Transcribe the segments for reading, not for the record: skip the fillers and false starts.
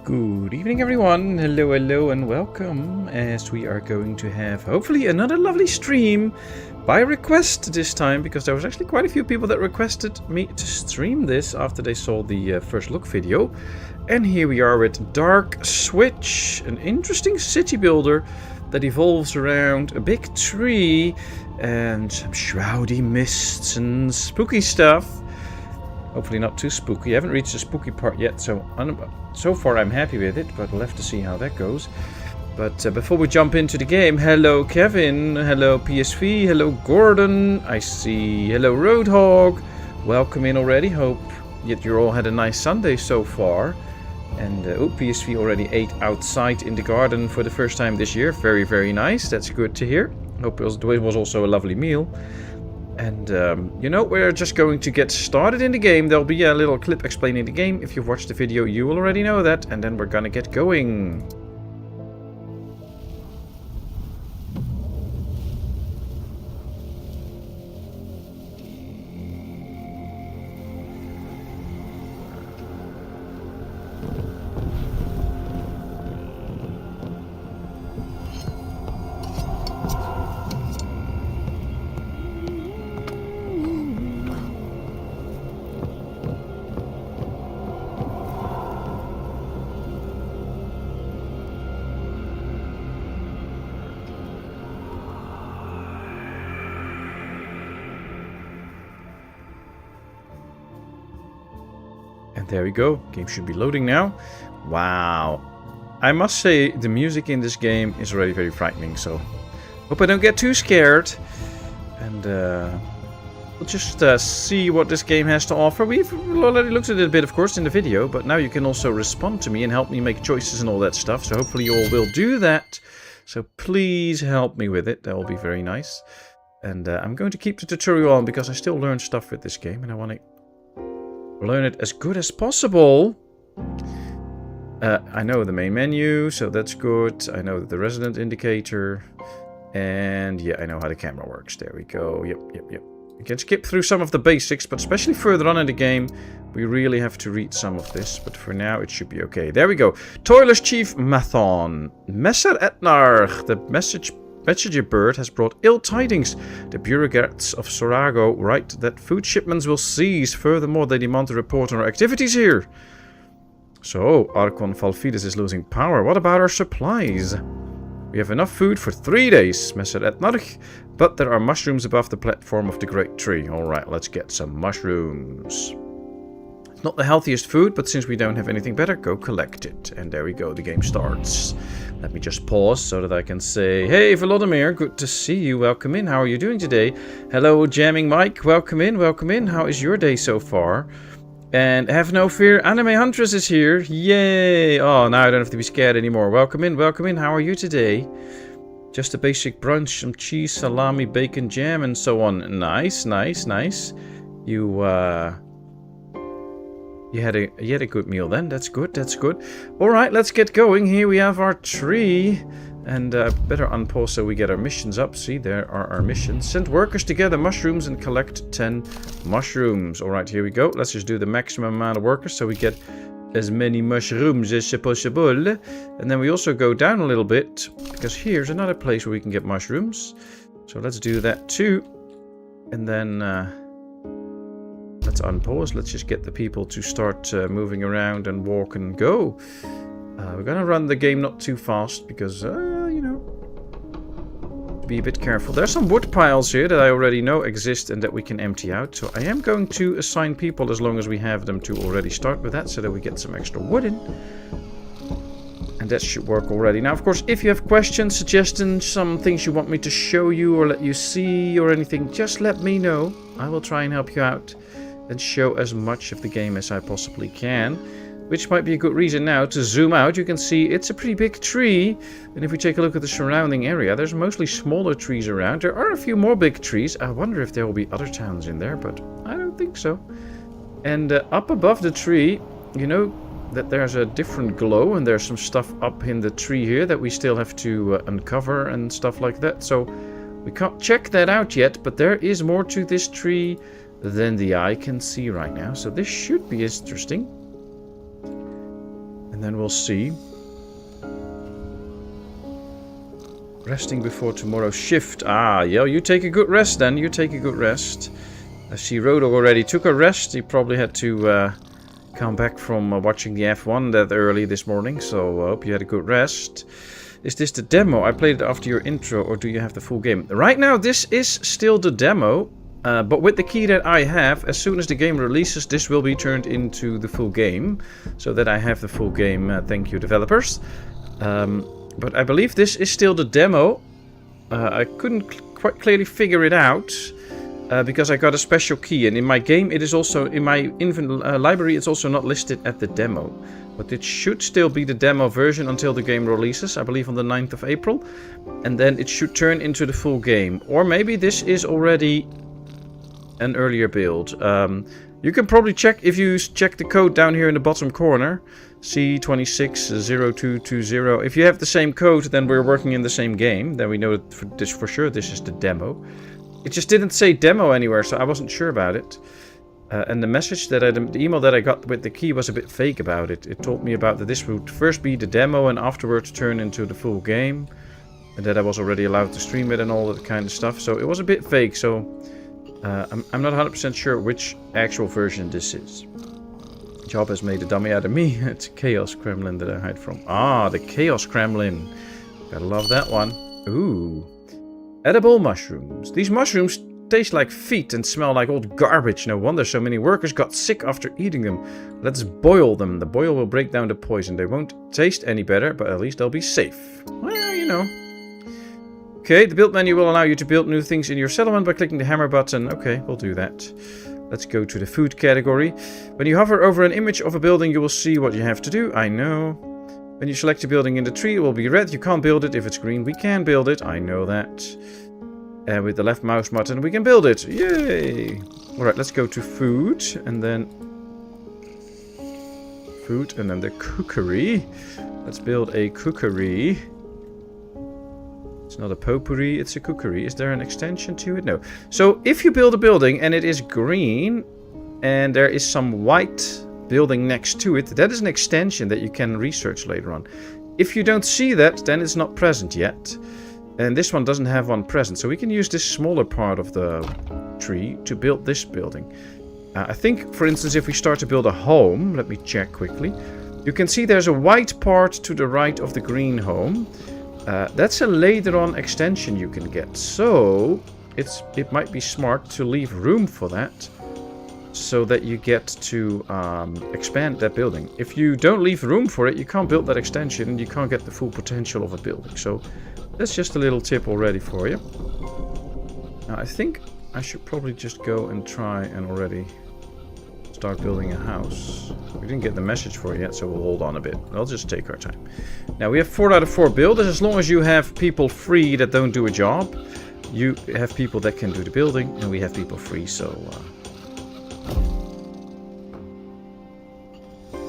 Good evening, everyone. Hello, and welcome, as we are going to have, hopefully, another lovely stream by request this time, because there was actually quite a few people that requested me to stream this after they saw the first look video. And here we are with DarkSwitch, an interesting city builder that evolves around a big tree and some shroudy mists and spooky stuff. Hopefully not too spooky. I haven't reached the spooky part yet, so far I'm happy with it, but we'll have to see how that goes. But before we jump into the game, hello Kevin, hello PSV, hello Gordon, I see, hello Roadhog, welcome in already. Hope that you all had a nice Sunday so far. And PSV already ate outside in the garden for the first time this year. Very, very nice. That's good to hear. Hope it was also a lovely meal. And, you know, we're just going to get started in the game. There'll be a little clip explaining the game. If you've watched the video, you will already know that. And then we're gonna get going. And there we go. Game should be loading now. Wow. I must say, the music in this game is already very frightening, so hope I don't get too scared. And we'll just see what this game has to offer. We've already looked at it a bit, of course, in the video, but now you can also respond to me and help me make choices and all that stuff. So hopefully you all will do that. So please help me with it. That will be very nice. And I'm going to keep the tutorial on because I still learn stuff with this game and I want to learn it as good as possible. I know the main menu, so that's good. I know the resident indicator. And yeah, I know how the camera works. There we go. Yep. You can skip through some of the basics, but especially further on in the game, we really have to read some of this. But for now, it should be okay. There we go. Toiler's Chief Mathon. Messer Etnar, the messenger bird, has brought ill tidings. The bureaucrats of Sorago write that food shipments will cease. Furthermore, they demand a report on our activities here. So, Archon Valfides is losing power. What about our supplies? We have enough food for 3 days, Messer Etnarch, but there are mushrooms above the platform of the Great Tree. Alright, let's get some mushrooms. It's not the healthiest food, but since we don't have anything better, go collect it. And there we go, the game starts. Let me just pause so that I can say, hey Volodymyr, good to see you, welcome in, how are you doing today? Hello Jamming Mike, welcome in, how is your day so far? And have no fear, Anime Huntress is here, yay! Oh, now I don't have to be scared anymore. Welcome in, how are you today? Just a basic brunch, some cheese, salami, bacon, jam, and so on. Nice. You had a good meal then. That's good. Alright, let's get going. Here we have our tree. And better unpause so we get our missions up. See, there are our missions. Send workers to gather mushrooms and collect 10 mushrooms. Alright, here we go. Let's just do the maximum amount of workers so we get as many mushrooms as possible. And then we also go down a little bit, because here's another place where we can get mushrooms. So let's do that too. And then let's unpause. Let's just get the people to start moving around and walk and go. We're gonna run the game not too fast because, you know, be a bit careful. There's some wood piles here that I already know exist and that we can empty out. So I am going to assign people as long as we have them to already start with that so that we get some extra wood in. And that should work already. Now, of course, if you have questions, suggestions, some things you want me to show you or let you see or anything, just let me know. I will try and help you out and show as much of the game as I possibly can. Which might be a good reason now to zoom out. You can see it's a pretty big tree. And if we take a look at the surrounding area, there's mostly smaller trees around. There are a few more big trees. I wonder if there will be other towns in there, but I don't think so. And up above the tree, you know that there's a different glow. And there's some stuff up in the tree here that we still have to uncover and stuff like that. So we can't check that out yet, but there is more to this tree than the eye can see right now. So this should be interesting. then we'll see. Resting before tomorrow's shift. Ah, yeah, you take a good rest then. You take a good rest. I see Rodo already took a rest. He probably had to come back from watching the F1 that early this morning. So I hope you had a good rest. Is this the demo? I played it after your intro, or do you have the full game? Right now, this is still the demo. But with the key that I have, as soon as the game releases, this will be turned into the full game. So that I have the full game. Thank you, developers. But I believe this is still the demo. I couldn't quite clearly figure it out. Because I got a special key. And in my game, it is also, in my library, it's also not listed at the demo. But it should still be the demo version until the game releases. I believe on the 9th of April. And then it should turn into the full game. Or maybe this is already an earlier build. You can probably check if you check the code down here in the bottom corner. C260220. If you have the same code, then we're working in the same game. Then we know that for sure this is the demo. It just didn't say demo anywhere, so I wasn't sure about it. And the message that the email that I got with the key was a bit fake about it. It told me about that this would first be the demo and afterwards turn into the full game. And that I was already allowed to stream it and all that kind of stuff. So it was a bit fake, so I'm not 100% sure which actual version this is. Job has made a dummy out of me. It's Chaos Kremlin that I hide from. Ah, the Chaos Kremlin. Gotta love that one. Ooh. Edible mushrooms. These mushrooms taste like feet and smell like old garbage. No wonder so many workers got sick after eating them. Let's boil them. The boil will break down the poison. They won't taste any better, but at least they'll be safe. Well, you know. Okay, the build menu will allow you to build new things in your settlement by clicking the hammer button. Okay, we'll do that. Let's go to the food category. When you hover over an image of a building, you will see what you have to do. I know. When you select a building in the tree, it will be red. You can't build it. If it's green, we can build it. I know that. And with the left mouse button, we can build it. Yay! Alright, let's go to food. And then... food. And then the cookery. Let's build a cookery. It's not a potpourri, it's a cookery. Is there an extension to it? No. So, if you build a building and it is green, and there is some white building next to it, that is an extension that you can research later on. If you don't see that, then it's not present yet. And this one doesn't have one present. So we can use this smaller part of the tree to build this building. I think, for instance, if we start to build a home, let me check quickly. You can see there's a white part to the right of the green home. That's a later on extension you can get. So it might be smart to leave room for that, so that you get to expand that building. If you don't leave room for it, you can't build that extension and you can't get the full potential of a building. So that's just a little tip already for you. Now I think I should probably just go and try and already start building a house. We didn't get the message for it yet, so we'll hold on a bit. I'll just take our time. Now we have 4 out of 4 builders. As long as you have people free that don't do a job, you have people that can do the building, and we have people free, so...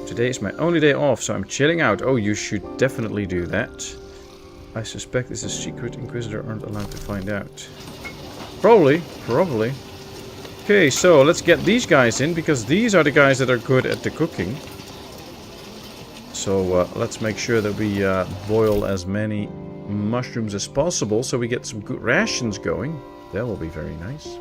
Today is my only day off, so I'm chilling out. Oh, you should definitely do that. I suspect this is a secret. Inquisitor aren't allowed to find out. Probably. Okay, so let's get these guys in, because these are the guys that are good at the cooking. So let's make sure that we boil as many mushrooms as possible, so we get some good rations going. That will be very nice.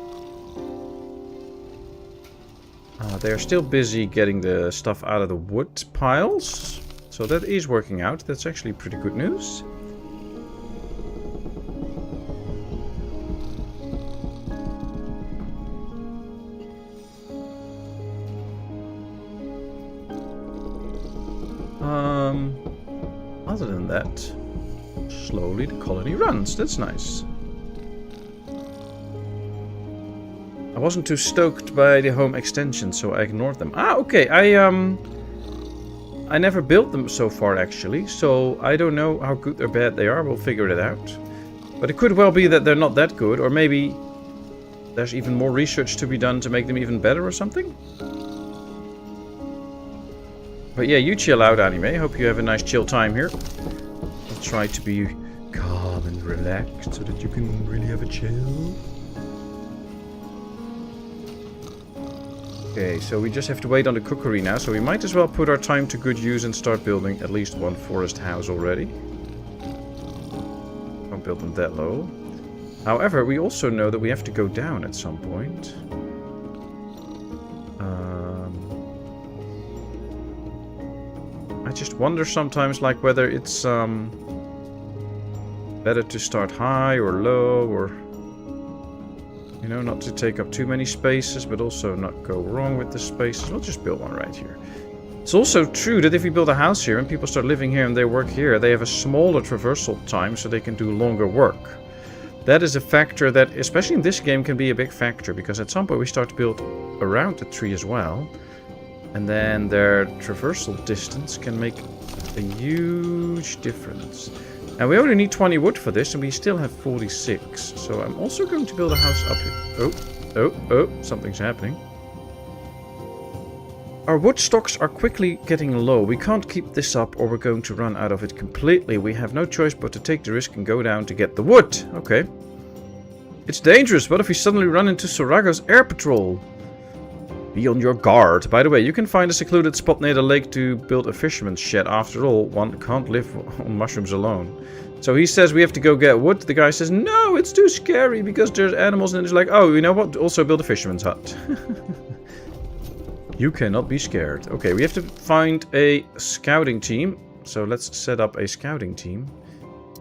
They're still busy getting the stuff out of the wood piles. So that is working out. That's actually pretty good news. Other than that, slowly the colony runs. That's nice. I wasn't too stoked by the home extension, so I ignored them. Ah, okay. I never built them so far, actually, so I don't know how good or bad they are. We'll figure it out. But it could well be that they're not that good, or maybe there's even more research to be done to make them even better or something. But yeah, you chill out, anime. Hope you have a nice chill time here. I'll try to be calm and relaxed so that you can really have a chill. Okay, so we just have to wait on the cookery now, so we might as well put our time to good use and start building at least one forest house already. Don't build them that low. However, we also know that we have to go down at some point. I just wonder sometimes, like, whether it's better to start high or low, or... You know, not to take up too many spaces, but also not go wrong with the spaces. We'll just build one right here. It's also true that if we build a house here and people start living here and they work here, they have a smaller traversal time, so they can do longer work. That is a factor that, especially in this game, can be a big factor, because at some point we start to build around the tree as well. And then their traversal distance can make a huge difference. And we only need 20 wood for this, and we still have 46. So I'm also going to build a house up here. Oh, something's happening. Our wood stocks are quickly getting low. We can't keep this up, or we're going to run out of it completely. We have no choice but to take the risk and go down to get the wood. Okay. It's dangerous. What if we suddenly run into Soraga's air patrol? Be on your guard. By the way, you can find a secluded spot near the lake to build a fisherman's shed. After all, one can't live on mushrooms alone. So he says we have to go get wood. The guy says, no, it's too scary because there's animals. And he's like, oh, you know what? Also build a fisherman's hut. You cannot be scared. Okay, we have to find a scouting team. So let's set up a scouting team.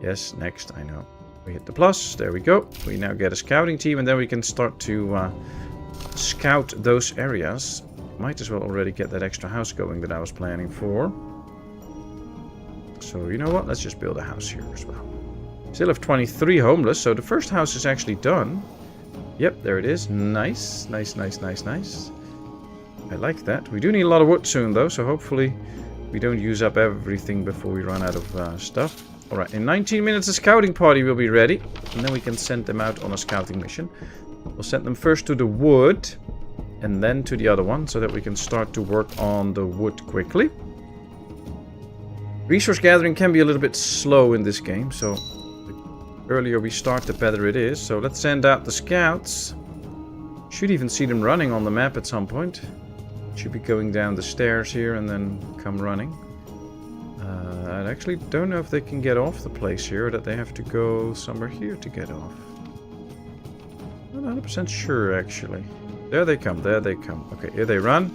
Yes, next, I know. We hit the plus. There we go. We now get a scouting team, and then we can start to... scout those areas. Might as well already get that extra house going that I was planning for. So you know what, let's just build a house here as well. Still have 23 homeless, so the first house is actually done. Yep, there it is. Nice. I like that. We do need a lot of wood soon though, so hopefully we don't use up everything before we run out of stuff. Alright, in 19 minutes the scouting party will be ready, and then we can send them out on a scouting mission. We'll send them first to the wood, and then to the other one, so that we can start to work on the wood quickly. Resource gathering can be a little bit slow in this game, so the earlier we start, the better it is. So let's send out the scouts. Should even see them running on the map at some point. Should be going down the stairs here and then come running. I actually don't know if they can get off the place here, or that they have to go somewhere here to get off. I'm not 100% sure, actually. There they come. Okay, here they run.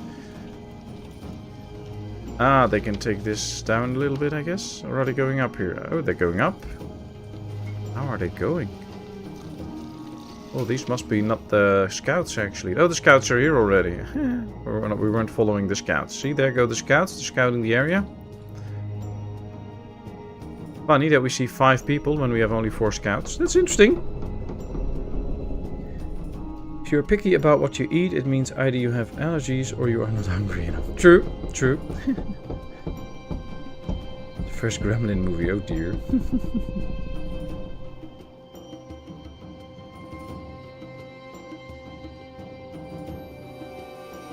Ah, they can take this down a little bit, I guess. Or are they going up here? Oh, they're going up. How are they going? Oh, these must be not the scouts, actually. Oh, the scouts are here already. We weren't following the scouts. See, there go the scouts. They're scouting the area. Funny that we see 5 people when we have only 4 scouts. That's interesting. If you're picky about what you eat, it means either you have allergies or you are not hungry enough. True. The first Gremlin movie, oh dear.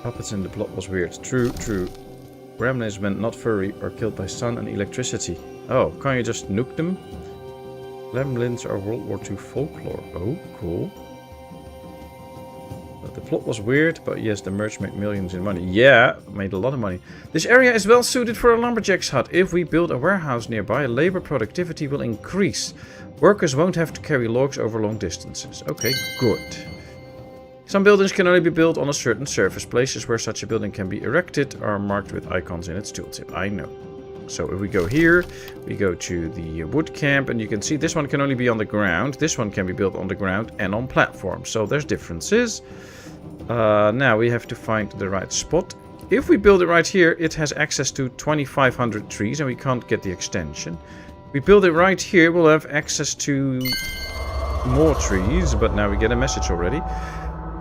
Puppets in the plot was weird. True. Gremlins meant not furry or killed by sun and electricity. Oh, can't you just nuke them? Gremlins are World War II folklore. Oh, cool. The plot was weird, but yes, the merch made millions in money. Yeah, made a lot of money. This area is well suited for a lumberjack's hut. If we build a warehouse nearby, labor productivity will increase. Workers won't have to carry logs over long distances. Okay, good. Some buildings can only be built on a certain surface. Places where such a building can be erected are marked with icons in its tooltip. I know. So if we go here, we go to the wood camp, and you can see this one can only be on the ground. This one can be built on the ground and on platforms. So there's differences. Now we have to find the right spot. If we build it right here, it has access to 2,500 trees, and we can't get the extension. We build it right here, we'll have access to more trees, but now we get a message already.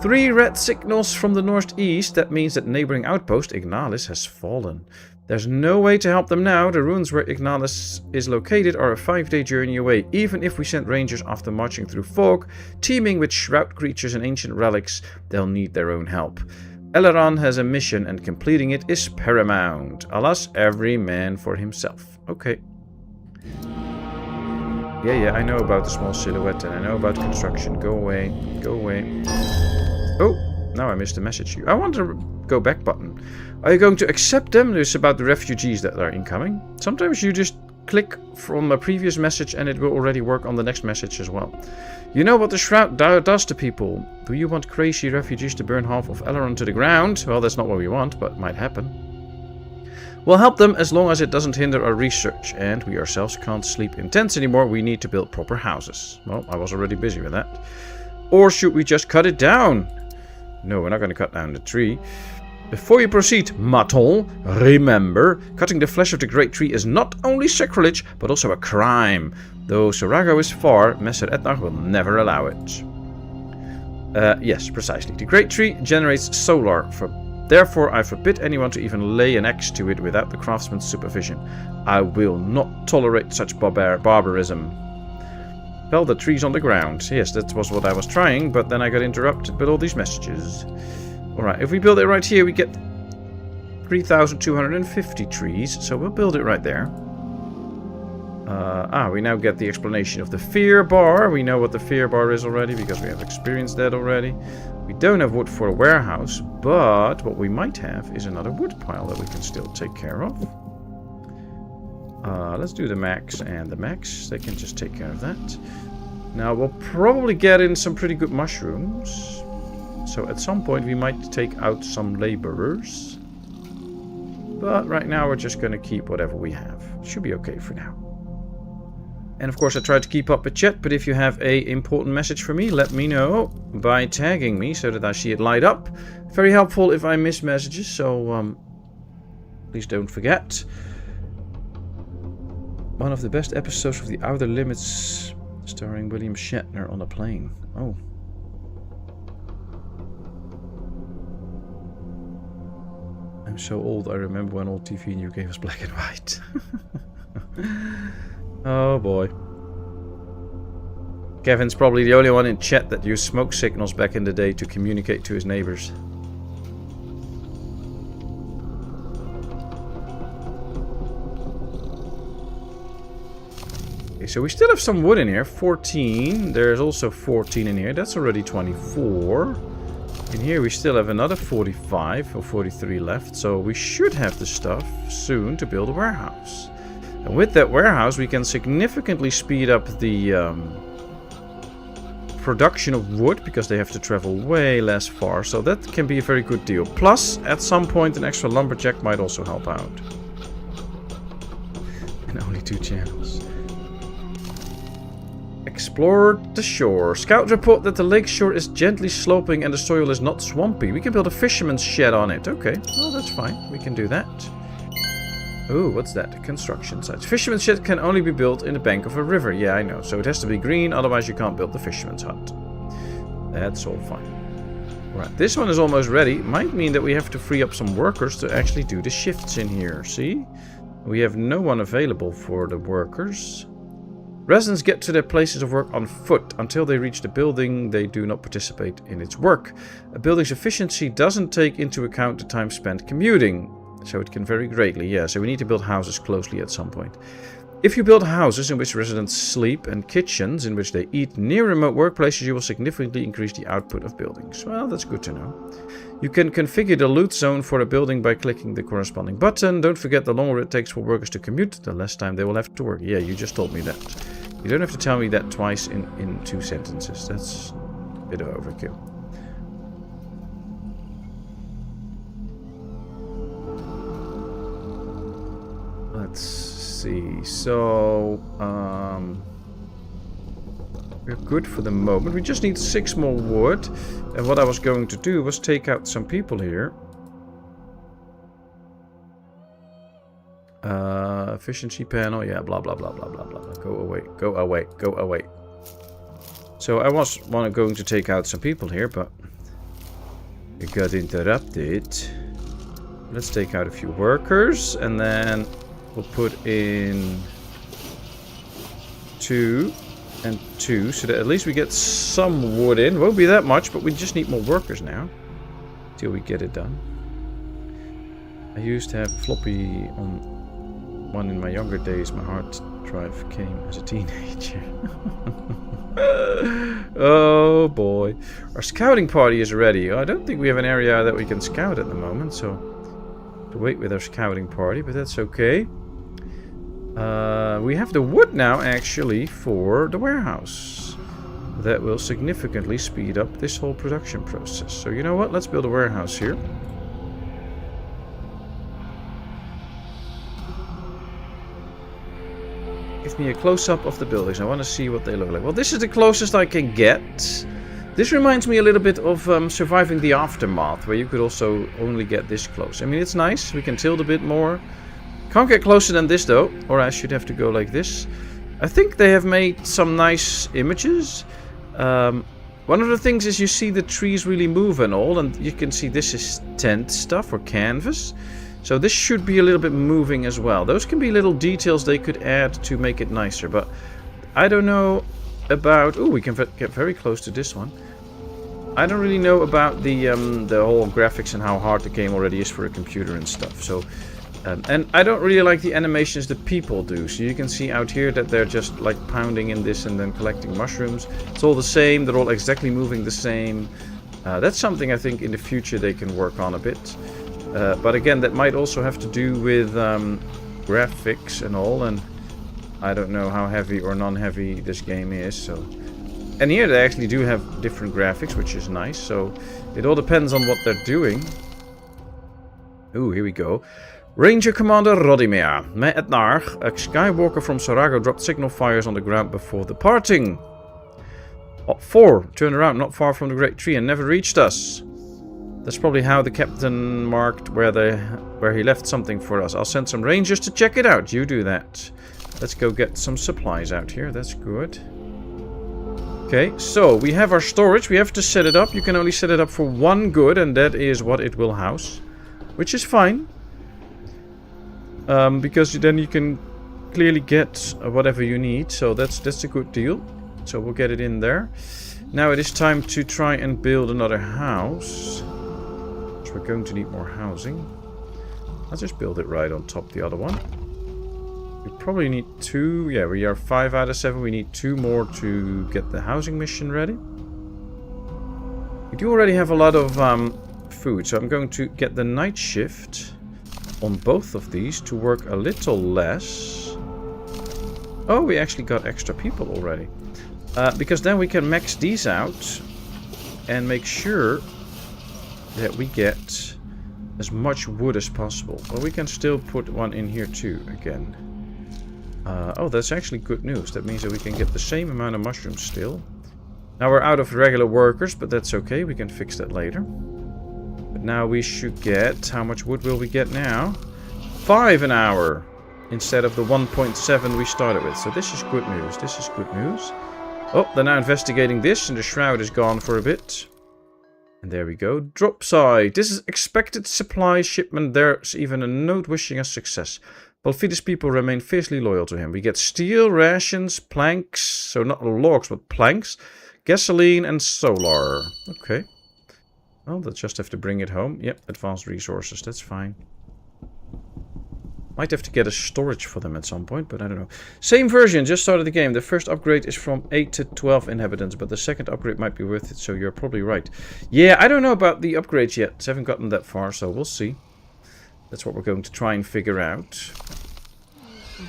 3 red signals from the northeast. That means that neighboring outpost Ignalis has fallen. There's no way to help them now. The ruins where Ignalis is located are a 5-day journey away. Even if we send rangers after marching through fog, teeming with shroud creatures and ancient relics, they'll need their own help. Eleron has a mission, and completing it is paramount. Alas, every man for himself. Okay. Yeah, I know about the small silhouette, and I know about construction. Go away. Oh, now I missed a message. I want to go back button. Are you going to accept them? It's about the refugees that are incoming. Sometimes you just click from a previous message and it will already work on the next message as well. You know what the Shroud does to people. Do you want crazy refugees to burn half of Eleron to the ground? Well, that's not what we want, but it might happen. We'll help them as long as it doesn't hinder our research. And we ourselves can't sleep in tents anymore. We need to build proper houses. Well, I was already busy with that. Or should we just cut it down? No, we're not going to cut down the tree. Before you proceed, Maton, remember, cutting the flesh of the great tree is not only sacrilege, but also a crime. Though Sorago is far, Messer Etnar will never allow it. Yes, precisely. The great tree generates solar. Therefore, I forbid anyone to even lay an axe to it without the craftsman's supervision. I will not tolerate such barbarism. Fell the trees on the ground. Yes, that was what I was trying, but then I got interrupted with all these messages. Alright, if we build it right here, we get 3,250 trees, so we'll build it right there. We now get the explanation of the fear bar. We know what the fear bar is already, because we have experienced that already. We don't have wood for a warehouse, but what we might have is another wood pile that we can still take care of. Let's do the max and the max. They can just take care of that. Now, we'll probably get in some pretty good mushrooms. So at some point we might take out some laborers. But right now we're just going to keep whatever we have. Should be okay for now. And of course I try to keep up with chat, but if you have a important message for me, let me know by tagging me so that I see it light up. Very helpful if I miss messages, so please don't forget. One of the best episodes of The Outer Limits, starring William Shatner on a plane. Oh. I'm so old, I remember when old TV in UK was black and white. Oh boy. Kevin's probably the only one in chat that used smoke signals back in the day to communicate to his neighbors. Okay, so we still have some wood in here. 14. There's also 14 in here. That's already 24. In here we still have another 45 or 43 left. So we should have the stuff soon to build a warehouse. And with that warehouse we can significantly speed up the production of wood, because they have to travel way less far. So that can be a very good deal. Plus, at some point an extra lumberjack might also help out. And only 2 channels. Explore the shore. Scouts report that the lake shore is gently sloping and the soil is not swampy. We can build a fisherman's shed on it. Okay, well that's fine. We can do that. Oh, what's that? Construction sites. Fisherman's shed can only be built in the bank of a river. Yeah, I know. So it has to be green, otherwise you can't build the fisherman's hut. That's all fine. Right, this one is almost ready. Might mean that we have to free up some workers to actually do the shifts in here. See? We have no one available for the workers. Residents get to their places of work on foot. Until they reach the building, they do not participate in its work. A building's efficiency doesn't take into account the time spent commuting. So it can vary greatly, yeah. So we need to build houses closely at some point. If you build houses in which residents sleep and kitchens in which they eat near remote workplaces, you will significantly increase the output of buildings. Well, that's good to know. You can configure the loot zone for a building by clicking the corresponding button. Don't forget, the longer it takes for workers to commute, the less time they will have to work. Yeah, you just told me that. You don't have to tell me that twice in 2 sentences. That's a bit of overkill. Let's see. So, we're good for the moment. We just need 6 more wood. And what I was going to do was take out some people here. Efficiency panel. Yeah, blah, blah, blah, blah, blah, blah. Go away, go away, go away. So I was going to take out some people here, but we got interrupted. Let's take out a few workers, and then we'll put in 2 and 2, so that at least we get some wood in. Won't be that much, but we just need more workers now till we get it done. I used to have floppy on one in my younger days. My heart Drive came as a teenager. Oh boy. Our scouting party is ready. I don't think we have an area that we can scout at the moment, so to wait with our scouting party, but that's okay. We have the wood now actually for the warehouse. That will significantly speed up this whole production process. So you know what? Let's build a warehouse here. Give me a close-up of the buildings. I want to see what they look like. Well, this is the closest I can get. This reminds me a little bit of Surviving the Aftermath, where you could also only get this close. I mean, it's nice. We can tilt a bit more. Can't get closer than this, though, or I should have to go like this. I think they have made some nice images. One of the things is you see the trees really move and all, and you can see this is tent stuff or canvas. So this should be a little bit moving as well. Those can be little details they could add to make it nicer. But I don't know about... Oh, we can get very close to this one. I don't really know about the whole graphics and how hard the game already is for a computer and stuff. So, and I don't really like the animations that people do. So you can see out here that they're just like pounding in this and then collecting mushrooms. It's all the same. They're all exactly moving the same. That's something I think in the future they can work on a bit. But again, that might also have to do with graphics and all, and I don't know how heavy or non-heavy this game is. So, and here they actually do have different graphics, which is nice. So it all depends on what they're doing. Ooh, here we go. Ranger Commander Rodimir. Met at Narg. A Skywalker from Sarago dropped signal fires on the ground before departing. 4. Turned around not far from the Great Tree and never reached us. That's probably how the captain marked where he left something for us. I'll send some rangers to check it out. You do that. Let's go get some supplies out here. That's good. Okay, so we have our storage. We have to set it up. You can only set it up for one good, and that is what it will house. Which is fine. Because then you can clearly get whatever you need. So that's a good deal. So we'll get it in there. Now it is time to try and build another house. We're going to need more housing. I'll just build it right on top of the other one. We probably need 2. Yeah, we are 5 out of 7. We need 2 more to get the housing mission ready. We do already have a lot of food, so I'm going to get the night shift on both of these to work a little less. Oh, we actually got extra people already. Because then we can max these out and make sure that we get as much wood as possible. Well, we can still put one in here too, again. Oh, that's actually good news. That means that we can get the same amount of mushrooms still. Now we're out of regular workers, but that's okay. We can fix that later. But now we should get... How much wood will we get now? 5 an hour instead of the 1.7 we started with. So this is good news. This is good news. Oh, they're now investigating this, and the Shroud is gone for a bit. And there we go. Drop side. This is expected supply shipment. There's even a note wishing us success. Balfides people remain fiercely loyal to him. We get steel, rations, planks. So not logs, but planks. Gasoline and solar. Okay. Well, they'll just have to bring it home. Yep, advanced resources. That's fine. Might have to get a storage for them at some point, but I don't know. Same version, just started the game. The first upgrade is from 8 to 12 inhabitants, but the second upgrade might be worth it, so you're probably right. Yeah, I don't know about the upgrades yet. I haven't gotten that far, so we'll see. That's what we're going to try and figure out.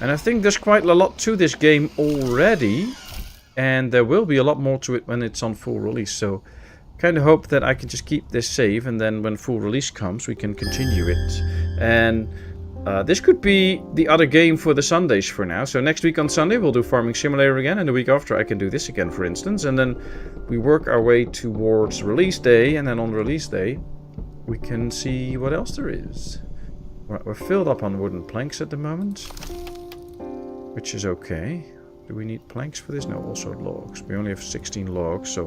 And I think there's quite a lot to this game already, and there will be a lot more to it when it's on full release, so kind of hope that I can just keep this save, and then when full release comes, we can continue it. And... this could be the other game for the Sundays for now. So next week on Sunday we'll do Farming Simulator again. And the week after I can do this again, for instance. And then we work our way towards release day. And then on release day we can see what else there is. Right, we're filled up on wooden planks at the moment. Which is okay. Do we need planks for this? No, also logs. We only have 16 logs. So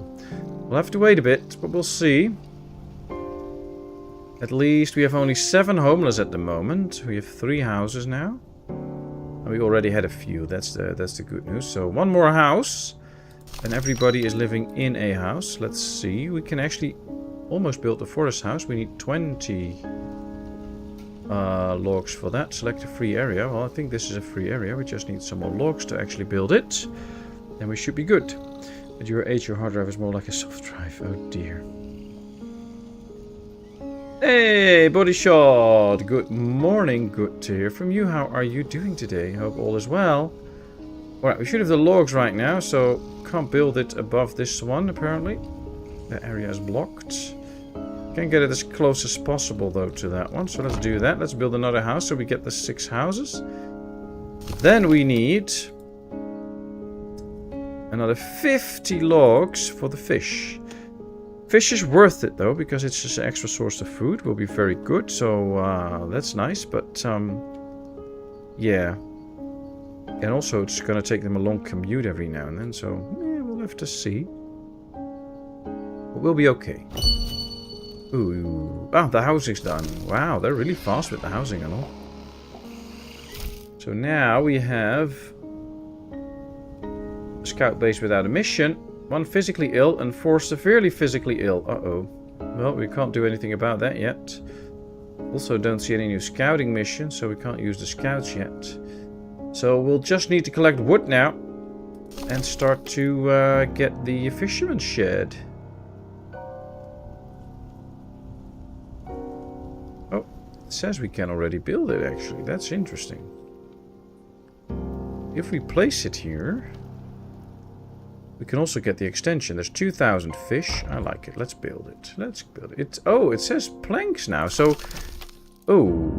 we'll have to wait a bit. But we'll see. At least we have only 7 homeless at the moment. We have 3 houses now. And we already had a few. That's the good news. So 1 more house. And everybody is living in a house. Let's see. We can actually almost build a forest house. We need 20. logs for that. Select a free area. Well, I think this is a free area. We just need some more logs to actually build it. Then we should be good. At your age, your hard drive is more like a soft drive. Oh dear. Hey, Body Shot! Good morning. Good to hear from you. How are you doing today? Hope all is well. Alright, we should have the logs right now, so can't build it above this one, apparently. That area is blocked. Can get it as close as possible, though, to that one. So let's do that. Let's build another house so we get the 6 houses. Then we need another 50 logs for the fish. Fish is worth it, though, because it's just an extra source of food. Will be very good, so that's nice. But, yeah. And also, it's going to take them a long commute every now and then, so yeah, we'll have to see. But we'll be okay. Ooh. Ah, the housing's done. Wow, they're really fast with the housing and all. So now we have a scout base without a mission. 1 physically ill and 4 severely physically ill. Uh-oh. Well, we can't do anything about that yet. Also don't see any new scouting missions, so we can't use the scouts yet. So we'll just need to collect wood now. And start to get the fisherman's shed. Oh, it says we can already build it actually. That's interesting. If we place it here, we can also get the extension. There's 2,000 fish. I like it. Let's build it. Let's build it. Oh, it says planks now. So, oh,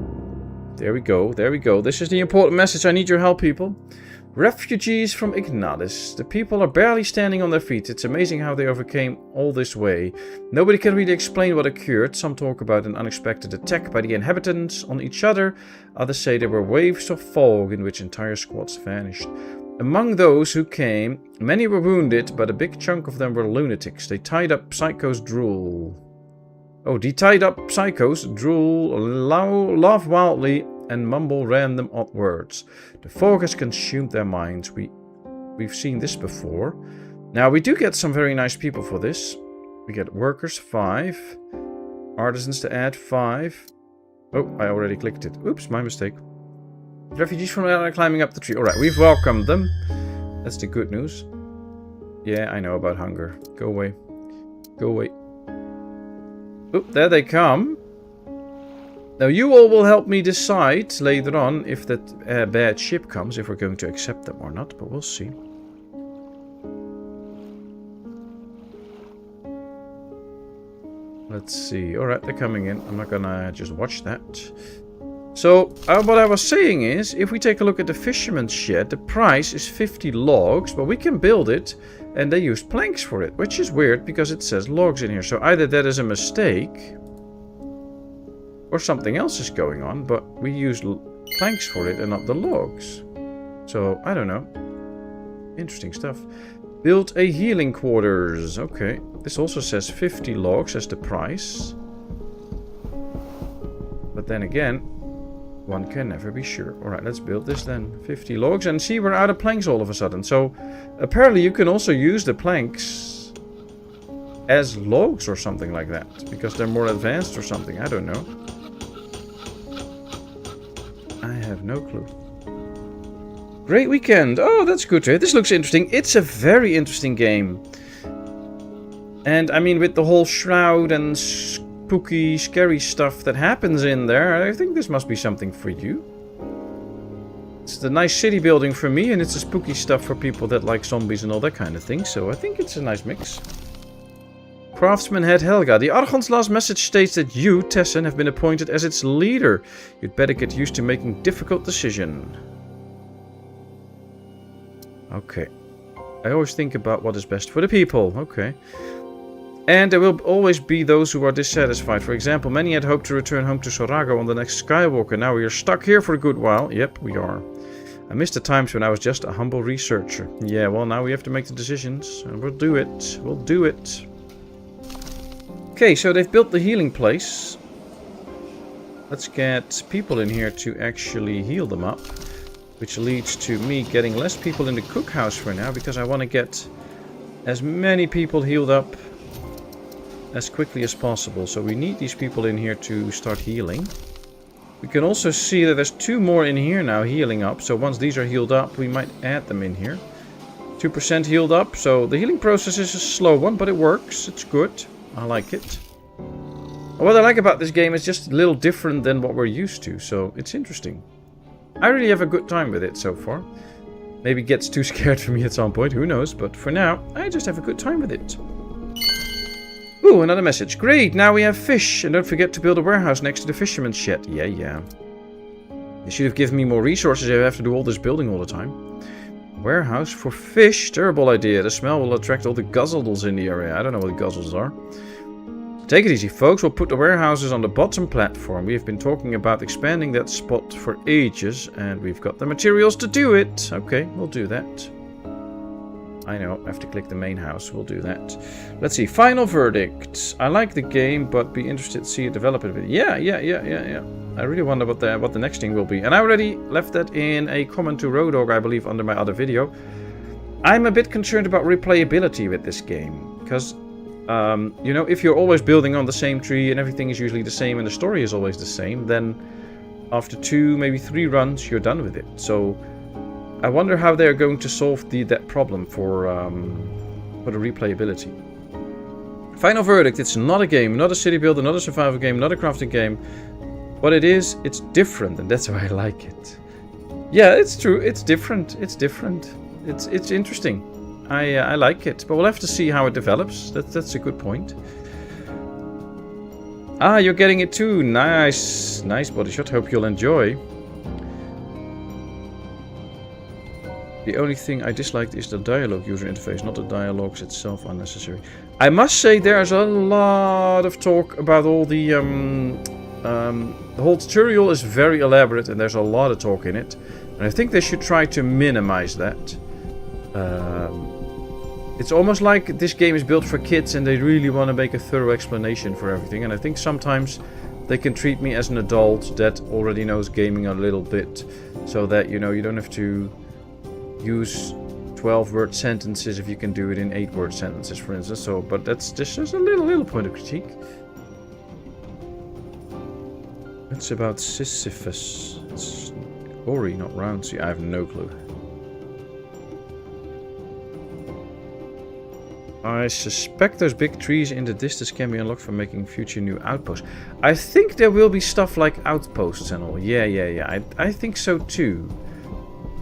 there we go. There we go. This is the important message. I need your help, people. Refugees from Ignatis. The people are barely standing on their feet. It's amazing how they overcame all this way. Nobody can really explain what occurred. Some talk about an unexpected attack by the inhabitants on each other. Others say there were waves of fog in which entire squads vanished. Among those who came, many were wounded, but a big chunk of them were lunatics. They tied up psychos drool. Oh, the tied up psychos drool, laugh wildly, and mumble random odd words. The fog has consumed their minds. We've seen this before. Now, we do get some very nice people for this. We get workers, 5. Artisans to add, 5. Oh, I already clicked it. Oops, my mistake. Refugees from Atlanta climbing up the tree. Alright, we've welcomed them. That's the good news. Yeah, I know about hunger. Go away. Go away. Oop, there they come. Now you all will help me decide later on if that bad ship comes, if we're going to accept them or not, but we'll see. Let's see. Alright, they're coming in. I'm not gonna just watch that. So, what I was saying is, if we take a look at the fisherman's shed, the price is 50 logs, but we can build it, and they used planks for it, which is weird because it says logs in here. So either that is a mistake, or something else is going on, but we used planks for it and not the logs. So, I don't know. Interesting stuff. Build a healing quarters. Okay, this also says 50 logs as the price. But then again, one can never be sure. Alright, let's build this then. 50 logs. And see, we're out of planks all of a sudden. So, apparently you can also use the planks as logs or something like that. Because they're more advanced or something. I don't know. I have no clue. Great weekend. Oh, that's good to hear. This looks interesting. It's a very interesting game. And, I mean, with the whole Shroud and spooky, scary stuff that happens in there, I think this must be something for you. It's the nice city building for me, and it's the spooky stuff for people that like zombies and all that kind of thing, so I think it's a nice mix. Craftsman Head Helga. The Archon's last message states that you, Tessen, have been appointed as its leader. You'd better get used to making difficult decisions. Okay. I always think about what is best for the people. Okay. And there will always be those who are dissatisfied. For example, many had hoped to return home to Sorago on the next Skywalker. Now we are stuck here for a good while. Yep, we are. I missed the times when I was just a humble researcher. Yeah, well, now we have to make the decisions. And we'll do it. We'll do it. Okay, so they've built the healing place. Let's get people in here to actually heal them up. Which leads to me getting less people in the cookhouse for now. Because I want to get as many people healed up as quickly as possible. So we need these people in here to start healing. We can also see that there's 2 more in here now healing up. So once these are healed up, we might add them in here. 2% healed up. So the healing process is a slow one, but it works. It's good. I like it. What I like about this game is just a little different than what we're used to. So it's interesting. I really have a good time with it so far. Maybe it gets too scared for me at some point. Who knows? But for now, I just have a good time with it. Ooh, another message. Great, now we have fish. And don't forget to build a warehouse next to the fisherman's shed. Yeah. They should have given me more resources if I have to do all this building all the time. Warehouse for fish. Terrible idea. The smell will attract all the guzzles in the area. I don't know what the guzzles are. Take it easy, folks. We'll put the warehouses on the bottom platform. We have been talking about expanding that spot for ages. And we've got the materials to do it. Okay, we'll do that. I know, I have to click the main house. We'll do that. Let's see. Final verdict. I like the game, but be interested to see it develop a bit. Yeah. I really wonder what the next thing will be. And I already left that in a comment to Rodog, I believe, under my other video. I'm a bit concerned about replayability with this game. Because, you know, if you're always building on the same tree and everything is usually the same and the story is always the same, then after 2, maybe 3 runs, you're done with it. So I wonder how they're going to solve that problem for the replayability. Final verdict, it's not a game, not a city builder, not a survival game, not a crafting game. What it is, it's different, and that's why I like it. Yeah, it's true, it's different, it's interesting. I like it, but we'll have to see how it develops. That's a good point. Ah, you're getting it too. Nice body shot, hope you'll enjoy. The only thing I disliked is the dialogue user interface, not the dialogues itself unnecessary. I must say there's a lot of talk about all the whole tutorial is very elaborate and there's a lot of talk in it. And I think they should try to minimize that. It's almost like this game is built for kids and they really want to make a thorough explanation for everything. And I think sometimes they can treat me as an adult that already knows gaming a little bit. So that, you know, you don't have to use 12-word sentences if you can do it in 8-word sentences, for instance. So, but that's just a little point of critique. It's about Sisyphus. It's Ori, not round. See, I have no clue. I suspect those big trees in the distance can be unlocked for making future new outposts. I think there will be stuff like outposts and all. Yeah. I think so too.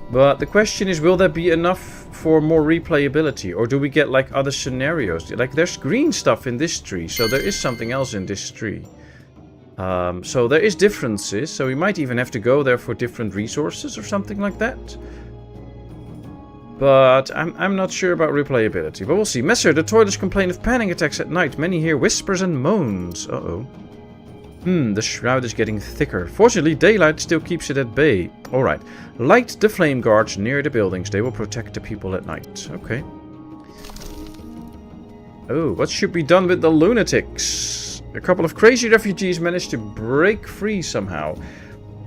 But the question is, will there be enough for more replayability? Or do we get like other scenarios? Like there's green stuff in this tree, so there is something else in this tree. So there is differences, so we might even have to go there for different resources or something like that. But I'm not sure about replayability, but we'll see. Messer, the toilets complain of panic attacks at night. Many hear whispers and moans. Uh-oh. The shroud is getting thicker. Fortunately, daylight still keeps it at bay. Alright. Light the flame guards near the buildings. They will protect the people at night. Okay. Oh, what should be done with the lunatics? A couple of crazy refugees managed to break free somehow.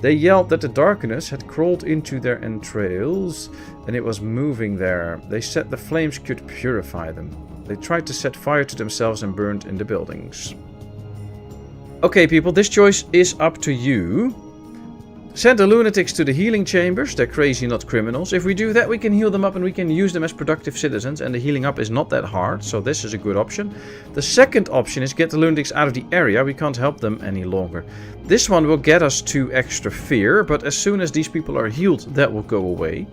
They yelled that the darkness had crawled into their entrails and it was moving there. They said the flames could purify them. They tried to set fire to themselves and burned in the buildings. Okay, people, this choice is up to you. Send the lunatics to the healing chambers. They're crazy, not criminals. If we do that, we can heal them up and we can use them as productive citizens. And the healing up is not that hard, so this is a good option. The second option is get the lunatics out of the area. We can't help them any longer. This one will get us 2 extra fear, but as soon as these people are healed, that will go away.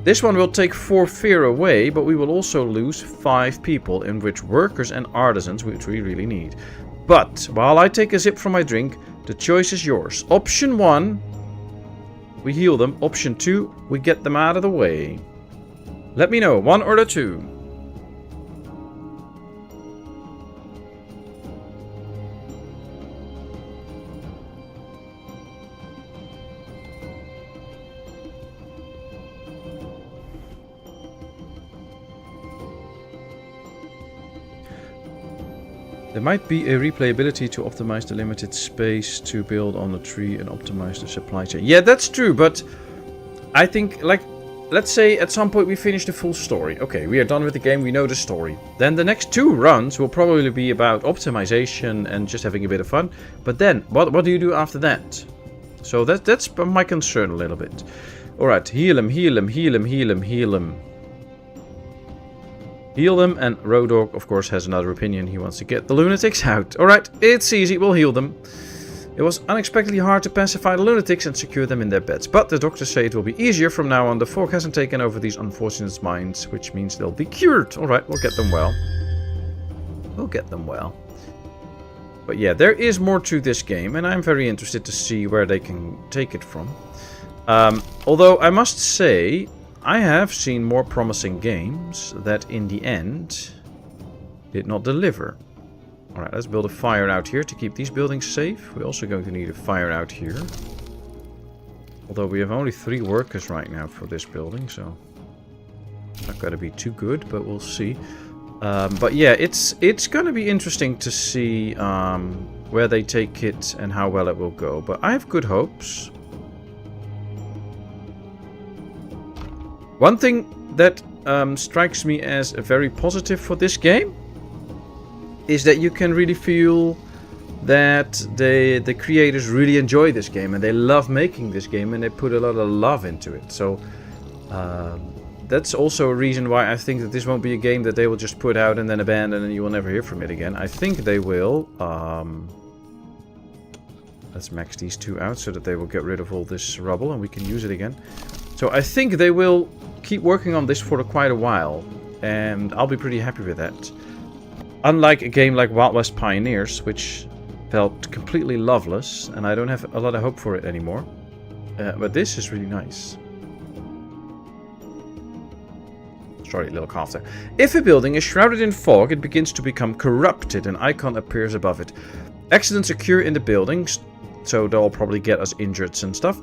This one will take 4 fear away, but we will also lose 5 people, in which workers and artisans, which we really need. But, while I take a sip from my drink, the choice is yours. Option 1, we heal them. Option 2, we get them out of the way. Let me know, 1 or the 2. There might be a replayability to optimize the limited space to build on the tree and optimize the supply chain. Yeah, that's true, but I think, like, let's say at some point we finish the full story. Okay, we are done with the game, we know the story. Then the next 2 runs will probably be about optimization and just having a bit of fun. But then, what do you do after that? So that's my concern a little bit. Alright, heal him, heal him, heal him, heal him, heal him. Heal them, and Road Dog, of course, has another opinion. He wants to get the lunatics out. Alright, it's easy, we'll heal them. It was unexpectedly hard to pacify the lunatics and secure them in their beds, but the doctors say it will be easier from now on. The fog hasn't taken over these unfortunate minds, which means they'll be cured. Alright, we'll get them well. We'll get them well. But yeah, there is more to this game, and I'm very interested to see where they can take it from. Although, I must say, I have seen more promising games that in the end did not deliver. Alright, let's build a fire out here to keep these buildings safe. We're also going to need a fire out here. Although we have only 3 workers right now for this building, so not going to be too good, but we'll see. But yeah, it's going to be interesting to see where they take it and how well it will go. But I have good hopes. One thing that strikes me as very positive for this game is that you can really feel that the creators really enjoy this game and they love making this game and they put a lot of love into it. So that's also a reason why I think that this won't be a game that they will just put out and then abandon and you will never hear from it again. I think they will. Let's max these 2 out so that they will get rid of all this rubble and we can use it again. So I think they will keep working on this for quite a while, and I'll be pretty happy with that. Unlike a game like Wild West Pioneers, which felt completely loveless, and I don't have a lot of hope for it anymore. But this is really nice. Sorry, little cough there. If a building is shrouded in fog, it begins to become corrupted. An icon appears above it. Accidents occur in the buildings, so they'll probably get us injured and stuff.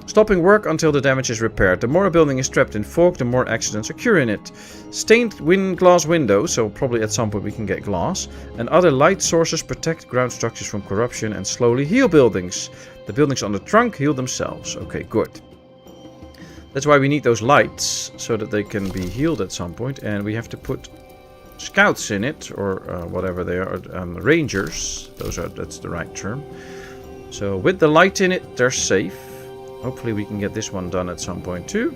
Stopping work until the damage is repaired. The more a building is trapped in fog, the more accidents occur in it. Stained glass windows, so probably at some point we can get glass, and other light sources protect ground structures from corruption and slowly heal buildings. The buildings on the trunk heal themselves. Okay, good. That's why we need those lights, so that they can be healed at some point, and we have to put scouts in it, or whatever they are, rangers. That's the right term. So with the light in it, they're safe. Hopefully we can get this one done at some point too.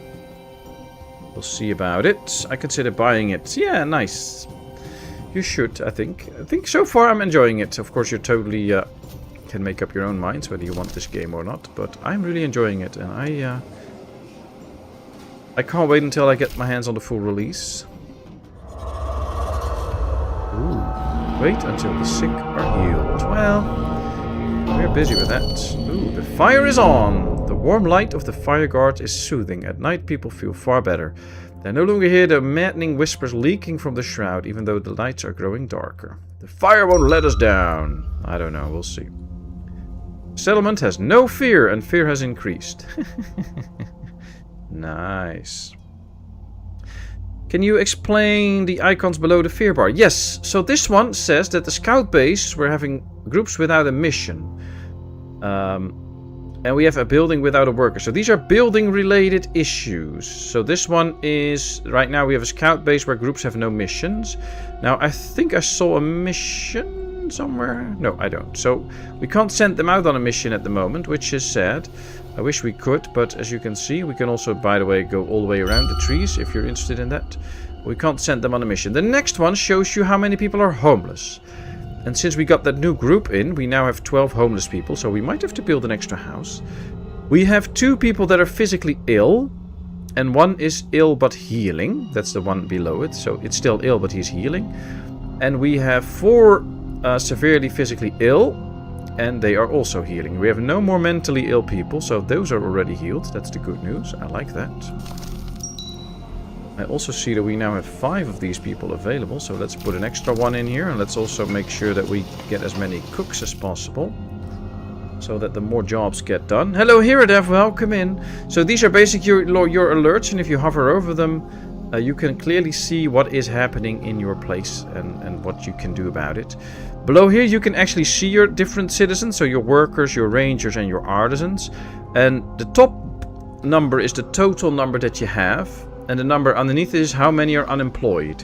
We'll see about it. I consider buying it. Yeah, nice. You should, I think. I think so far I'm enjoying it. Of course, you totally can make up your own minds whether you want this game or not. But I'm really enjoying it, and I can't wait until I get my hands on the full release. Ooh, wait until the sick are healed. Well, we're busy with that. Ooh, the fire is on. The warm light of the fire guard is soothing. At night, people feel far better. They no longer hear the maddening whispers leaking from the shroud, even though the lights are growing darker. The fire won't let us down. I don't know, we'll see. Settlement has no fear, and fear has increased. Nice. Can you explain the icons below the fear bar? Yes, so this one says that the scout base, we're having groups without a mission. And we have a building without a worker. So these are building related issues. So this one is, right now we have a scout base where groups have no missions. Now I think I saw a mission somewhere. No, I don't. So we can't send them out on a mission at the moment, which is sad. I wish we could, but as you can see, we can also, by the way, go all the way around the trees if you're interested in that. We can't send them on a mission. The next one shows you how many people are homeless. And since we got that new group in, we now have 12 homeless people, so we might have to build an extra house. We have 2 people that are physically ill, and 1 is ill but healing. That's the one below it, so it's still ill but he's healing. And we have 4 severely physically ill, and they are also healing. We have no more mentally ill people, so those are already healed. That's the good news. I like that. I also see that we now have 5 of these people available, so let's put an extra 1 in here, and let's also make sure that we get as many cooks as possible, so that the more jobs get done. Hello, Hiradev, welcome in. So these are basically your alerts, and if you hover over them, you can clearly see what is happening in your place and what you can do about it. Below here you can actually see your different citizens, so your workers, your rangers, and your artisans. And the top number is the total number that you have. And the number underneath is how many are unemployed.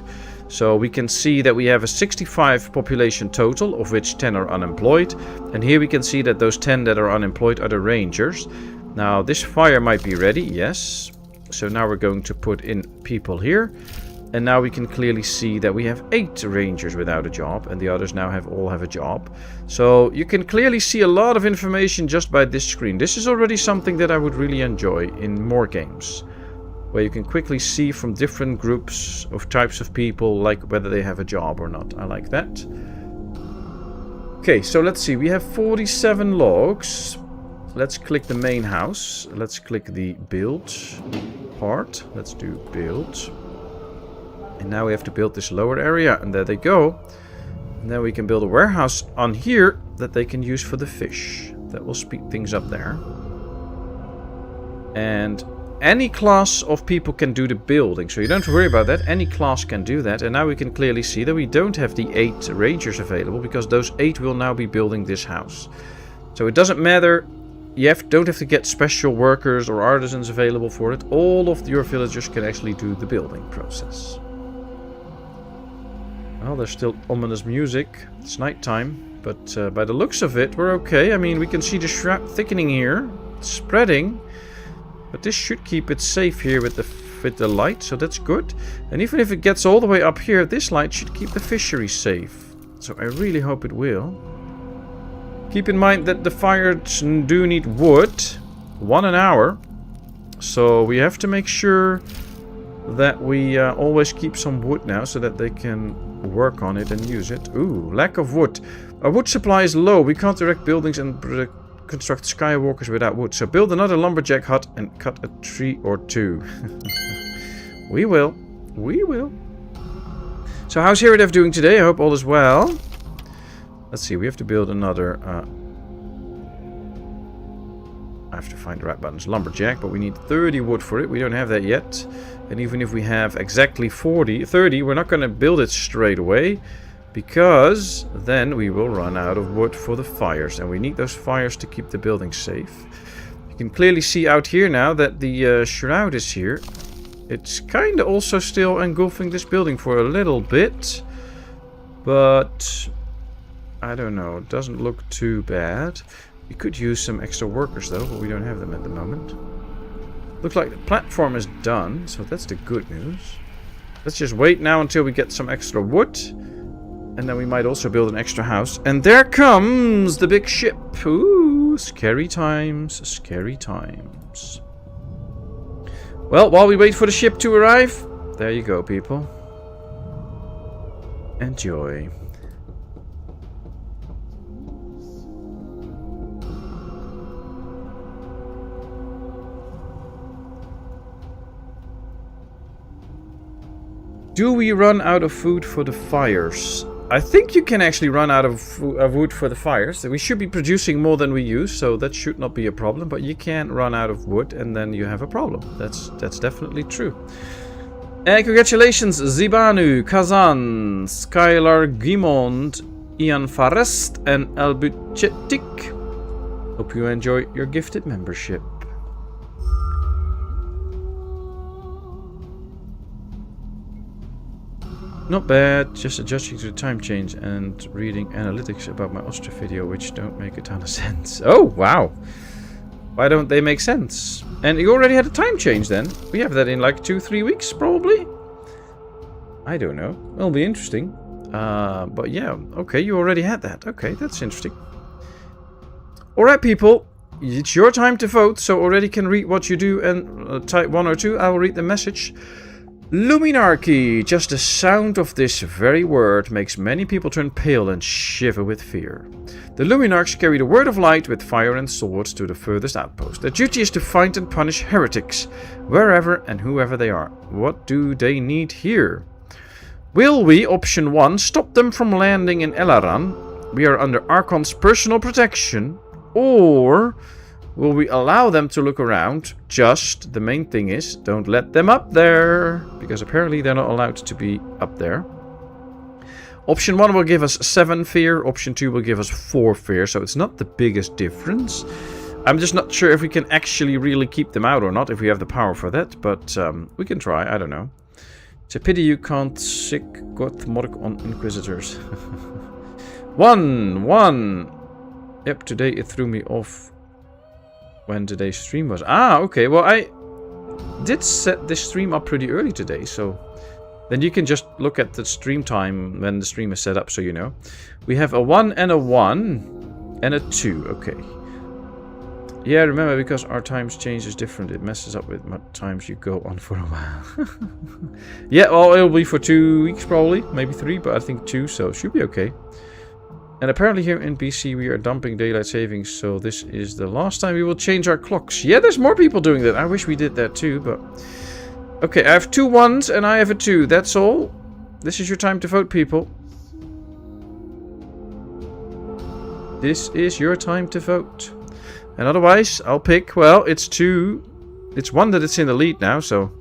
So we can see that we have a 65 population total, of which 10 are unemployed. And here we can see that those 10 that are unemployed are the rangers. Now this fire might be ready, yes. So now we're going to put in people here. And now we can clearly see that we have 8 rangers without a job, and the others now all have a job. So you can clearly see a lot of information just by this screen. This is already something that I would really enjoy in more games, where you can quickly see from different groups of types of people, like whether they have a job or not. I like that. Okay, so let's see. We have 47 logs. Let's click the main house. Let's click the build part. Let's do build. And now we have to build this lower area, and there they go. And then we can build a warehouse on here that they can use for the fish. That will speed things up there. And any class of people can do the building, so you don't worry about that. Any class can do that. And now we can clearly see that we don't have the 8 rangers available, because those 8 will now be building this house. So it doesn't matter. You don't have to get special workers or artisans available for it. All of your villagers can actually do the building process. Well, there's still ominous music. It's nighttime, but by the looks of it, we're okay. I mean, we can see the shroud thickening here, it's spreading, but this should keep it safe here with the light, so that's good. And even if it gets all the way up here, this light should keep the fishery safe. So I really hope it will. Keep in mind that the fires do need wood, 1 an hour, so we have to make sure that we always keep some wood now, so that they can work on it and use it. Ooh, lack of wood. Our wood supply is low. We can't erect buildings and construct skywalkers without wood. So build another lumberjack hut and cut a tree or 2. We will. We will. So how's Heridev doing today? I hope all is well. Let's see. We have to build another... I have to find the right buttons. Lumberjack, but we need 30 wood for it. We don't have that yet. And even if we have exactly 30, we're not going to build it straight away, because then we will run out of wood for the fires, and we need those fires to keep the building safe. You can clearly see out here now that the shroud is here. It's kind of also still engulfing this building for a little bit, but I don't know, it doesn't look too bad. We could use some extra workers though, but we don't have them at the moment. Looks like the platform is done, so that's the good news. Let's just wait now until we get some extra wood. And then we might also build an extra house. And there comes the big ship. Ooh, scary times, scary times. Well, while we wait for the ship to arrive, there you go, people. Enjoy. Do we run out of food for the fires? I think you can actually run out of wood for the fires. We should be producing more than we use, so that should not be a problem. But you can run out of wood and then you have a problem. That's definitely true. And congratulations, Zibanu, Kazan, Skylar Gimond, Ian Forrest, and Albuchetik. Hope you enjoy your gifted membership. Not bad, just adjusting to the time change and reading analytics about my Ostra video, which don't make a ton of sense. Oh, wow. Why don't they make sense? And you already had a time change then? We have that in like 2-3 weeks, probably? I don't know. It'll be interesting. But yeah, okay, you already had that. Okay, that's interesting. Alright, people. It's your time to vote, so already can read what you do and type 1 or 2. I will read the message. Luminarchy. Just the sound of this very word makes many people turn pale and shiver with fear. The Luminarchs carry the word of light with fire and swords to the furthest outpost. Their duty is to find and punish heretics, wherever and whoever they are. What do they need here? Will we, option 1, stop them from landing in Elaran? We are under Archon's personal protection. Or will we allow them to look around? Just, the main thing is, don't let them up there. Because apparently they're not allowed to be up there. Option 1 will give us 7 fear. Option 2 will give us 4 fear. So it's not the biggest difference. I'm just not sure if we can actually really keep them out or not. If we have the power for that. But we can try. I don't know. It's a pity you can't sick Goth Morg on Inquisitors. 1. Yep, today it threw me off when today's stream was. Ah, okay. Well, I did set this stream up pretty early today, so then you can just look at the stream time when the stream is set up, so you know. We have a 1 and a 1 and a 2. Okay. Yeah, remember, because our times change is different. It messes up with what times you go on for a while. Yeah, well, it'll be for 2 weeks probably. Maybe 3, but I think 2, so it should be okay. And apparently here in BC we are dumping daylight savings, so this is the last time we will change our clocks. Yeah, there's more people doing that. I wish we did that too, but... Okay, I have 2 1s and I have a 2. That's all. This is your time to vote, people. This is your time to vote. And otherwise, I'll pick... Well, it's 2. It's 1 that it's in the lead now, so...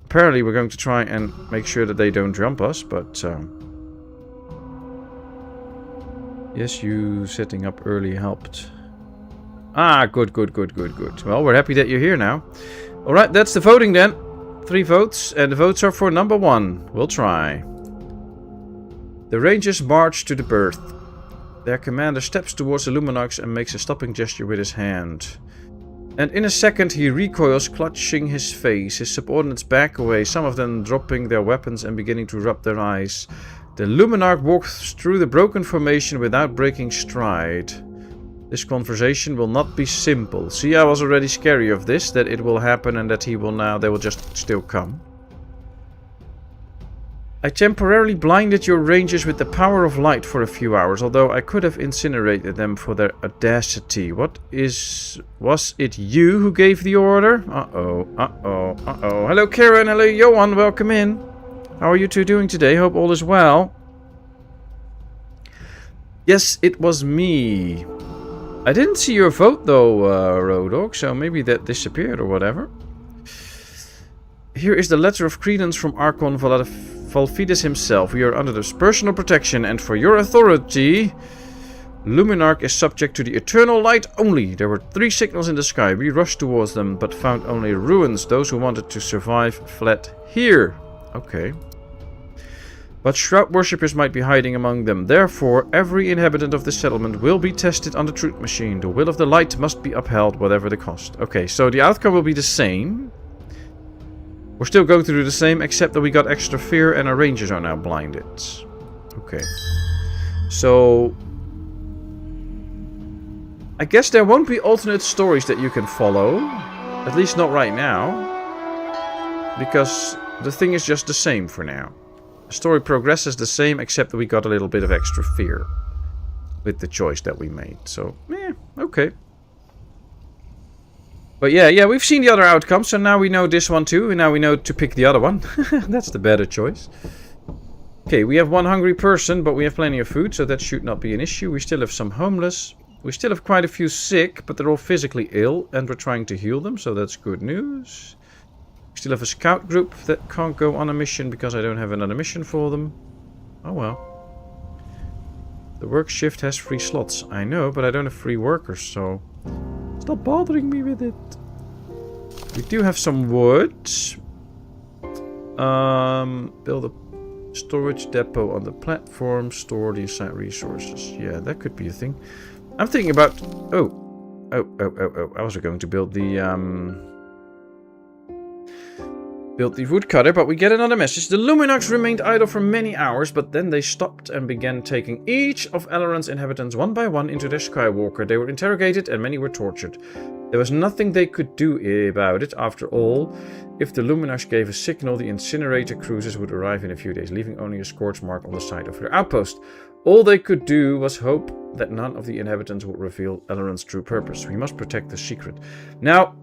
Apparently we're going to try and make sure that they don't jump us, but... Yes, you setting up early helped. Ah, good. Well, we're happy that you're here now. Alright, that's the voting then. 3 votes, and the votes are for number 1. We'll try. The Rangers march to the berth. Their commander steps towards the Luminarchs and makes a stopping gesture with his hand. And in a second he recoils, clutching his face. His subordinates back away, some of them dropping their weapons and beginning to rub their eyes. The Luminarch walks through the broken formation without breaking stride. This conversation will not be simple. See, I was already scary of this, that it will happen and that they will just still come. I temporarily blinded your rangers with the power of light for a few hours, although I could have incinerated them for their audacity. Was it you who gave the order? Uh-oh. Hello Karen, hello Johan, welcome in. How are you two doing today? Hope all is well. Yes, it was me. I didn't see your vote though, Rodog, so maybe that disappeared or whatever. Here is the letter of credence from Archon Valfidus himself. We are under his personal protection, and for your authority, Luminarch is subject to the eternal light only. There were 3 signals in the sky. We rushed towards them, but found only ruins. Those who wanted to survive fled here. Okay. But Shroud worshippers might be hiding among them. Therefore, every inhabitant of the settlement will be tested on the truth machine. The will of the light must be upheld, whatever the cost. Okay, so the outcome will be the same. We're still going to do the same, except that we got extra fear and our rangers are now blinded. Okay. So... I guess there won't be alternate stories that you can follow. At least not right now. Because the thing is just the same for now. The story progresses the same, except that we got a little bit of extra fear with the choice that we made. So, okay. But yeah, we've seen the other outcomes, so now we know this one too, and now we know to pick the other one. That's the better choice. Okay, we have 1 hungry person, but we have plenty of food, so that should not be an issue. We still have some homeless. We still have quite a few sick, but they're all physically ill, and we're trying to heal them, so that's good news. We still have a scout group that can't go on a mission because I don't have another mission for them. Oh well. The work shift has free slots. I know, but I don't have free workers, so... Stop bothering me with it. We do have some wood. Build a storage depot on the platform. Store the assigned resources. Yeah, that could be a thing. I'm thinking about... Oh. I was going to build the... Built the woodcutter, but we get another message. The Luminarchs remained idle for many hours, but then they stopped and began taking each of Elrond's inhabitants one by one into their Skywalker. They were interrogated and many were tortured. There was nothing they could do about it. After all, if the Luminarchs gave a signal, the incinerator cruisers would arrive in a few days, leaving only a scorch mark on the side of their outpost. All they could do was hope that none of the inhabitants would reveal Elrond's true purpose. We must protect the secret. Now,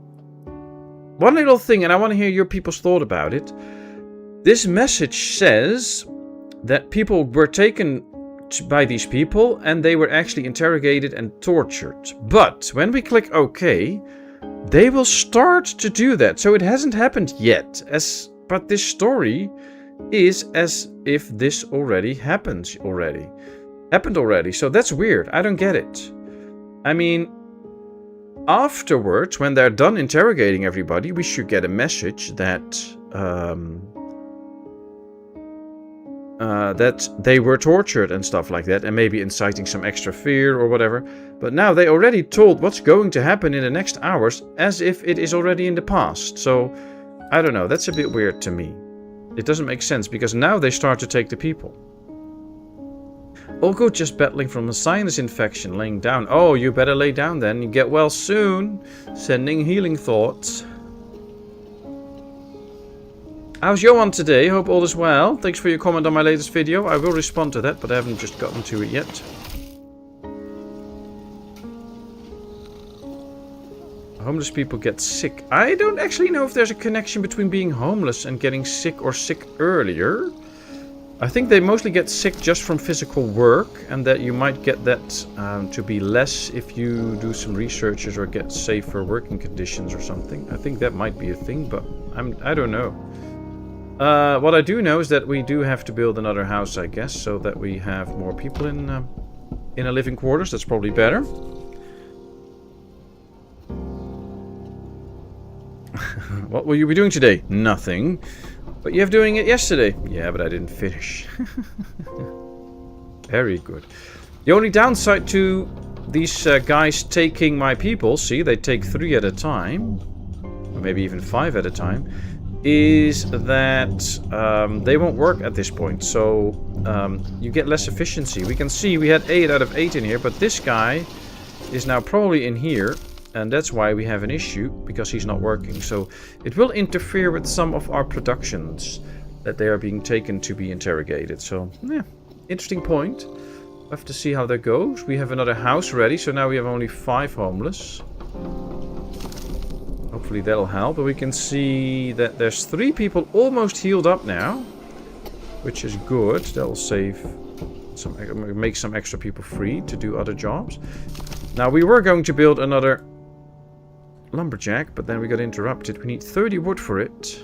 one little thing, and I want to hear your people's thought about it. This message says that people were taken by these people and they were actually interrogated and tortured. But when we click OK, they will start to do that. So it hasn't happened yet. But this story is as if this already happened already. So that's weird. I don't get it. I mean... Afterwards, when they're done interrogating everybody, we should get a message that that they were tortured and stuff like that, and maybe inciting some extra fear or whatever. But now they already told what's going to happen in the next hours as if it is already in the past. So, I don't know, that's a bit weird to me. It doesn't make sense, because now they start to take the people. All good, just battling from a sinus infection, laying down. Oh, you better lay down then, you get well soon. Sending healing thoughts. How's Johan today? Hope all is well. Thanks for your comment on my latest video. I will respond to that, but I haven't just gotten to it yet. Homeless people get sick. I don't actually know if there's a connection between being homeless and getting sick or sick earlier. I think they mostly get sick just from physical work, and that you might get that to be less if you do some researches or get safer working conditions or something. I think that might be a thing, but I don't know. What I do know is that we do have to build another house, I guess, so that we have more people in a living quarters. That's probably better. What will you be doing today? Nothing. But you have doing it yesterday. Yeah, but I didn't finish. Very good. The only downside to these guys taking my people, see, they take 3 at a time, or maybe even 5 at a time, is that they won't work at this point. So you get less efficiency. We can see we had 8 out of 8 in here, but this guy is now probably in here. And that's why we have an issue, because he's not working. So it will interfere with some of our productions that they are being taken to be interrogated. So, yeah, interesting point. We'll have to see how that goes. We have another house ready, so now we have only 5 homeless. Hopefully that'll help. But we can see that there's 3 people almost healed up now, which is good. That'll save some, make some extra people free to do other jobs. Now, we were going to build another lumberjack, but then we got interrupted. We need 30 wood for it.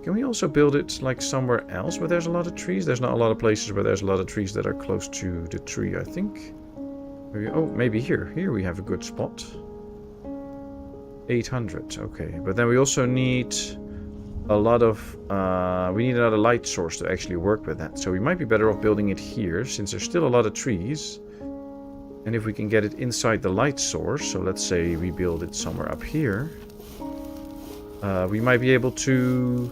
Can we also build it like somewhere else where there's a lot of trees? There's not a lot of places where there's a lot of trees that are close to the tree, I think. Maybe, oh, maybe here. Here we have a good spot. 800, okay. But then we also need a lot of... we need another light source to actually work with that. So we might be better off building it here, since there's still a lot of trees. And if we can get it inside the light source, so let's say we build it somewhere up here, we might be able to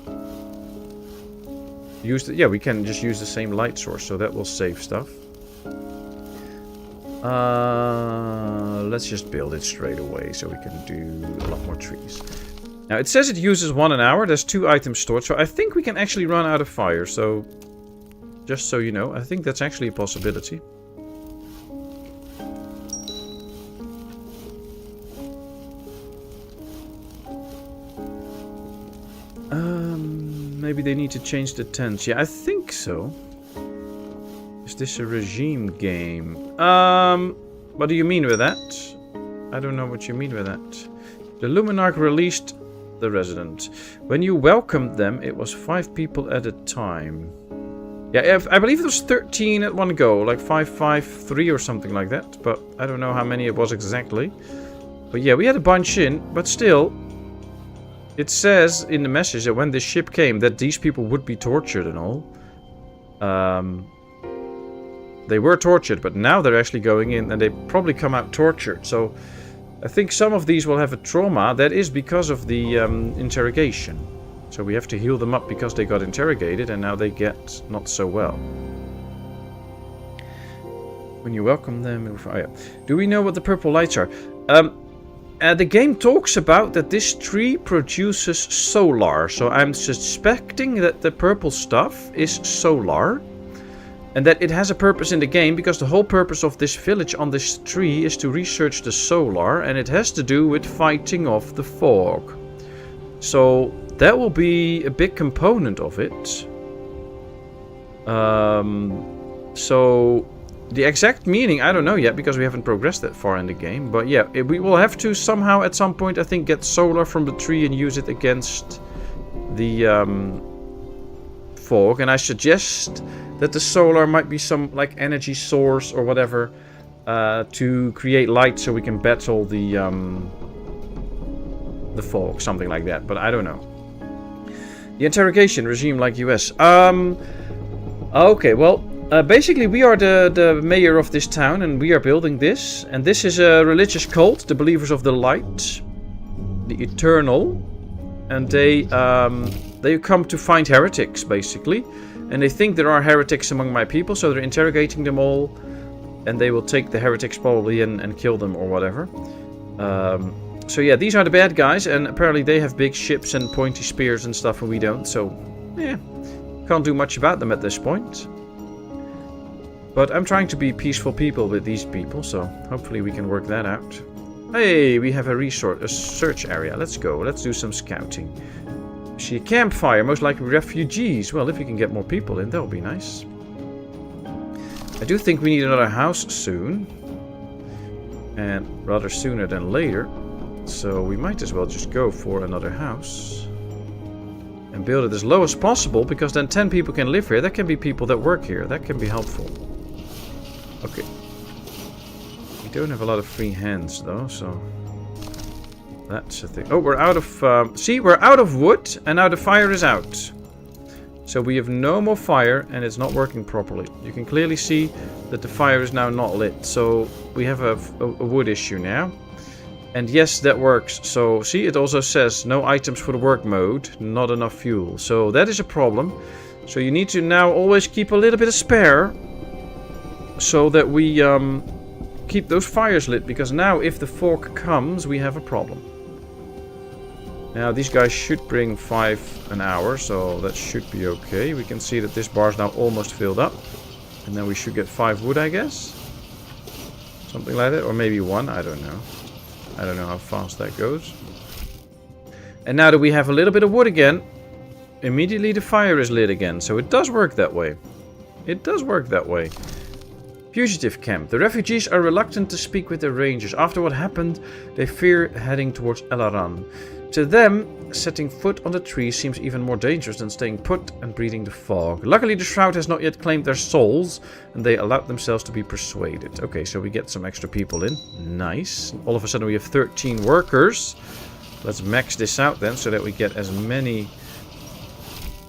use the, yeah, we can just use the same light source, so that will save stuff. Let's just build it straight away so we can do a lot more trees. Now it says it uses 1 an hour. There's 2 items stored, so I think we can actually run out of fire. So just so you know, I think that's actually a possibility. Maybe they need to change the tents. Yeah, I think so. Is this a regime game? What do you mean with that? I don't know what you mean with that. The Luminarch released the resident. When you welcomed them, it was 5 people at a time. Yeah, I believe it was 13 at one go, like 553 or something like that. But I don't know how many it was exactly. But yeah, we had a bunch in, but still... It says in the message that when this ship came, that these people would be tortured and all. They were tortured, but now they're actually going in and they probably come out tortured. So I think some of these will have a trauma that is because of the interrogation. So we have to heal them up because they got interrogated and now they get not so well. When you welcome them... Oh yeah. Do we know what the purple lights are? The game talks about that this tree produces solar, so I'm suspecting that the purple stuff is solar, and that it has a purpose in the game, because the whole purpose of this village on this tree is to research the solar, and it has to do with fighting off the fog. So that will be a big component of it. So... The exact meaning, I don't know yet, because we haven't progressed that far in the game. But yeah, we will have to somehow at some point, I think, get solar from the tree and use it against the fog. And I suggest that the solar might be some like energy source or whatever to create light so we can battle the fog, something like that. But I don't know. The interrogation regime like US. Okay, well, basically we are the mayor of this town and we are building this. And this is a religious cult, the Believers of the Light, the Eternal. And they come to find heretics, basically. And they think there are heretics among my people, so they're interrogating them all. And they will take the heretics probably and kill them or whatever. So yeah, these are the bad guys, and apparently they have big ships and pointy spears and stuff, and we don't, so yeah. Can't do much about them at this point. But I'm trying to be peaceful people with these people, so hopefully we can work that out. Hey, we have a search area. Let's go. Let's do some scouting. See a campfire, most likely refugees. Well, if we can get more people in, that'll be nice. I do think we need another house soon. And rather sooner than later. So we might as well just go for another house. And build it as low as possible, because then 10 people can live here. That can be people that work here. That can be helpful. Okay. We don't have a lot of free hands, though, so... That's a thing. Oh, we're out of... see, we're out of wood, and now the fire is out. So we have no more fire, and it's not working properly. You can clearly see that the fire is now not lit. So we have a wood issue now. And yes, that works. So, see, it also says no items for the work mode, not enough fuel. So that is a problem. So you need to now always keep a little bit of spare, so that we keep those fires lit. Because now, if the fog comes, we have a problem. Now, these guys should bring 5 an hour, so that should be okay. We can see that this bar is now almost filled up. And then we should get 5 wood, I guess. Something like that, or maybe 1, I don't know. I don't know how fast that goes. And now that we have a little bit of wood again, immediately the fire is lit again. So it does work that way. It does work that way. Fugitive camp. The refugees are reluctant to speak with their rangers. After what happened, they fear heading towards El Aran. To them, setting foot on the tree seems even more dangerous than staying put and breathing the fog. Luckily, the Shroud has not yet claimed their souls, and they allowed themselves to be persuaded. Okay, so we get some extra people in. Nice. All of a sudden, we have 13 workers. Let's max this out then, so that we get as many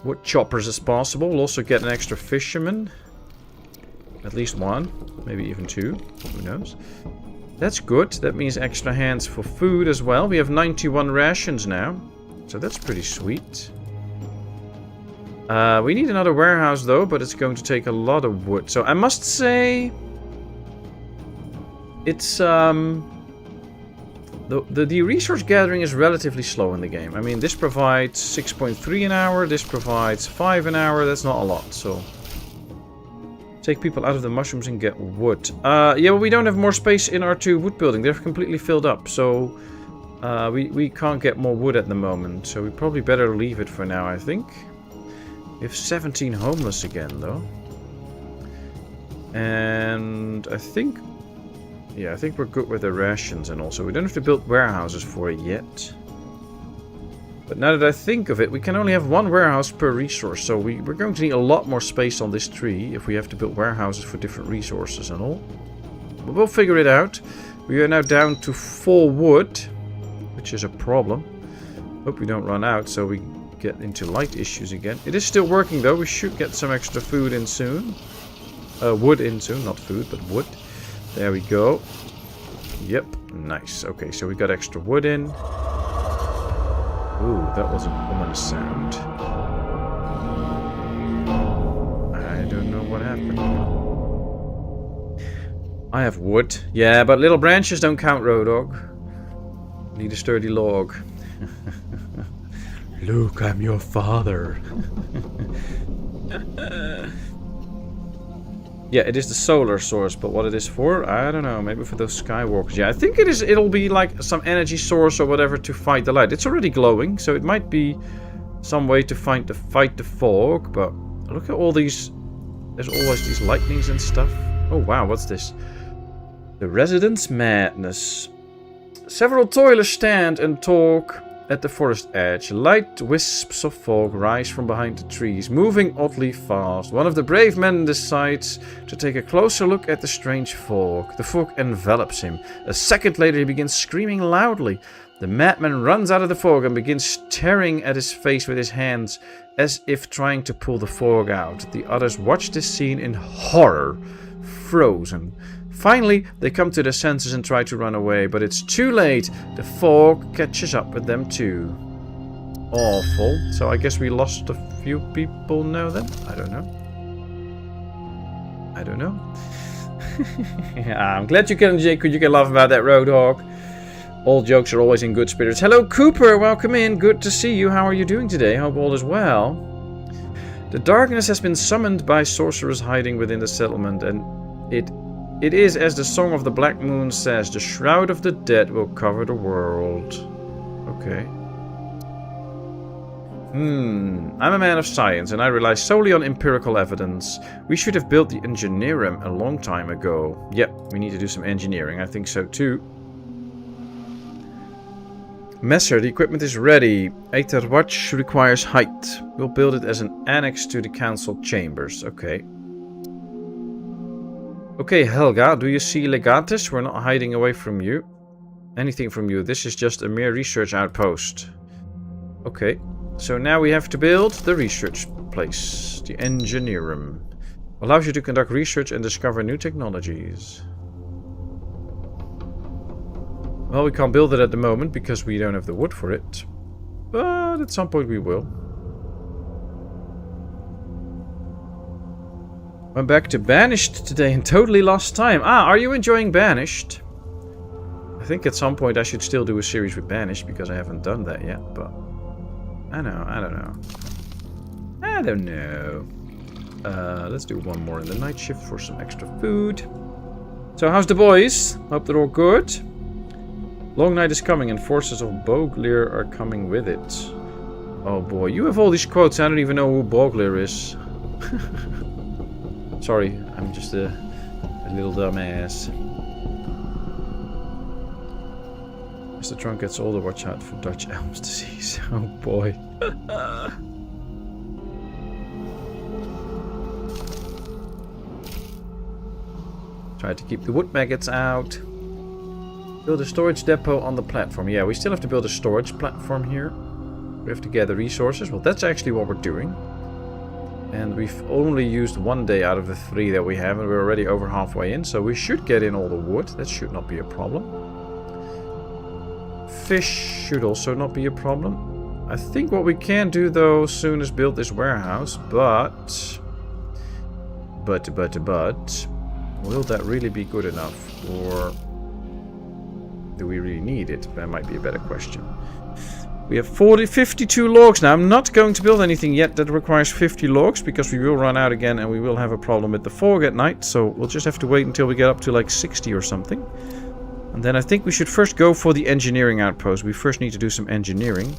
wood choppers as possible. We'll also get an extra fisherman. At least 1, maybe even 2. Who knows? That's good. That means extra hands for food as well. We have 91 rations now. So that's pretty sweet. We need another warehouse though, but it's going to take a lot of wood. So I must say... It's... The resource gathering is relatively slow in the game. I mean, this provides 6.3 an hour. This provides 5 an hour. That's not a lot, so... Take people out of the mushrooms and get wood. Yeah, well, we don't have more space in our 2 wood building. They're completely filled up, so we can't get more wood at the moment. So we probably better leave it for now, I think. We have 17 homeless again, though. And I think... Yeah, I think we're good with the rations and also. We don't have to build warehouses for it yet. But now that I think of it, we can only have 1 warehouse per resource. So we're going to need a lot more space on this tree if we have to build warehouses for different resources and all. But we'll figure it out. We are now down to 4 wood, which is a problem. Hope we don't run out so we get into light issues again. It is still working though. We should get some extra food in soon. Wood in soon, not food, but wood. There we go. Yep, nice. Okay, so we got extra wood in. Ooh, that was an ominous sound. I don't know what happened. I have wood. Yeah, but little branches don't count, Rodog. Need a sturdy log. Luke, I'm your father. Yeah, it is the solar source, but what it is for, I don't know. Maybe for those skywalkers. Yeah, I think it is. It'll be like some energy source or whatever to fight the light. It's already glowing, so it might be some way to fight the fog. But look at all these. There's always these lightnings and stuff. Oh wow, what's this? The Resident's Madness. Several toilers stand and talk at the forest edge. Light wisps of fog rise from behind the trees, moving oddly fast. One of the brave men decides to take a closer look at the strange fog. The fog envelops him. A second later, he begins screaming loudly. The madman runs out of the fog and begins staring at his face with his hands, as if trying to pull the fog out. The others watch this scene in horror, frozen. Finally, they come to their senses and try to run away, but it's too late. The fog catches up with them too. Awful. So I guess we lost a few people now then? I don't know. I don't know. Yeah, I'm glad you can laugh about that, Roadhog. All jokes are always in good spirits. Hello, Cooper. Welcome in. Good to see you. How are you doing today? Hope all is well. The darkness has been summoned by sorcerers hiding within the settlement, and it is, as the Song of the Black Moon says, the Shroud of the Dead will cover the world. Okay. I'm a man of science, and I rely solely on empirical evidence. We should have built the engineering a long time ago. Yep, we need to do some engineering. I think so too. Messer, the equipment is ready. Aether Watch requires height. We'll build it as an annex to the council chambers. Okay. Okay, Helga, do you see Legatus? We're not hiding away from you. Anything from you. This is just a mere research outpost. Okay. So now we have to build the research place. The engineer room. Allows you to conduct research and discover new technologies. Well, we can't build it at the moment because we don't have the wood for it. But at some point we will. Went back to Banished today and totally lost time. Ah, are you enjoying Banished? I think at some point I should still do a series with Banished because I haven't done that yet, but... I don't know. Let's do one more in the night shift for some extra food. So how's the boys? Hope they're all good. Long night is coming and forces of Boglir are coming with it. Oh boy, you have all these quotes. I don't even know who Boglir is. Sorry, I'm just a little dumbass. As the trunk gets older, watch out for Dutch Elm's disease. Oh boy. Try to keep the wood maggots out. Build a storage depot on the platform. Yeah, we still have to build a storage platform here. We have to gather resources. Well, that's actually what we're doing. And we've only used 1 day out of the 3 that we have, and we're already over halfway in, so we should get in all the wood. That should not be a problem. Fish should also not be a problem. I think what we can do, though, soon is build this warehouse, but... will that really be good enough? Or do we really need it? That might be a better question. We have 52 logs now. I'm not going to build anything yet that requires 50 logs because we will run out again and we will have a problem with the fog at night. So we'll just have to wait until we get up to like 60 or something. And then I think we should first go for the engineering outpost. We first need to do some engineering.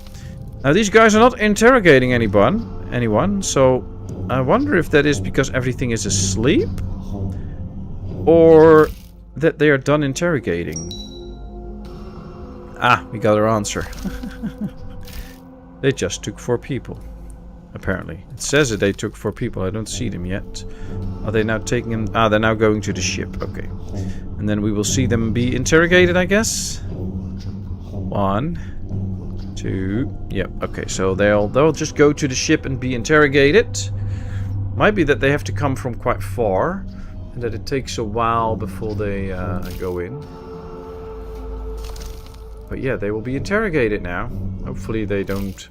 Now these guys are not interrogating anyone. So I wonder if that is because everything is asleep or that they are done interrogating. Ah, we got our answer. They just took 4 people. Apparently. It says that they took 4 people. I don't see them yet. Are they now taking them? Ah, they're now going to the ship. Okay. And then we will see them be interrogated, I guess. 1, 2. Yep. Okay, so they'll just go to the ship and be interrogated. Might be that they have to come from quite far. And that it takes a while before they go in. But yeah, they will be interrogated now. Hopefully they don't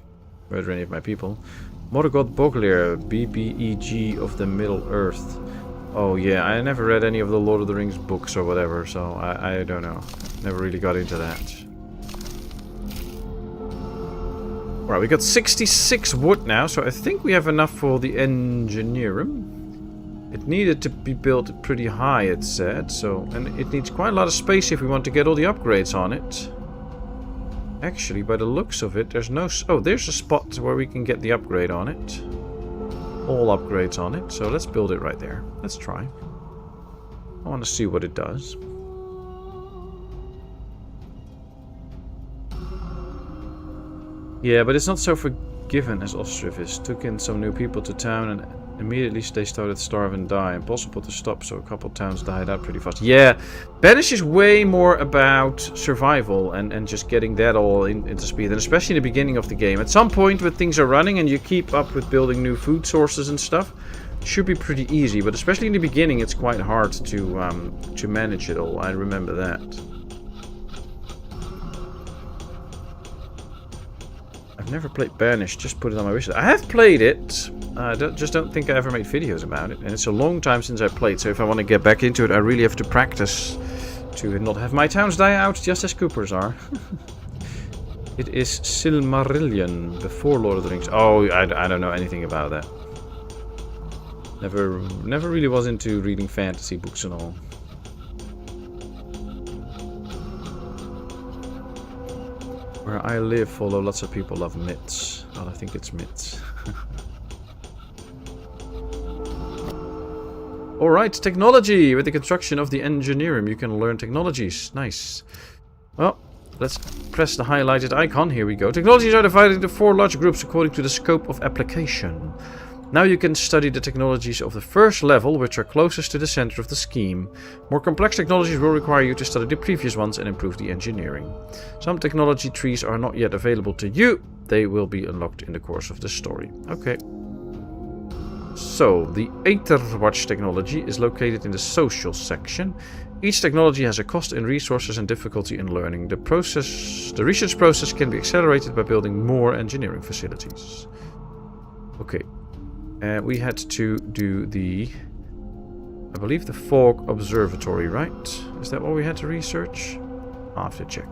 murder any of my people. Morgoth Boglir, BBEG of the Middle Earth. Oh yeah, I never read any of the Lord of the Rings books or whatever, so I don't know. Never really got into that. Alright, we got 66 wood now, so I think we have enough for the engineer room. It needed to be built pretty high, it said, so... And it needs quite a lot of space if we want to get all the upgrades on it. Actually, by the looks of it, there's no... Oh, there's a spot where we can get the upgrade on it. All upgrades on it. So let's build it right there. Let's try. I want to see what it does. Yeah, but it's not so forgiven as Ostriv is. Took in some new people to town and immediately they started starve and die. Impossible to stop, so a couple towns died out pretty fast. Yeah, Banish is way more about survival and just getting that all into speed. And especially in the beginning of the game. At some point when things are running and you keep up with building new food sources and stuff, it should be pretty easy. But especially in the beginning it's quite hard to manage it all. I remember that. I've never played Banish, just put it on my wish list. I have played it, just don't think I ever made videos about it. And it's a long time since I played, so if I want to get back into it, I really have to practice to not have my towns die out, just as Cooper's are. It is Silmarillion, before Lord of the Rings. Oh, I don't know anything about that. Never really was into reading fantasy books and all. Where I live, although lots of people love myths. Well, I think it's myths. Alright, technology! With the construction of the engineering, you can learn technologies. Nice. Well, let's press the highlighted icon. Here we go. Technologies are divided into 4 large groups according to the scope of application. Now you can study the technologies of the first level, which are closest to the center of the scheme. More complex technologies will require you to study the previous ones and improve the engineering. Some technology trees are not yet available to you. They will be unlocked in the course of the story. Okay. So, the Aetherwatch technology is located in the social section. Each technology has a cost in resources and difficulty in learning. The research process can be accelerated by building more engineering facilities. Okay. We had to do the, I believe, the Fog Observatory, right? Is that what we had to research? I'll have to check.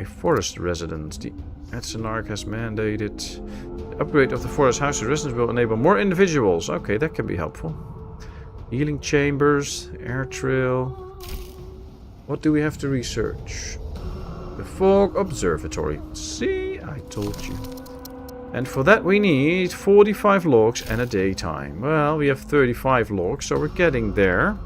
A forest residence. The Atzenarch has mandated the upgrade of the forest house. The residence will enable more individuals. Okay, that can be helpful. Healing chambers, air trail. What do we have to research? The Fog Observatory. See, I told you. And for that we need 45 logs and a daytime. Well, we have 35 logs, so we're getting there.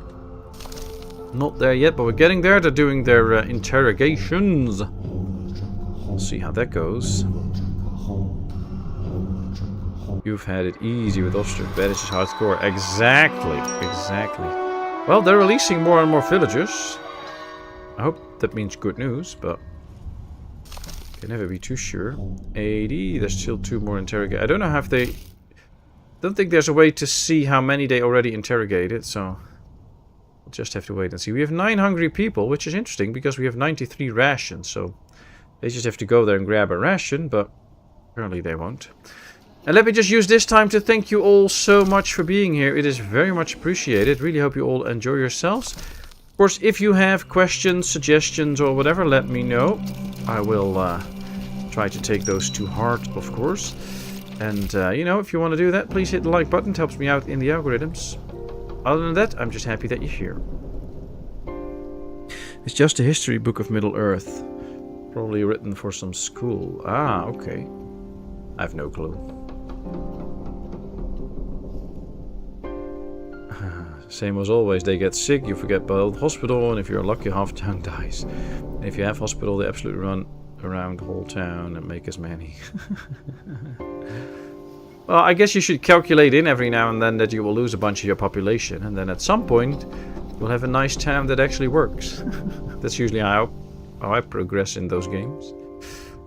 Not there yet, but we're getting there. They're doing their interrogations. We'll see how that goes. You've had it easy with Ostriv. Banish is hardcore. Exactly, exactly. Well, they're releasing more and more villagers. I hope that means good news, but can never be too sure. 80. There's still 2 more interrogate. I don't know if they. Don't think there's a way to see how many they already interrogated, so we'll just have to wait and see. We have 9 hungry people, which is interesting because we have 93 rations, so they just have to go there and grab a ration, but apparently they won't. And let me just use this time to thank you all so much for being here. It is very much appreciated. Really hope you all enjoy yourselves. Of course, if you have questions, suggestions, or whatever, let me know. I will try to take those to heart, of course. And, you know, if you want to do that, please hit the like button. It helps me out in the algorithms. Other than that, I'm just happy that you're here. It's just a history book of Middle-earth. Probably written for some school. Ah, okay. I have no clue. Same as always, they get sick, you forget about hospital, and if you're lucky, half town dies. And if you have hospital, they absolutely run around the whole town and make as many. Well, I guess you should calculate in every now and then that you will lose a bunch of your population, and then at some point, you'll have a nice town that actually works. That's usually how I progress in those games.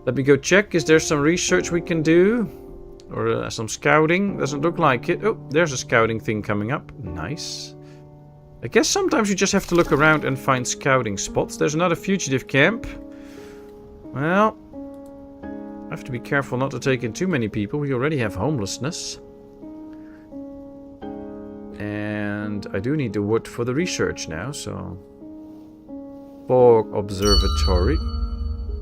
Let me go check, is there some research we can do? Or some scouting? Doesn't look like it. Oh, there's a scouting thing coming up. Nice. I guess sometimes you just have to look around and find scouting spots. There's another fugitive camp. Well, I have to be careful not to take in too many people. We already have homelessness. And I do need the wood for the research now, so... Fog Observatory.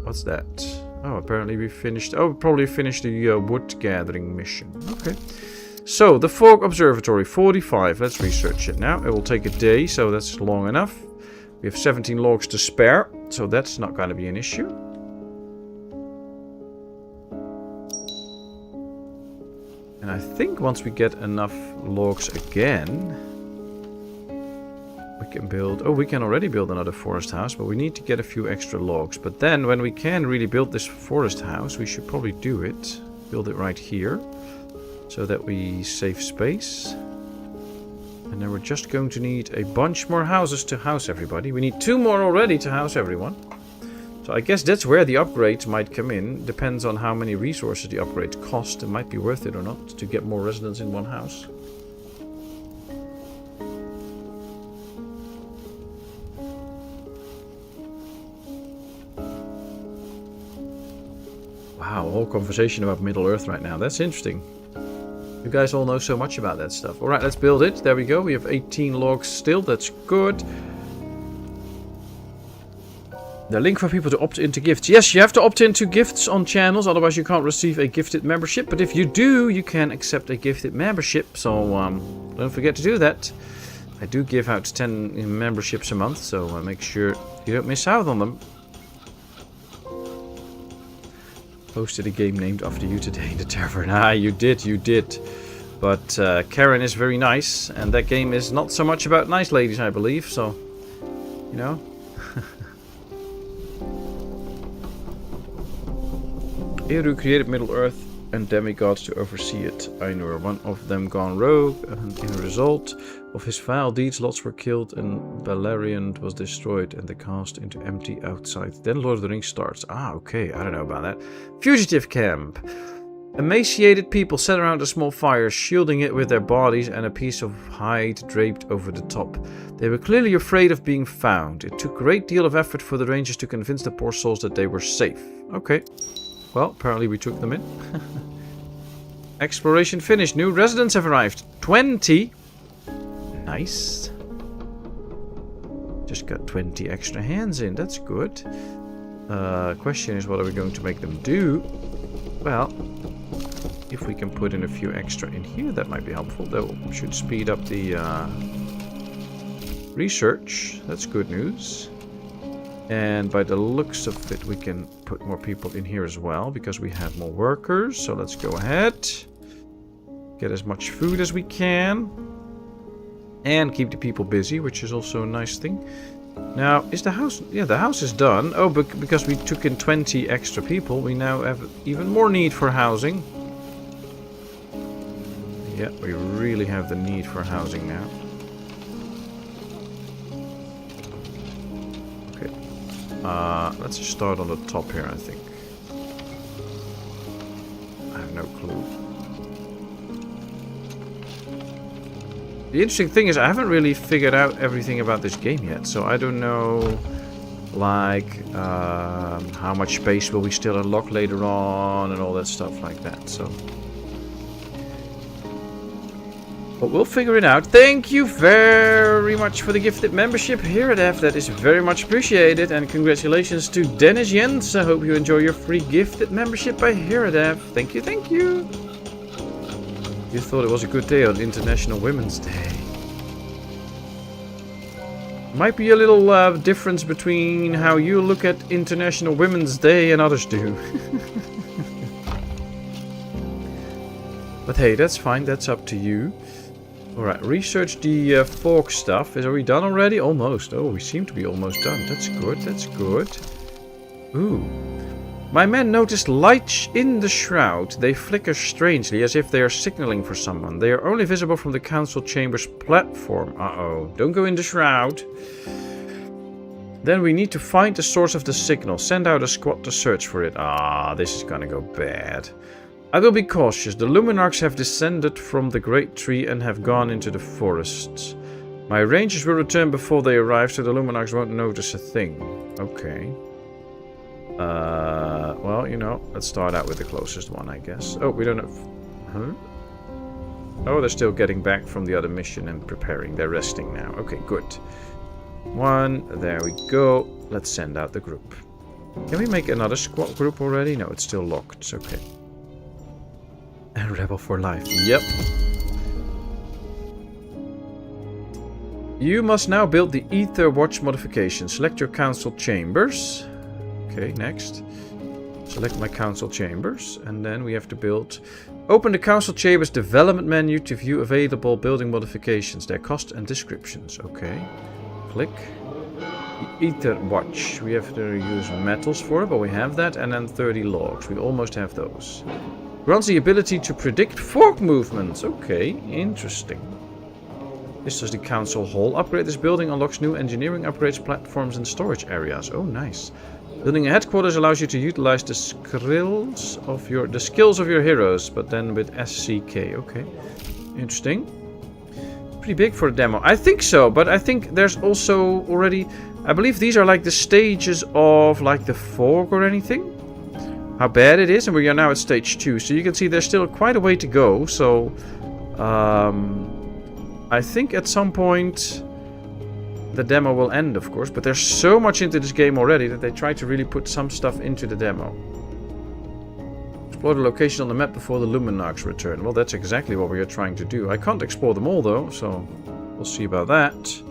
What's that? Oh, apparently we finished... Oh, probably finished the wood gathering mission. Okay. So, the Fog Observatory, 45. Let's research it now. It will take a day, so that's long enough. We have 17 logs to spare, so that's not going to be an issue. And I think once we get enough logs again, we can build... Oh, we can already build another forest house, but we need to get a few extra logs. But then, when we can really build this forest house, we should probably do it. Build it right here, so that we save space. And then we're just going to need a bunch more houses to house everybody. We need 2 more already to house everyone. So I guess that's where the upgrades might come in. Depends on how many resources the upgrades cost. It might be worth it or not to get more residents in one house. Wow, a whole conversation about Middle Earth right now. That's interesting. You guys all know so much about that stuff. Alright, let's build it. There we go. We have 18 logs still. That's good. The link for people to opt into gifts. Yes, you have to opt into gifts on channels. Otherwise, you can't receive a gifted membership. But if you do, you can accept a gifted membership. So, don't forget to do that. I do give out 10 memberships a month. So, make sure you don't miss out on them. Posted a game named after you today, the Tavern. Ah, you did. But Karen is very nice, and that game is not so much about nice ladies, I believe, so, you know. Eru created Middle-earth and demigods to oversee it. Ainur, one of them gone rogue, and in result of his vile deeds, lots were killed and Balerion was destroyed and the cast into empty outside. Then Lord of the Rings starts. Ah, okay, I don't know about that. Fugitive camp. Emaciated people sat around a small fire, shielding it with their bodies and a piece of hide draped over the top. They were clearly afraid of being found. It took a great deal of effort for the rangers to convince the poor souls that they were safe. Okay. Well, apparently we took them in. Exploration finished. New residents have arrived. 20. Nice. Just got 20 extra hands in. That's good. Question is, what are we going to make them do? Well, if we can put in a few extra in here, that might be helpful. That should speed up the research. That's good news. And by the looks of it, we can put more people in here as well, because we have more workers. So let's go ahead. Get as much food as we can. And keep the people busy, which is also a nice thing. Now, is the house... Yeah, the house is done. Oh, but because we took in 20 extra people, we now have even more need for housing. Yeah, we really have the need for housing now. Let's just start on the top here, I think. I have no clue. The interesting thing is I haven't really figured out everything about this game yet, so I don't know, like, how much space will we still unlock later on and all that stuff like that, so... But we'll figure it out. Thank you very much for the gifted membership here at F. That is very much appreciated. And congratulations to Dennis Jens. I hope you enjoy your free gifted membership by here at F. Thank you, thank you. You thought it was a good day on International Women's Day. Might be a little difference between how you look at International Women's Day and others do. But hey, that's fine. That's up to you. Alright, research the fork stuff. Are we done already? Almost. Oh, we seem to be almost done. That's good, that's good. Ooh. My men noticed lights in the shroud. They flicker strangely, as if they are signaling for someone. They are only visible from the council chamber's platform. Uh-oh. Don't go in the shroud. Then we need to find the source of the signal. Send out a squad to search for it. Ah, this is gonna go bad. I will be cautious. The Luminarchs have descended from the great tree and have gone into the forests. My rangers will return before they arrive, so the Luminarchs won't notice a thing. Okay. Well, you know, let's start out with the closest one, I guess. Oh, we don't have... Huh? Oh, they're still getting back from the other mission and preparing. They're resting now. Okay, good. One. There we go. Let's send out the group. Can we make another squad group already? No, it's still locked. It's okay. And Rebel for life. Yep. You must now build the Ether Watch modification. Select your council chambers. Okay, next. Select my council chambers. And then we have to build... Open the council chambers development menu to view available building modifications, their cost and descriptions. Okay. click. The Ether Watch. We have to use metals for it, but we have that. And then 30 logs. We almost have those. Grants the ability to predict fog movements. Okay, interesting. This is the council hall. Upgrade this building unlocks new engineering upgrades, platforms, and storage areas. Oh, nice. Building a headquarters allows you to utilize the skills of your heroes, but then with SCK. Okay, interesting. Pretty big for a demo. I think so, but I think there's also already... I believe these are like the stages of like the fog or anything. How bad it is, and we are now at stage 2. So you can see there's still quite a way to go. So... I think at some point the demo will end, of course, but there's so much into this game already that they try to really put some stuff into the demo. Explore the location on the map before the Luminarchs return. Well, that's exactly what we are trying to do. I can't explore them all, though, so we'll see about that.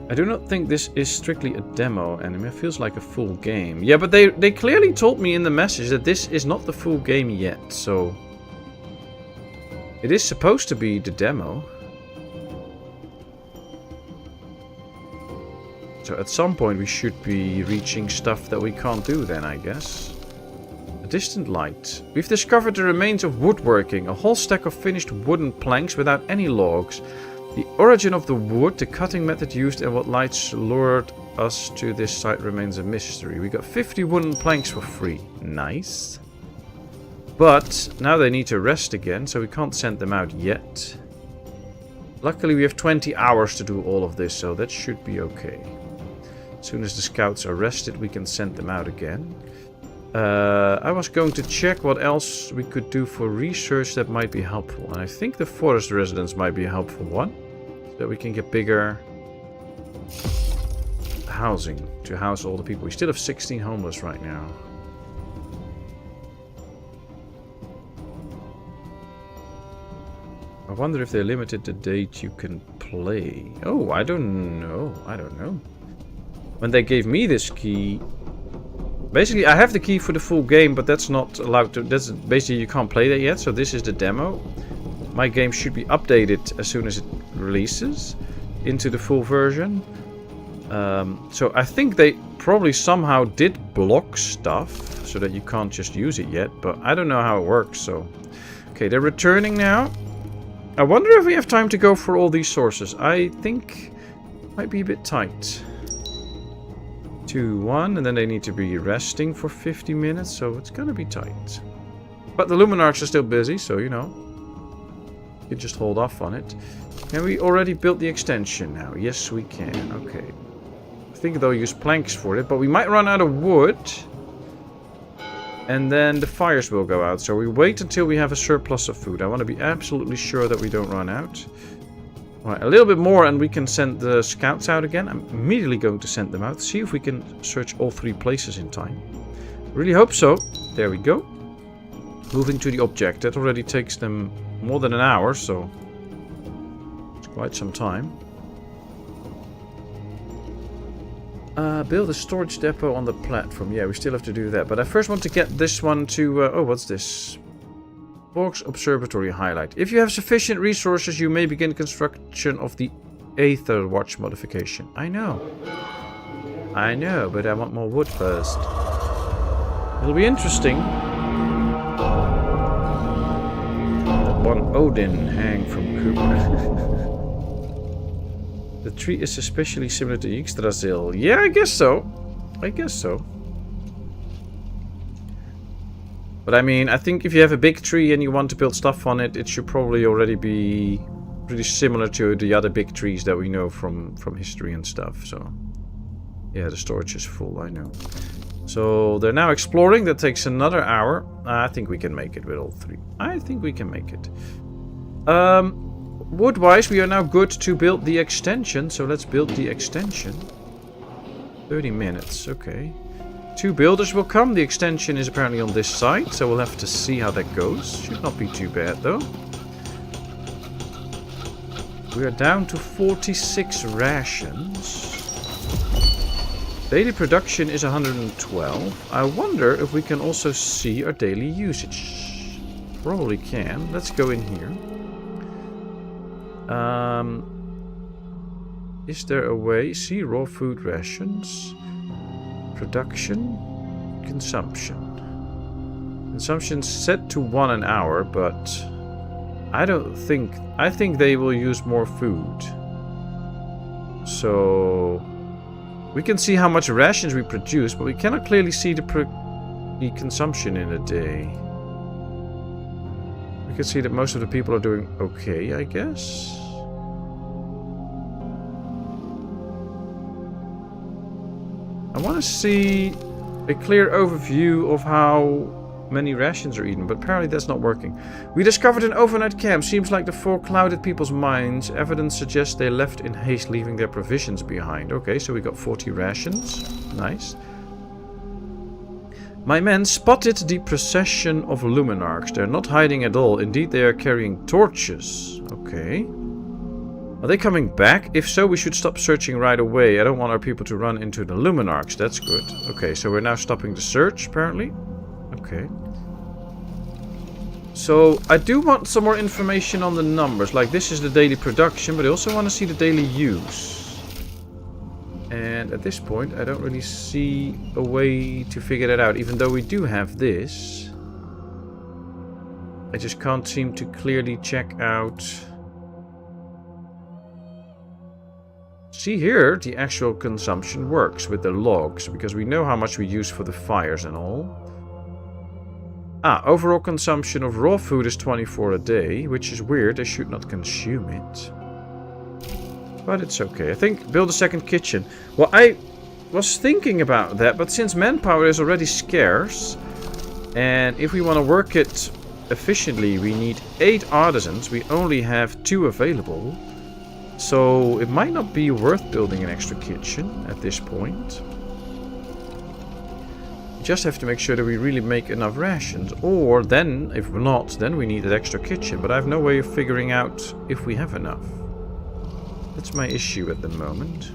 I do not think this is strictly a demo anime. It feels like a full game. Yeah, but they clearly told me in the message that this is not the full game yet, so... It is supposed to be the demo. So at some point we should be reaching stuff that we can't do then, I guess. A distant light. We've discovered the remains of woodworking. A whole stack of finished wooden planks without any logs. The origin of the wood, the cutting method used, and what lights lured us to this site remains a mystery. We got 50 wooden planks for free. Nice. But now they need to rest again, so we can't send them out yet. Luckily we have 20 hours to do all of this, so that should be okay. As soon as the scouts are rested, we can send them out again. I was going to check what else we could do for research that might be helpful. And I think the forest residence might be a helpful one. So that we can get bigger housing to house all the people. We still have 16 homeless right now. I wonder if they limited the date you can play. Oh, I don't know. I don't know. When they gave me this key... Basically, I have the key for the full game, but that's not allowed to... That's basically, you can't play that yet, so this is the demo. My game should be updated as soon as it releases into the full version. So I think they probably somehow did block stuff so that you can't just use it yet, but I don't know how it works, so... Okay, they're returning now. I wonder if we have time to go for all these sources. I think it might be a bit tight. 2, 1, and then they need to be resting for 50 minutes, so it's gonna be tight. But the Luminarchs are still busy, so you know. You can just hold off on it. Can we already build the extension now? Yes, we can. Okay. I think they'll use planks for it, but we might run out of wood. And then the fires will go out. So we wait until we have a surplus of food. I want to be absolutely sure that we don't run out. Alright, a little bit more and we can send the scouts out again. I'm immediately going to send them out. See if we can search all 3 places in time. Really hope so. There we go. Moving to the object. That already takes them more than an hour, so it's quite some time. Build a storage depot on the platform. Yeah, we still have to do that. But I first want to get this one to... oh, what's this? Borg's Observatory highlight. If you have sufficient resources, you may begin construction of the Aether Watch modification. I know. I know, but I want more wood first. It'll be interesting. One Odin hang from Cooper. The tree is especially similar to Yggdrasil. Yeah, I guess so. I guess so. But I mean, I think if you have a big tree and you want to build stuff on it, it should probably already be pretty similar to the other big trees that we know from history and stuff. So, yeah, the storage is full, I know. So, they're now exploring. That takes another hour. I think we can make it with all 3. I think we can make it. Wood-wise, we are now good to build the extension. So, let's build the extension. 30 minutes, okay. 2 builders will come. The extension is apparently on this side, so we'll have to see how that goes. Should not be too bad, though. We are down to 46 rations. Daily production is 112. I wonder if we can also see our daily usage. Probably can. Let's go in here. Is there a way? See, raw food rations. Production. Consumption. Consumption set to 1 an hour, but I think they will use more food. So we can see how much rations we produce, but we cannot clearly see the consumption in a day. We can see that most of the people are doing okay, I guess. I want to see a clear overview of how many rations are eaten, but apparently that's not working. We discovered an overnight camp. Seems like the fog clouded people's minds. Evidence suggests they left in haste, leaving their provisions behind. Okay, so we got 40 rations. Nice. My men spotted the procession of luminarchs. They're not hiding at all. Indeed, they are carrying torches. Okay. Are they coming back? If so, we should stop searching right away. I don't want our people to run into the luminarchs. That's good. Okay, so we're now stopping the search, apparently. Okay. So, I do want some more information on the numbers. Like, this is the daily production, but I also want to see the daily use. And at this point, I don't really see a way to figure that out, even though we do have this. I just can't seem to clearly check out. See here, the actual consumption works with the logs, because we know how much we use for the fires and all. Overall consumption of raw food is 24 a day, which is weird. They should not consume it. But it's okay. I think build a second kitchen. Well, I was thinking about that, but since manpower is already scarce, and if we want to work it efficiently, we need 8 artisans. We only have 2 available. So it might not be worth building an extra kitchen at this point. Just have to make sure that we really make enough rations, or then, if not, then we need an extra kitchen, but I have no way of figuring out if we have enough. That's my issue at the moment.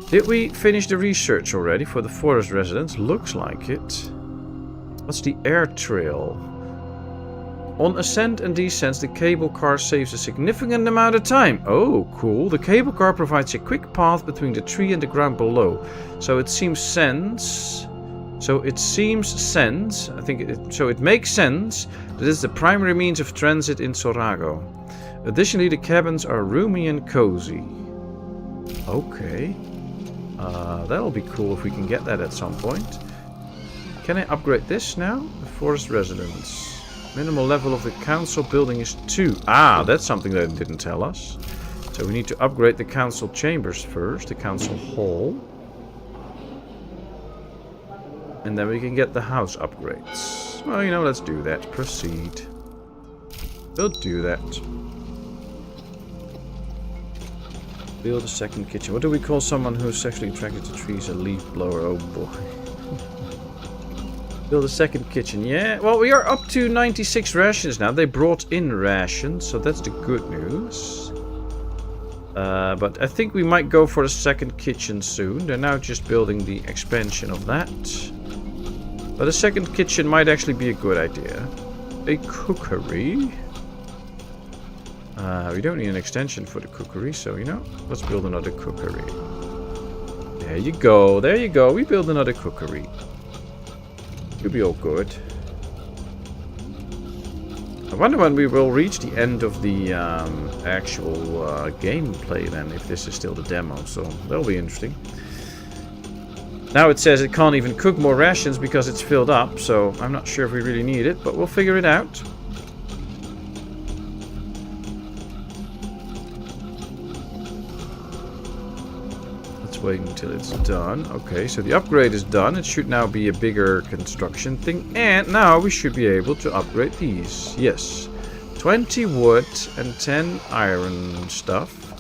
Did we finish the research already for the forest residents? Looks like it. What's the air trail? On ascent and descents, the cable car saves a significant amount of time. Oh, cool. The cable car provides a quick path between the tree and the ground below. So it seems sense... I think it makes sense that it's the primary means of transit in Sorago. Additionally, the cabins are roomy and cozy. Okay. That'll be cool if we can get that at some point. Can I upgrade this now? The forest residence. Minimal level of the council building is 2. That's something that it didn't tell us. So we need to upgrade the council chambers first, the council hall. And then we can get the house upgrades. Well, let's do that. Proceed. We'll do that. Build a second kitchen. What do we call someone who's sexually attracted to trees? A leaf blower. Oh boy. Build a second kitchen. Yeah, well, we are up to 96 rations now. They brought in rations, so that's the good news. But I think we might go for a second kitchen soon. They're now just building the expansion of that. But a second kitchen might actually be a good idea. A cookery. We don't need an extension for the cookery, so let's build another cookery. There you go, there you go. We build another cookery. It'll be all good. I wonder when we will reach the end of the actual gameplay then, if this is still the demo, so that'll be interesting. Now it says it can't even cook more rations because it's filled up, so I'm not sure if we really need it, but we'll figure it out. Let's wait until it's done. Okay, so the upgrade is done. It should now be a bigger construction thing, and now we should be able to upgrade these. Yes, 20 wood and 10 iron stuff.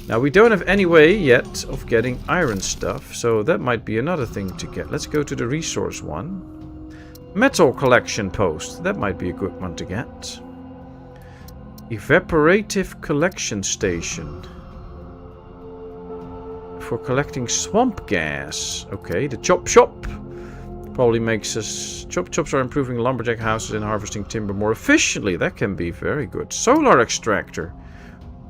Now, we don't have any way yet of getting iron stuff, so that might be another thing to get. Let's go to the resource one. Metal collection post. That might be a good one to get. Evaporative collection station. For collecting swamp gas. Okay, the chop shop. Probably makes us... Chop chops are improving lumberjack houses and harvesting timber more efficiently. That can be very good. Solar extractor.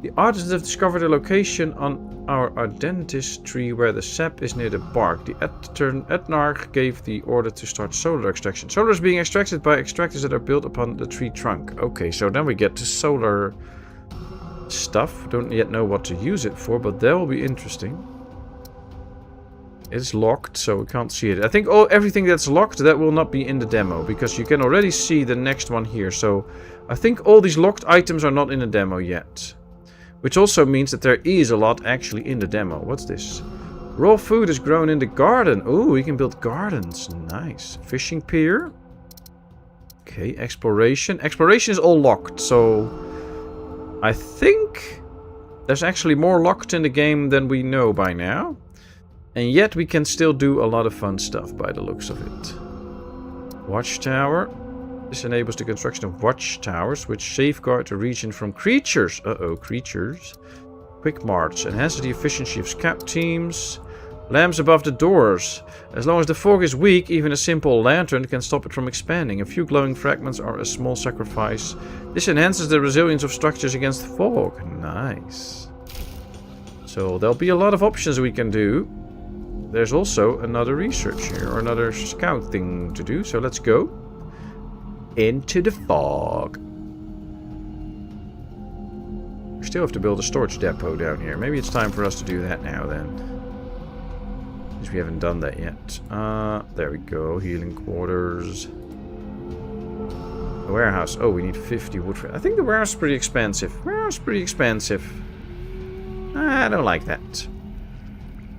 The artists have discovered a location on our Ardentis tree where the sap is near the bark. The Etnarch gave the order to start solar extraction. Solar is being extracted by extractors that are built upon the tree trunk. Okay, so then we get to solar stuff. Don't yet know what to use it for, but that will be interesting. It's locked, so we can't see it. I think everything that's locked, that will not be in the demo, because you can already see the next one here. So I think all these locked items are not in the demo yet. Which also means that there is a lot actually in the demo. What's this? Raw food is grown in the garden. Ooh, we can build gardens. Nice. Fishing pier. Okay, exploration. Exploration is all locked, so I think there's actually more locked in the game than we know by now. And yet we can still do a lot of fun stuff by the looks of it. Watchtower. This enables the construction of watchtowers, which safeguard the region from creatures. Uh-oh, creatures. Quick march. Enhances the efficiency of scout teams. Lamps above the doors. As long as the fog is weak, even a simple lantern can stop it from expanding. A few glowing fragments are a small sacrifice. This enhances the resilience of structures against fog. Nice. So there'll be a lot of options we can do. There's also another research here, or another scout thing to do. So let's go into the fog. We still have to build a storage depot down here. Maybe it's time for us to do that now then. Because we haven't done that yet. There we go. Healing quarters. The warehouse. Oh, we need 50 wood. I think the warehouse is pretty expensive. Warehouse is pretty expensive. I don't like that.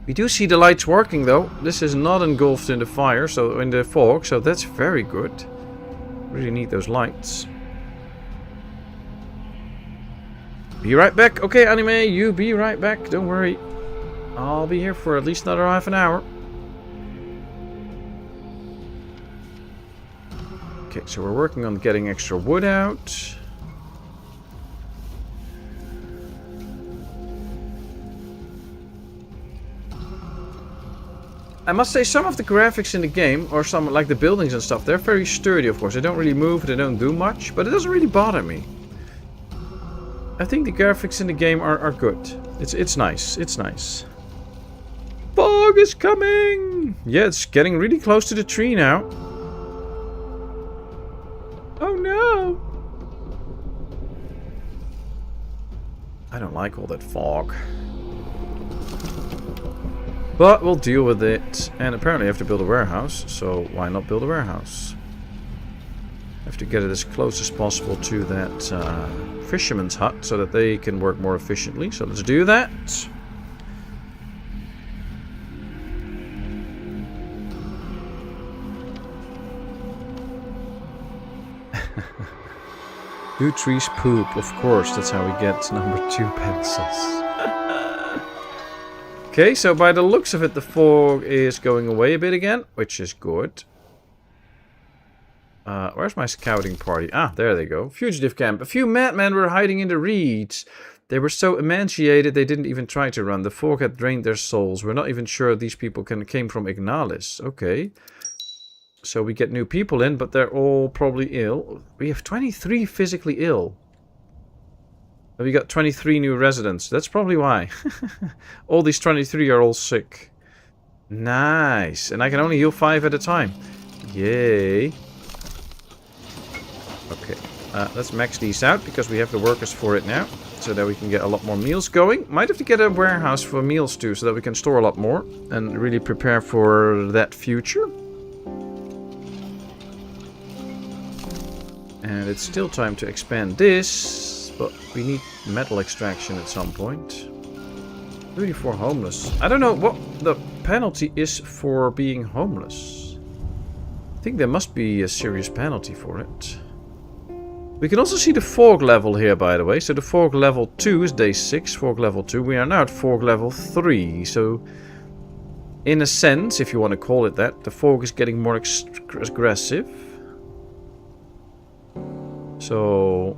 We do see the lights working though. This is not engulfed in the fire, so in the fog, so that's very good. Really need those lights. Be right back. Okay, anime, you be right back. Don't worry. I'll be here for at least another half an hour. Okay, so we're working on getting extra wood out. I must say, some of the graphics in the game, or some like the buildings and stuff, they're very sturdy, of course. They don't really move, they don't do much, but it doesn't really bother me. I think the graphics in the game are good. It's nice. It's nice. Fog is coming! Yeah, it's getting really close to the tree now. Oh no! I don't like all that fog. But we'll deal with it. And apparently I have to build a warehouse, so why not build a warehouse? I have to get it as close as possible to that fisherman's hut so that they can work more efficiently. So let's do that. Do trees poop? Of course, that's how we get number 2 pencils. Okay, so by the looks of it, the fog is going away a bit again, which is good. Where's my scouting party? Ah, there they go. Fugitive camp. A few madmen were hiding in the reeds. They were so emaciated they didn't even try to run. The fog had drained their souls. We're not even sure these people came from Ignalis. Okay. So we get new people in, but they're all probably ill. We have 23 physically ill. We got 23 new residents. That's probably why. All these 23 are all sick. Nice. And I can only heal 5 at a time. Yay. Okay. Let's max these out because we have the workers for it now. So that we can get a lot more meals going. Might have to get a warehouse for meals too, so that we can store a lot more. And really prepare for that future. And it's still time to expand this. But we need metal extraction at some point. 34 homeless. I don't know what the penalty is for being homeless. I think there must be a serious penalty for it. We can also see the fog level here, by the way. So the fog level 2 is day 6, fog level 2. We are now at fog level 3. So in a sense, if you want to call it that, the fog is getting more aggressive. So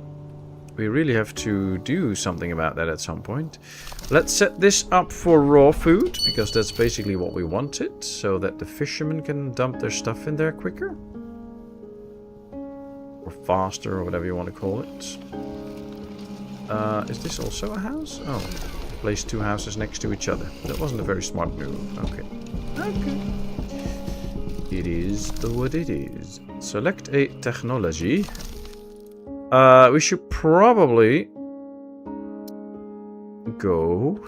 we really have to do something about that at some point. Let's set this up for raw food, because that's basically what we wanted, so that the fishermen can dump their stuff in there quicker. Or faster, or whatever you want to call it. Is this also a house? Oh, place 2 houses next to each other. That wasn't a very smart move. Okay. Okay. It is what it is. Select a technology. We should probably go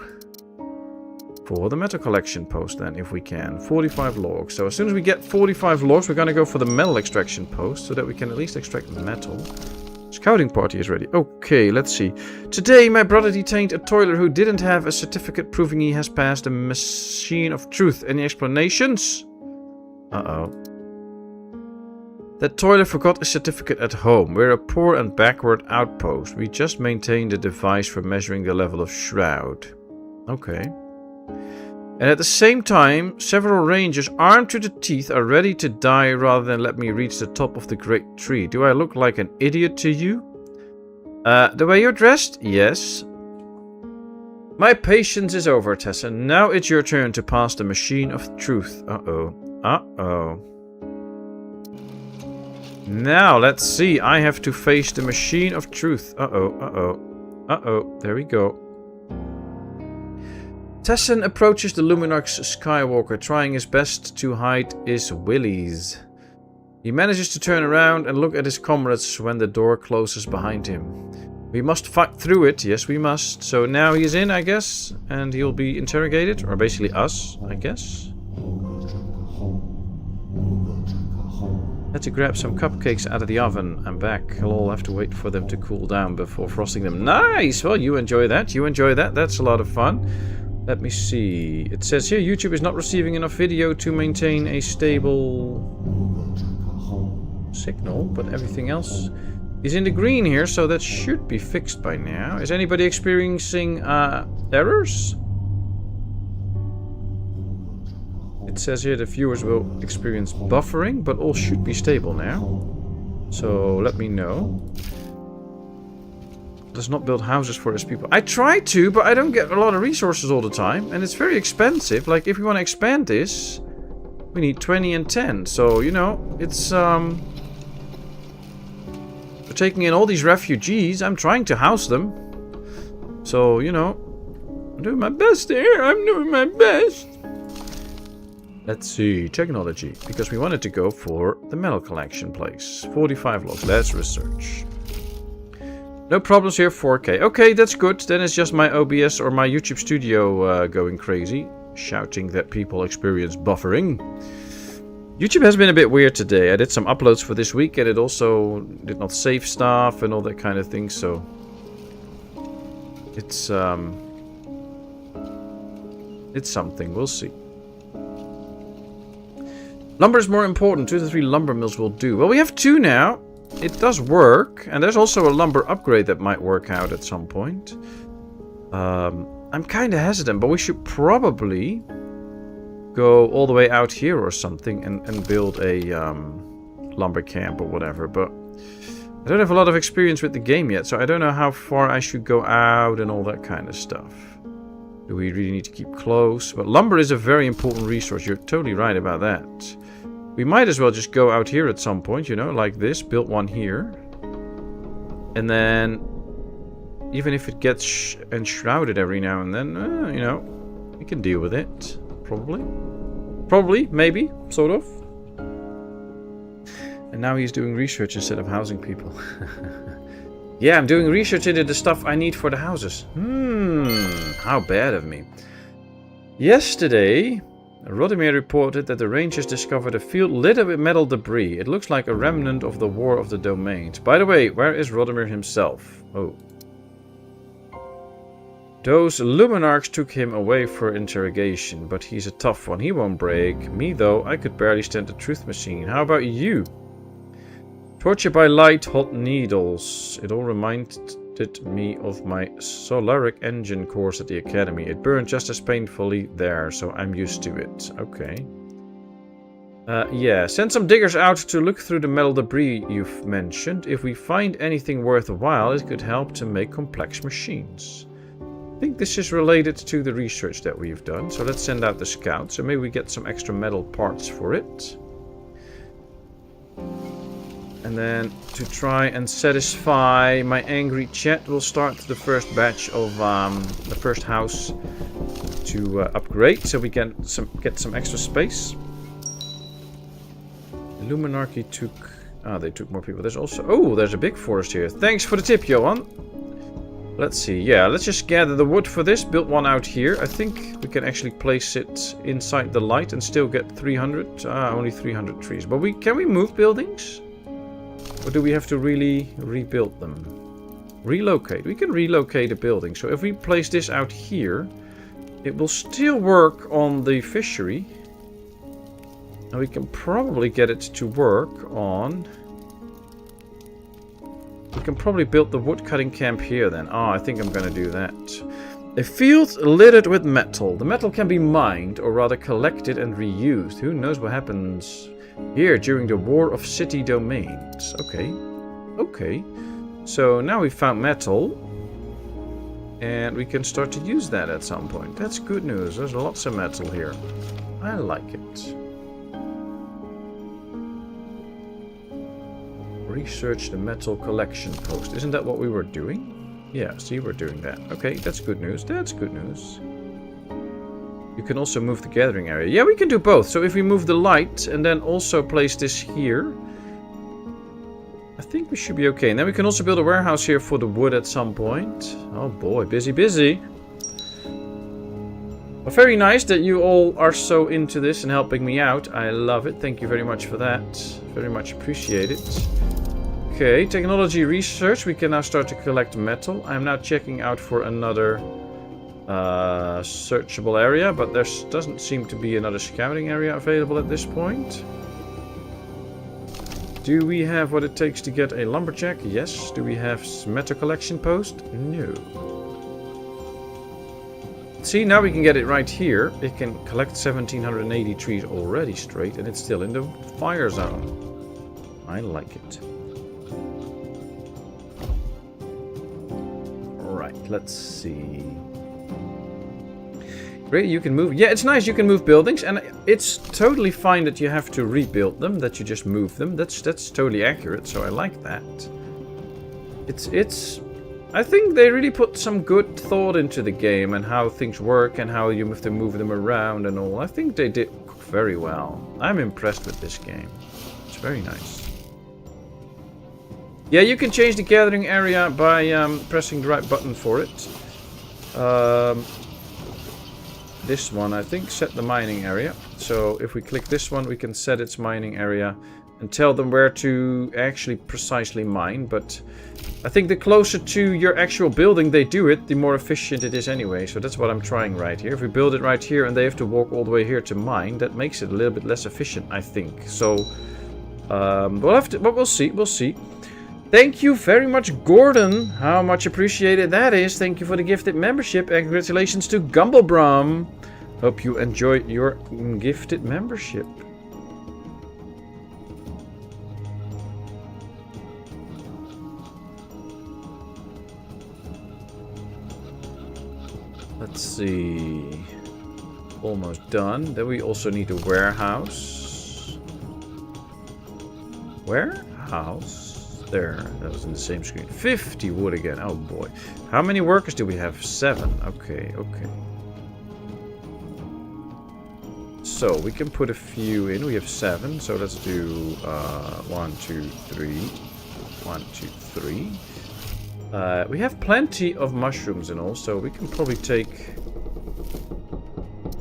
for the metal collection post then, if we can. 45 logs. So as soon as we get 45 logs, we're going to go for the metal extraction post so that we can at least extract the metal. Scouting party is ready. Okay, let's see. Today, my brother detained a toiler who didn't have a certificate proving he has passed the machine of truth. Any explanations? Uh-oh. That toiler forgot a certificate at home. We're a poor and backward outpost. We just maintained a device for measuring the level of Shroud. Okay. And at the same time, several rangers armed to the teeth are ready to die rather than let me reach the top of the great tree. Do I look like an idiot to you? The way you're dressed? Yes. My patience is over, Tessa. Now it's your turn to pass the machine of truth. Uh-oh. Uh-oh. Now, let's see. I have to face the machine of truth. Uh-oh, uh-oh. Uh-oh, there we go. Tessin approaches the Luminarch's Skywalker, trying his best to hide his willies. He manages to turn around and look at his comrades when the door closes behind him. We must fight through it. Yes, we must. So now he's in, I guess, and he'll be interrogated, or basically us, I guess. Had to grab some cupcakes out of the oven. I'm back. I'll all have to wait for them to cool down before frosting them. Nice! Well, you enjoy that. You enjoy that. That's a lot of fun. Let me see. It says here, YouTube is not receiving enough video to maintain a stable signal, but everything else is in the green here, so that should be fixed by now. Is anybody experiencing errors? It says here the viewers will experience buffering, but all should be stable now. So let me know. Does not build houses for his people. I try to, but I don't get a lot of resources all the time. And it's very expensive. Like, if we want to expand this, we need 20 and 10. So, you know, it's, we're taking in all these refugees. I'm trying to house them. So, you know, I'm doing my best here. I'm doing my best. Let's see, technology, because we wanted to go for the metal collection place. 45 logs, let's research. No problems here, 4K. Okay, that's good. Then it's just my OBS or my YouTube studio going crazy, shouting that people experience buffering. YouTube has been a bit weird today. I did some uploads for this week and it also did not save stuff and all that kind of thing, so it's something, we'll see. Lumber is more important. 2 to 3 lumber mills will do. Well, we have 2 now. It does work. And there's also a lumber upgrade that might work out at some point. I'm kind of hesitant, but we should probably go all the way out here or something and build a lumber camp or whatever. But I don't have a lot of experience with the game yet, so I don't know how far I should go out and all that kind of stuff. Do we really need to keep close? But lumber is a very important resource. You're totally right about that. We might as well just go out here at some point, you know, like this. Build one here. And then, even if it gets enshrouded every now and then, you know, we can deal with it. Probably. Probably, maybe, sort of. And now he's doing research instead of housing people. Yeah, I'm doing research into the stuff I need for the houses. How bad of me. Yesterday, Rodimir reported that the Rangers discovered a field littered with metal debris. It looks like a remnant of the War of the Domains. By the way, where is Rodimir himself? Oh. Those Luminarchs took him away for interrogation, but he's a tough one. He won't break. Me, though, I could barely stand the truth machine. How about you? Torture by light, hot needles. It all reminded me of my solaric engine course at the academy. It burned just as painfully there, so I'm used to it. Okay. Yeah, send some diggers out to look through the metal debris you've mentioned. If we find anything worthwhile, it could help to make complex machines. I think this is related to the research that we've done, so let's send out the scouts, so maybe we get some extra metal parts for it. And then to try and satisfy my angry chat, we'll start the first batch of the first house to upgrade, so we can get some extra space. Illuminarchy took... Ah, they took more people. There's also... Oh, there's a big forest here. Thanks for the tip, Johan. Let's see. Yeah, let's just gather the wood for this. Build one out here. I think we can actually place it inside the light and still get 300. Only 300 trees. But can we move buildings? Or do we have to really rebuild them? Relocate. We can relocate a building. So if we place this out here, it will still work on the fishery. And we can probably get it to work on... We can probably build the woodcutting camp here then. Oh, I think I'm going to do that. A field littered with metal. The metal can be mined, or rather collected and reused. Who knows what happens here during the War of City Domains. Okay. Okay. So now we found metal. And we can start to use that at some point. That's good news. There's lots of metal here. I like it. Research the metal collection post. Isn't that what we were doing? Yeah, see, we're doing that. Okay, that's good news. That's good news. You can also move the gathering area. Yeah, we can do both. So if we move the light and then also place this here, I think we should be okay. And then we can also build a warehouse here for the wood at some point. Oh boy, busy, busy. Well, very nice that you all are so into this and helping me out. I love it. Thank you very much for that. Very much appreciate it. Okay, technology research. We can now start to collect metal. I'm now checking out for another searchable area, but there doesn't seem to be another scouting area available at this point. Do we have what it takes to get a lumberjack? Yes. Do we have metal collection post? No. See, now we can get it right here. It can collect 1780 trees already straight, and it's still in the fire zone. I like it. Alright, let's see. Great, you can move. Yeah, it's nice you can move buildings, and it's totally fine that you have to rebuild them, that you just move them. That's totally accurate, so I like that. I think they really put some good thought into the game and how things work and how you have to move them around and all. I think they did very well. I'm impressed with this game. It's very nice. Yeah, you can change the gathering area by pressing the right button for it. This one, I think, set the mining area. So if we click this one, we can set its mining area and tell them where to actually precisely mine. But I think the closer to your actual building they do it, the more efficient it is anyway. So that's what I'm trying right here. If we build it right here and they have to walk all the way here to mine, that makes it a little bit less efficient, I think. So we'll have to, but we'll see. We'll see. Thank you very much, Gordon. How much appreciated that is. Thank you for the gifted membership, and congratulations to Gumblebrum. Hope you enjoy your gifted membership. Let's see. Almost done. Then we also need a warehouse. Warehouse? There. That was in the same screen. 50 wood again. Oh boy. How many workers do we have? 7. Okay, okay. So we can put a few in. We have 7. So let's do 1, 2, 3. 1, 2, 3. We have plenty of mushrooms and all, so we can probably take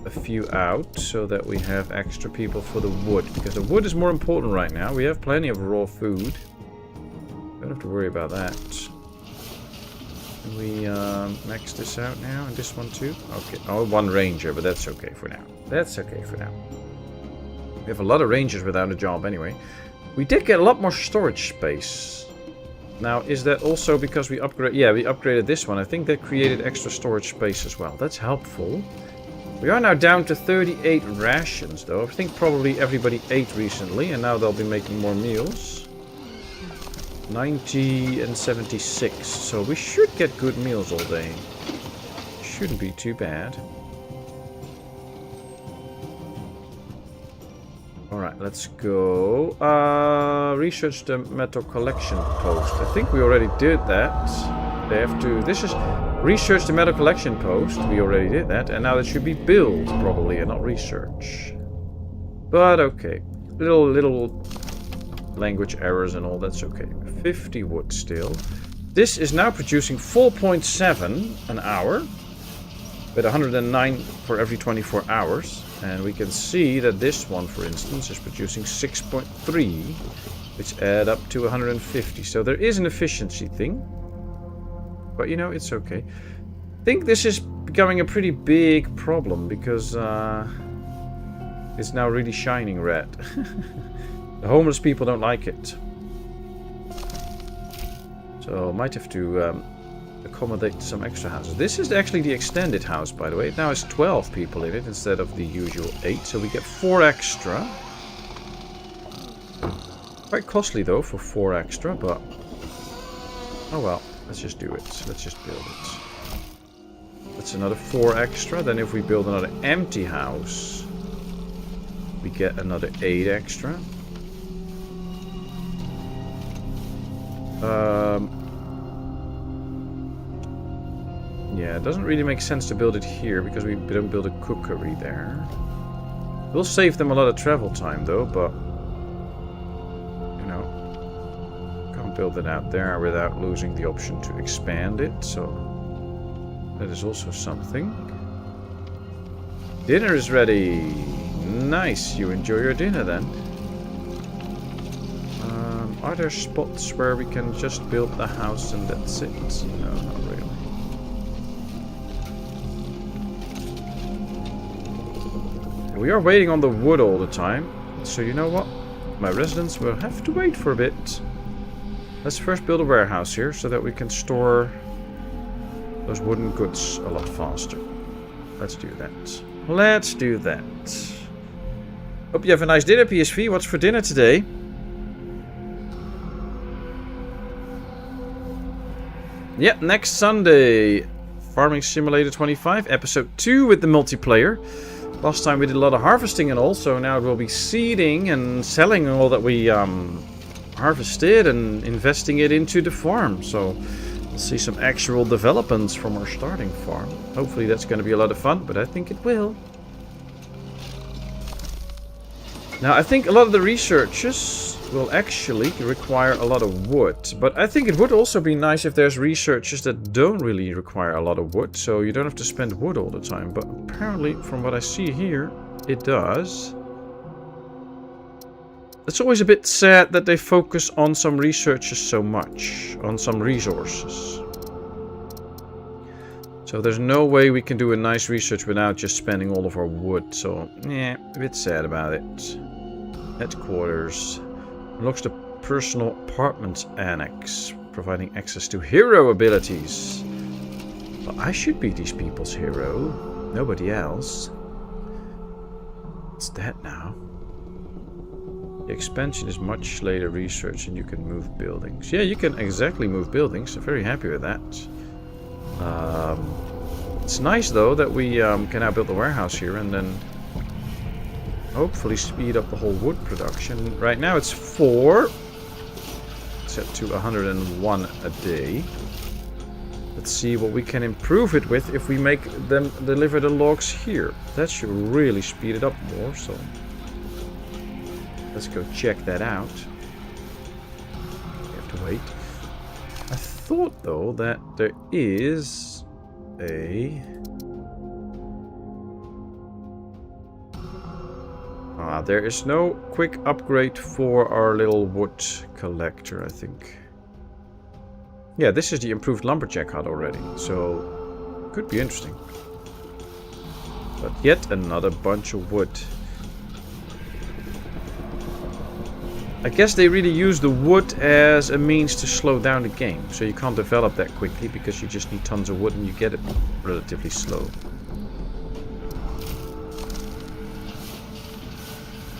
a few out so that we have extra people for the wood, because the wood is more important right now. We have plenty of raw food. Don't have to worry about that. Can we max this out now and this one too? Okay. Oh, 1 ranger, but that's okay for now. That's okay for now. We have a lot of rangers without a job anyway. We did get a lot more storage space. Now, is that also because we upgrade? Yeah, we upgraded this one. I think that created extra storage space as well. That's helpful. We are now down to 38 rations, though. I think probably everybody ate recently, and now they'll be making more meals. 90 and 76. So we should get good meals all day. Shouldn't be too bad. Alright, let's go. Research the metal collection post. I think we already did that. They have to... This is... Research the metal collection post. We already did that. And now it should be build, probably, and not research. But okay. Little language errors and all, that's okay. 50 wood still. This is now producing 4.7 an hour. With 109 for every 24 hours. And we can see that this one, for instance, is producing 6.3, which add up to 150. So there is an efficiency thing. But, you know, it's okay. I think this is becoming a pretty big problem because it's now really shining red. The homeless people don't like it. So might have to accommodate some extra houses. This is actually the extended house, by the way. It now has 12 people in it instead of the usual 8. So we get 4 extra. Quite costly though for 4 extra, but oh well. Let's just do it. Let's just build it. That's another 4 extra. Then if we build another empty house, we get another 8 extra. Yeah, it doesn't really make sense to build it here because we don't build a cookery there. We'll save them a lot of travel time though, but you know, can't build it out there without losing the option to expand it, so that is also something. Dinner is ready. Nice, you enjoy your dinner then. Are there spots where we can just build the house and that's it? No, not really. We are waiting on the wood all the time. So you know what? My residents will have to wait for a bit. Let's first build a warehouse here so that we can store those wooden goods a lot faster. Let's do that. Let's do that. Hope you have a nice dinner, PSV. What's for dinner today? Yeah, next Sunday, Farming Simulator 25, episode 2 with the multiplayer. Last time we did a lot of harvesting and all, so now it will be seeding and selling all that we harvested and investing it into the farm. So we'll see some actual developments from our starting farm. Hopefully that's going to be a lot of fun, but I think it will. Now I think a lot of the researches will actually require a lot of wood, but I think it would also be nice if there's researches that don't really require a lot of wood, so you don't have to spend wood all the time, but apparently from what I see here it does. It's always a bit sad that they focus on some researches so much, on some resources. So there's no way we can do a nice research without just spending all of our wood, so yeah, a bit sad about it. Headquarters. Unlocks the personal apartments annex, providing access to hero abilities. Well, I should be these people's hero, nobody else. What's that now? The expansion is much later research and you can move buildings. Yeah, you can exactly move buildings. I'm very happy with that. It's nice though that we can now build a warehouse here and then hopefully speed up the whole wood production. Right now it's 4. Set to 101 a day. Let's see what we can improve it with if we make them deliver the logs here. That should really speed it up more, so let's go check that out. We have to wait. I thought though that there is a... there is no quick upgrade for our little wood collector, I think. Yeah, this is the improved lumberjack hut already, so could be interesting. But yet another bunch of wood. I guess they really use the wood as a means to slow down the game, so you can't develop that quickly because you just need tons of wood and you get it relatively slow.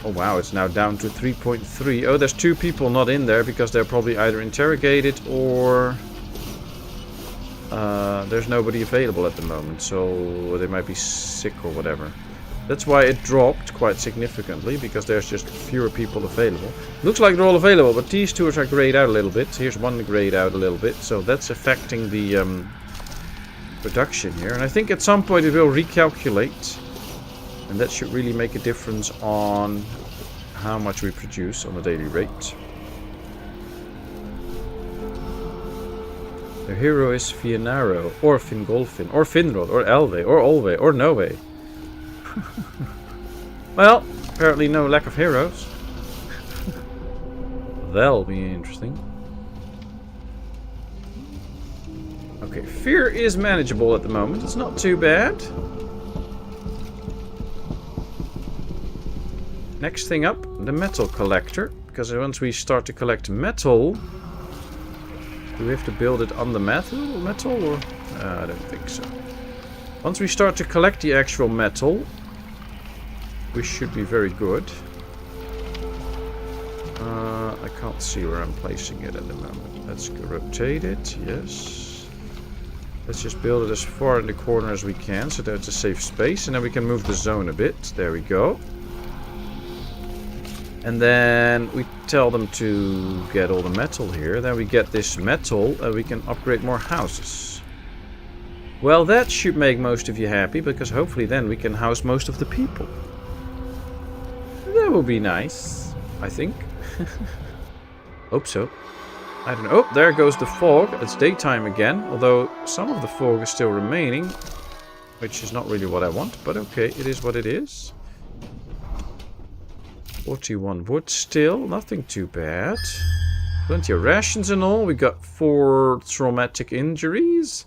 Oh wow, it's now down to 3.3. Oh, there's 2 people not in there because they're probably either interrogated or there's nobody available at the moment, so they might be sick or whatever. That's why it dropped quite significantly, because there's just fewer people available. Looks like they're all available, but these two are grayed out a little bit. Here's one grayed out a little bit, so that's affecting the production here. And I think at some point it will recalculate, and that should really make a difference on how much we produce on a daily rate. The hero is Fianaro, or Fingolfin, or Finrod, or Elve, or Olve, or Nove. Well, apparently no lack of heroes. That'll be interesting. Okay, fear is manageable at the moment. It's not too bad. Next thing up, the metal collector. Because once we start to collect metal... Do we have to build it on the metal or... I don't think so. Once we start to collect the actual metal... We should be very good. I can't see where I'm placing it at the moment. Let's rotate it, yes. Let's just build it as far in the corner as we can, so that it's a safe space. And then we can move the zone a bit. There we go. And then we tell them to get all the metal here. Then we get this metal and we can upgrade more houses. Well, that should make most of you happy, because hopefully then we can house most of the people. That will be nice, I think. Hope so. I don't know. Oh, there goes the fog. It's daytime again. Although some of the fog is still remaining. Which is not really what I want. But okay, it is what it is. 41 wood still. Nothing too bad. Plenty of rations and all. We got 4 traumatic injuries.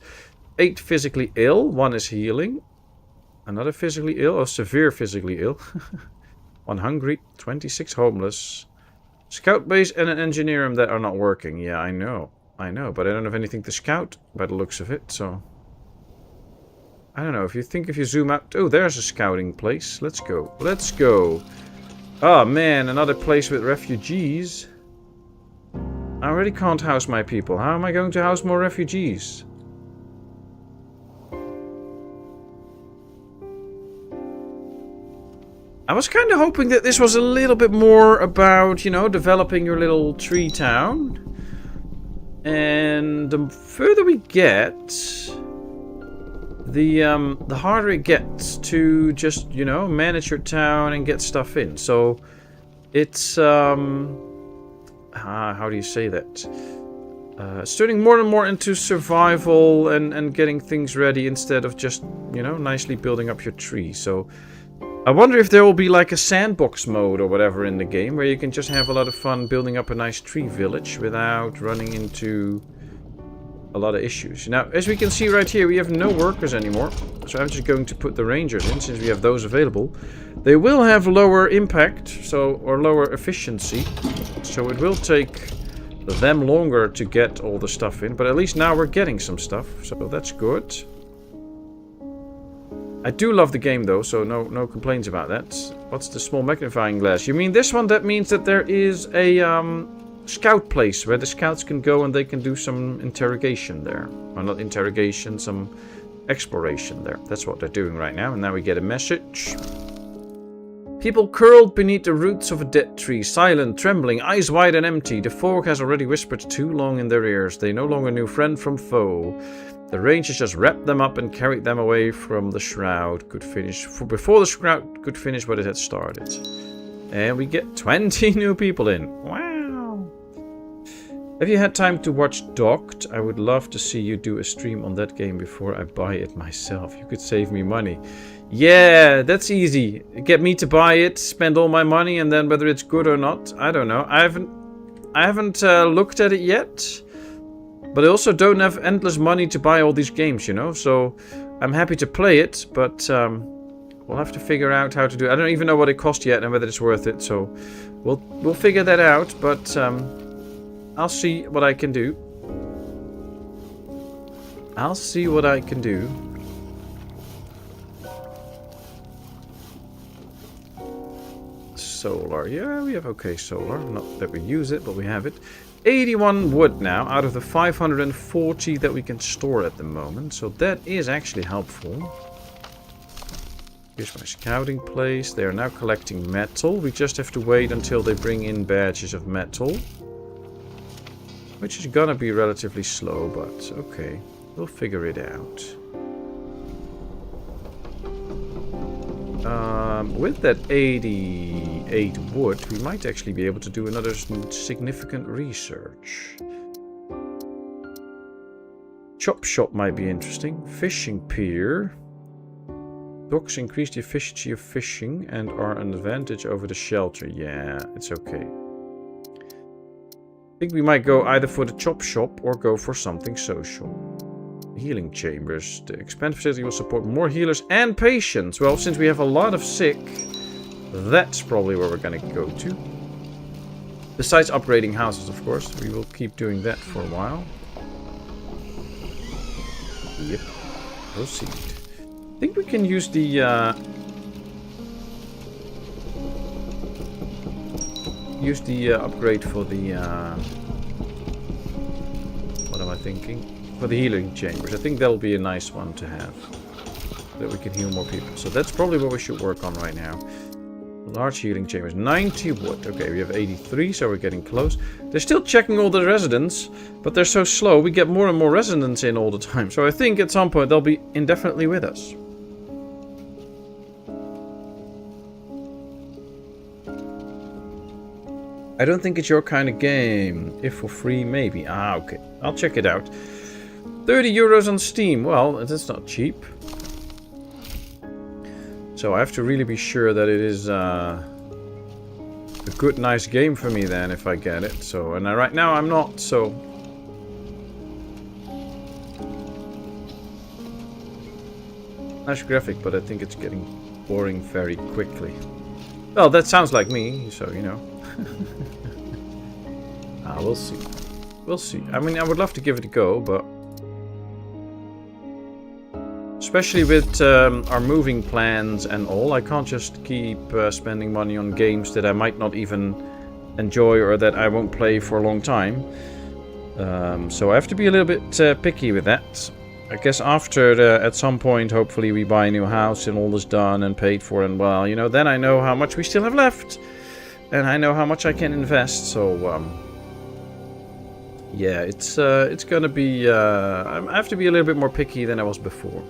8 physically ill. 1 is healing. Another physically ill. Or severe physically ill. 1 hungry, 26 homeless. Scout base and an engineer room that are not working. Yeah, I know. I know, but I don't have anything to scout by the looks of it, so... I don't know, if you zoom out... Oh, there's a scouting place. Let's go. Let's go. Oh, man, another place with refugees. I already can't house my people. How am I going to house more refugees? I was kind of hoping that this was a little bit more about, you know, developing your little tree town. And the further we get, the harder it gets to just, you know, manage your town and get stuff in. So it's how do you say that? It's turning more and more into survival and getting things ready instead of just, you know, nicely building up your tree. So I wonder if there will be like a sandbox mode or whatever in the game where you can just have a lot of fun building up a nice tree village without running into a lot of issues. Now, as we can see right here, we have no workers anymore. So I'm just going to put the rangers in since we have those available. They will have lower impact, or lower efficiency. So it will take them longer to get all the stuff in. But at least now we're getting some stuff. So that's good. I do love the game though, so no complaints about that. What's the small magnifying glass? You mean this one? That means that there is a scout place where the scouts can go and they can do some interrogation there. Well, not interrogation, some exploration there. That's what they're doing right now. And now we get a message. People curled beneath the roots of a dead tree, silent, trembling, eyes wide and empty. The fog has already whispered too long in their ears. They no longer knew friend from foe. The rangers just wrapped them up and carried them away from the Shroud. Before the Shroud could finish what it had started. And we get 20 new people in. Wow. Have you had time to watch Docked? I would love to see you do a stream on that game before I buy it myself. You could save me money. Yeah, that's easy. Get me to buy it, spend all my money, and then whether it's good or not, I don't know. I haven't looked at it yet. But I also don't have endless money to buy all these games, you know. So I'm happy to play it, but we'll have to figure out how to do it. I don't even know what it cost yet and whether it's worth it. So we'll figure that out. But I'll see what I can do. I'll see what I can do. Solar. Yeah, we have okay solar. Not that we use it, but we have it. 81 wood now out of the 540 that we can store at the moment. So that is actually helpful. Here's my scouting place. They are now collecting metal. We just have to wait until they bring in badges of metal. Which is gonna be relatively slow, but okay. We'll figure it out. With that 88 wood, we might actually be able to do another significant research. Chop shop might be interesting. Fishing pier. Docks increase the efficiency of fishing and are an advantage over the shelter. Yeah, it's okay. I think we might go either for the chop shop or go for something social. Healing chambers. The expanded facility will support more healers and patients. Well, since we have a lot of sick, that's probably where we're going to go to. Besides upgrading houses, of course. We will keep doing that for a while. Yep. Proceed. I think we can use the... upgrade for the... what am I thinking? For the healing chambers. I think that'll be a nice one to have. That we can heal more people. So that's probably what we should work on right now. Large healing chambers. 90 wood. Okay, we have 83, so we're getting close. They're still checking all the residents, but they're so slow. We get more and more residents in all the time. So I think at some point they'll be indefinitely with us. I don't think it's your kind of game. If for free, maybe. Ah, okay. I'll check it out. 30 euros on Steam. Well, that's not cheap. So I have to really be sure that it is a good, nice game for me then, if I get it. So, and right now I'm not, so... Nice graphic, but I think it's getting boring very quickly. Well, that sounds like me, so, you know. We'll see. We'll see. I mean, I would love to give it a go, but... Especially with our moving plans and all, I can't just keep spending money on games that I might not even enjoy or that I won't play for a long time. So I have to be a little bit picky with that. I guess after, at some point, hopefully we buy a new house and all is done and paid for, and well, you know, then I know how much we still have left. And I know how much I can invest, so... yeah, it's gonna be... I have to be a little bit more picky than I was before.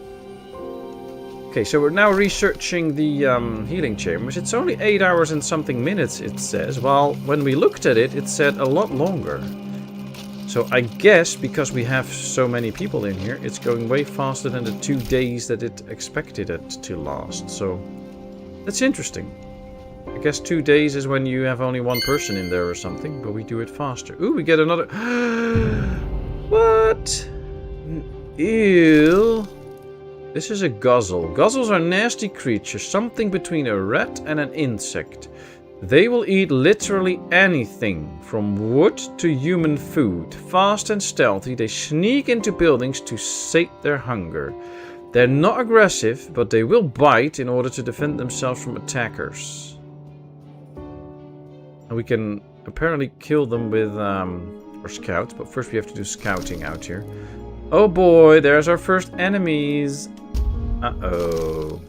Okay, so we're now researching the healing chambers. It's only 8 hours and something minutes, it says. Well, when we looked at it, it said a lot longer. So I guess because we have so many people in here, it's going way faster than the 2 days that it expected it to last. So that's interesting. I guess 2 days is when you have only one person in there or something, but we do it faster. Ooh, we get another... What? Ew. This is a guzzle. Guzzles are nasty creatures, something between a rat and an insect. They will eat literally anything, from wood to human food. Fast and stealthy, they sneak into buildings to sate their hunger. They're not aggressive, but they will bite in order to defend themselves from attackers. And we can apparently kill them with our scouts, but first we have to do scouting out here. Oh boy, there's our first enemies. Uh-oh.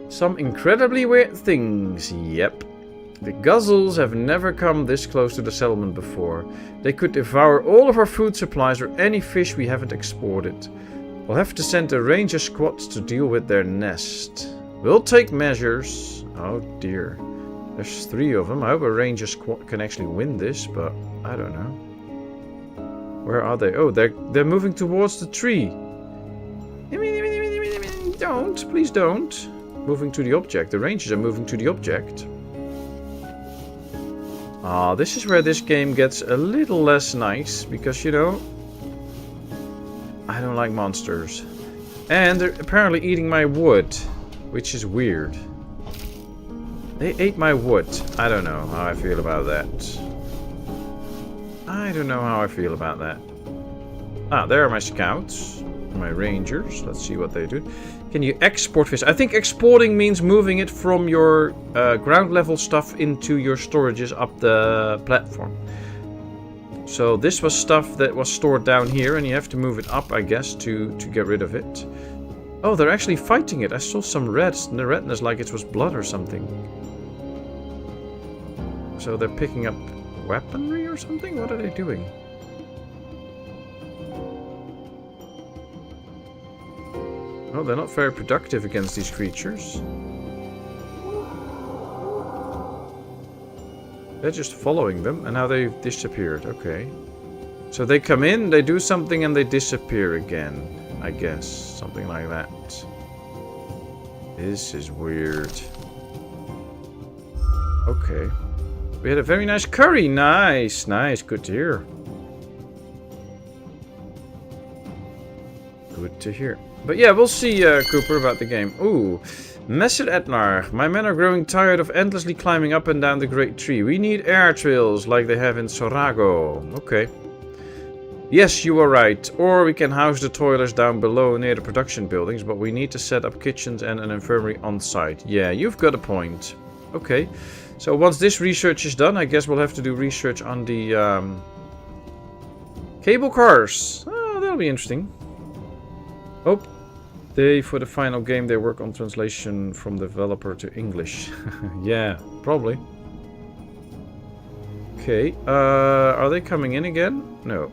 Some incredibly weird things, yep. The guzzles have never come this close to the settlement before. They could devour all of our food supplies or any fish we haven't exported. We'll have to send a ranger squad to deal with their nest. We'll take measures. Oh dear. There's 3 of them. I hope a ranger squad can actually win this, but I don't know. Where are they? Oh, they're moving towards the tree. Don't, please don't. Moving to the object. The rangers are moving to the object. Ah, this is where this game gets a little less nice, because, you know, I don't like monsters. And they're apparently eating my wood, which is weird. They ate my wood. I don't know how I feel about that. I don't know how I feel about that. Ah, there are my scouts. My rangers. Let's see what they do. Can you export fish? I think exporting means moving it from your ground level stuff into your storages up the platform. So this was stuff that was stored down here, and you have to move it up, I guess, to get rid of it. Oh, they're actually fighting it. I saw some reds in the redness like it was blood or something. So they're picking up weaponry or something? What are they doing? Oh, they're not very productive against these creatures. They're just following them, and now they've disappeared. Okay. So they come in, they do something, and they disappear again. I guess. Something like that. This is weird. Okay. We had a very nice curry. Nice, nice. Good to hear. Good to hear. But yeah, we'll see, Cooper, about the game. Ooh. Messer Etnar. My men are growing tired of endlessly climbing up and down the great tree. We need air trails like they have in Sorago. Okay. Yes, you are right. Or we can house the toilers down below near the production buildings, but we need to set up kitchens and an infirmary on site. Yeah, you've got a point. Okay. So once this research is done, I guess we'll have to do research on the cable cars. Oh, that'll be interesting. Oh, for the final game they work on translation from developer to English. Yeah, probably. Okay, are they coming in again? No.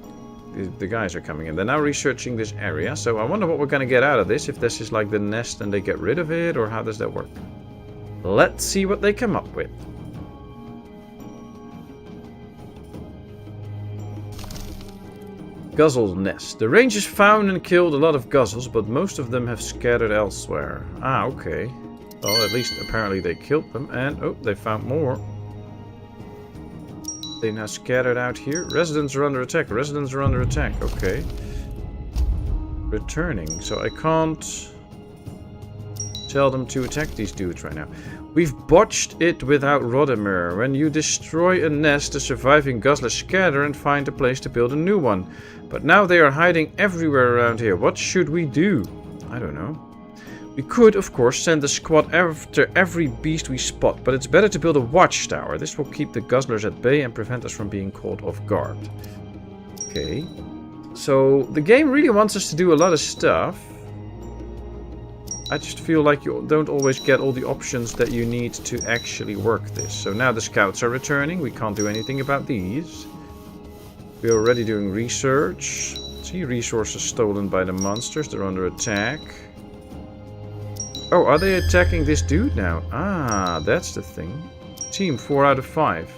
The guys are coming in. They're now researching this area. So I wonder what we're going to get out of this. If this is like the nest and they get rid of it, or how does that work? Let's see what they come up with. Guzzle nest. The rangers found and killed a lot of guzzles, but most of them have scattered elsewhere. Ah, okay. Well, at least apparently they killed them. And, oh, they found more. They now scattered out here. Residents are under attack. Residents are under attack. Okay. Returning. So I can't tell them to attack these dudes right now. We've botched it without Rodimer. When you destroy a nest, the surviving guzzlers scatter and find a place to build a new one. But now they are hiding everywhere around here. What should we do? I don't know. We could, of course, send a squad after every beast we spot, but it's better to build a watchtower. This will keep the guzzlers at bay and prevent us from being caught off guard. Okay. So, the game really wants us to do a lot of stuff. I just feel like you don't always get all the options that you need to actually work this. So now the scouts are returning. We can't do anything about these. We're already doing research. See, resources stolen by the monsters. They're under attack. Oh, are they attacking this dude now? Ah, that's the thing. Team 4 out of 5.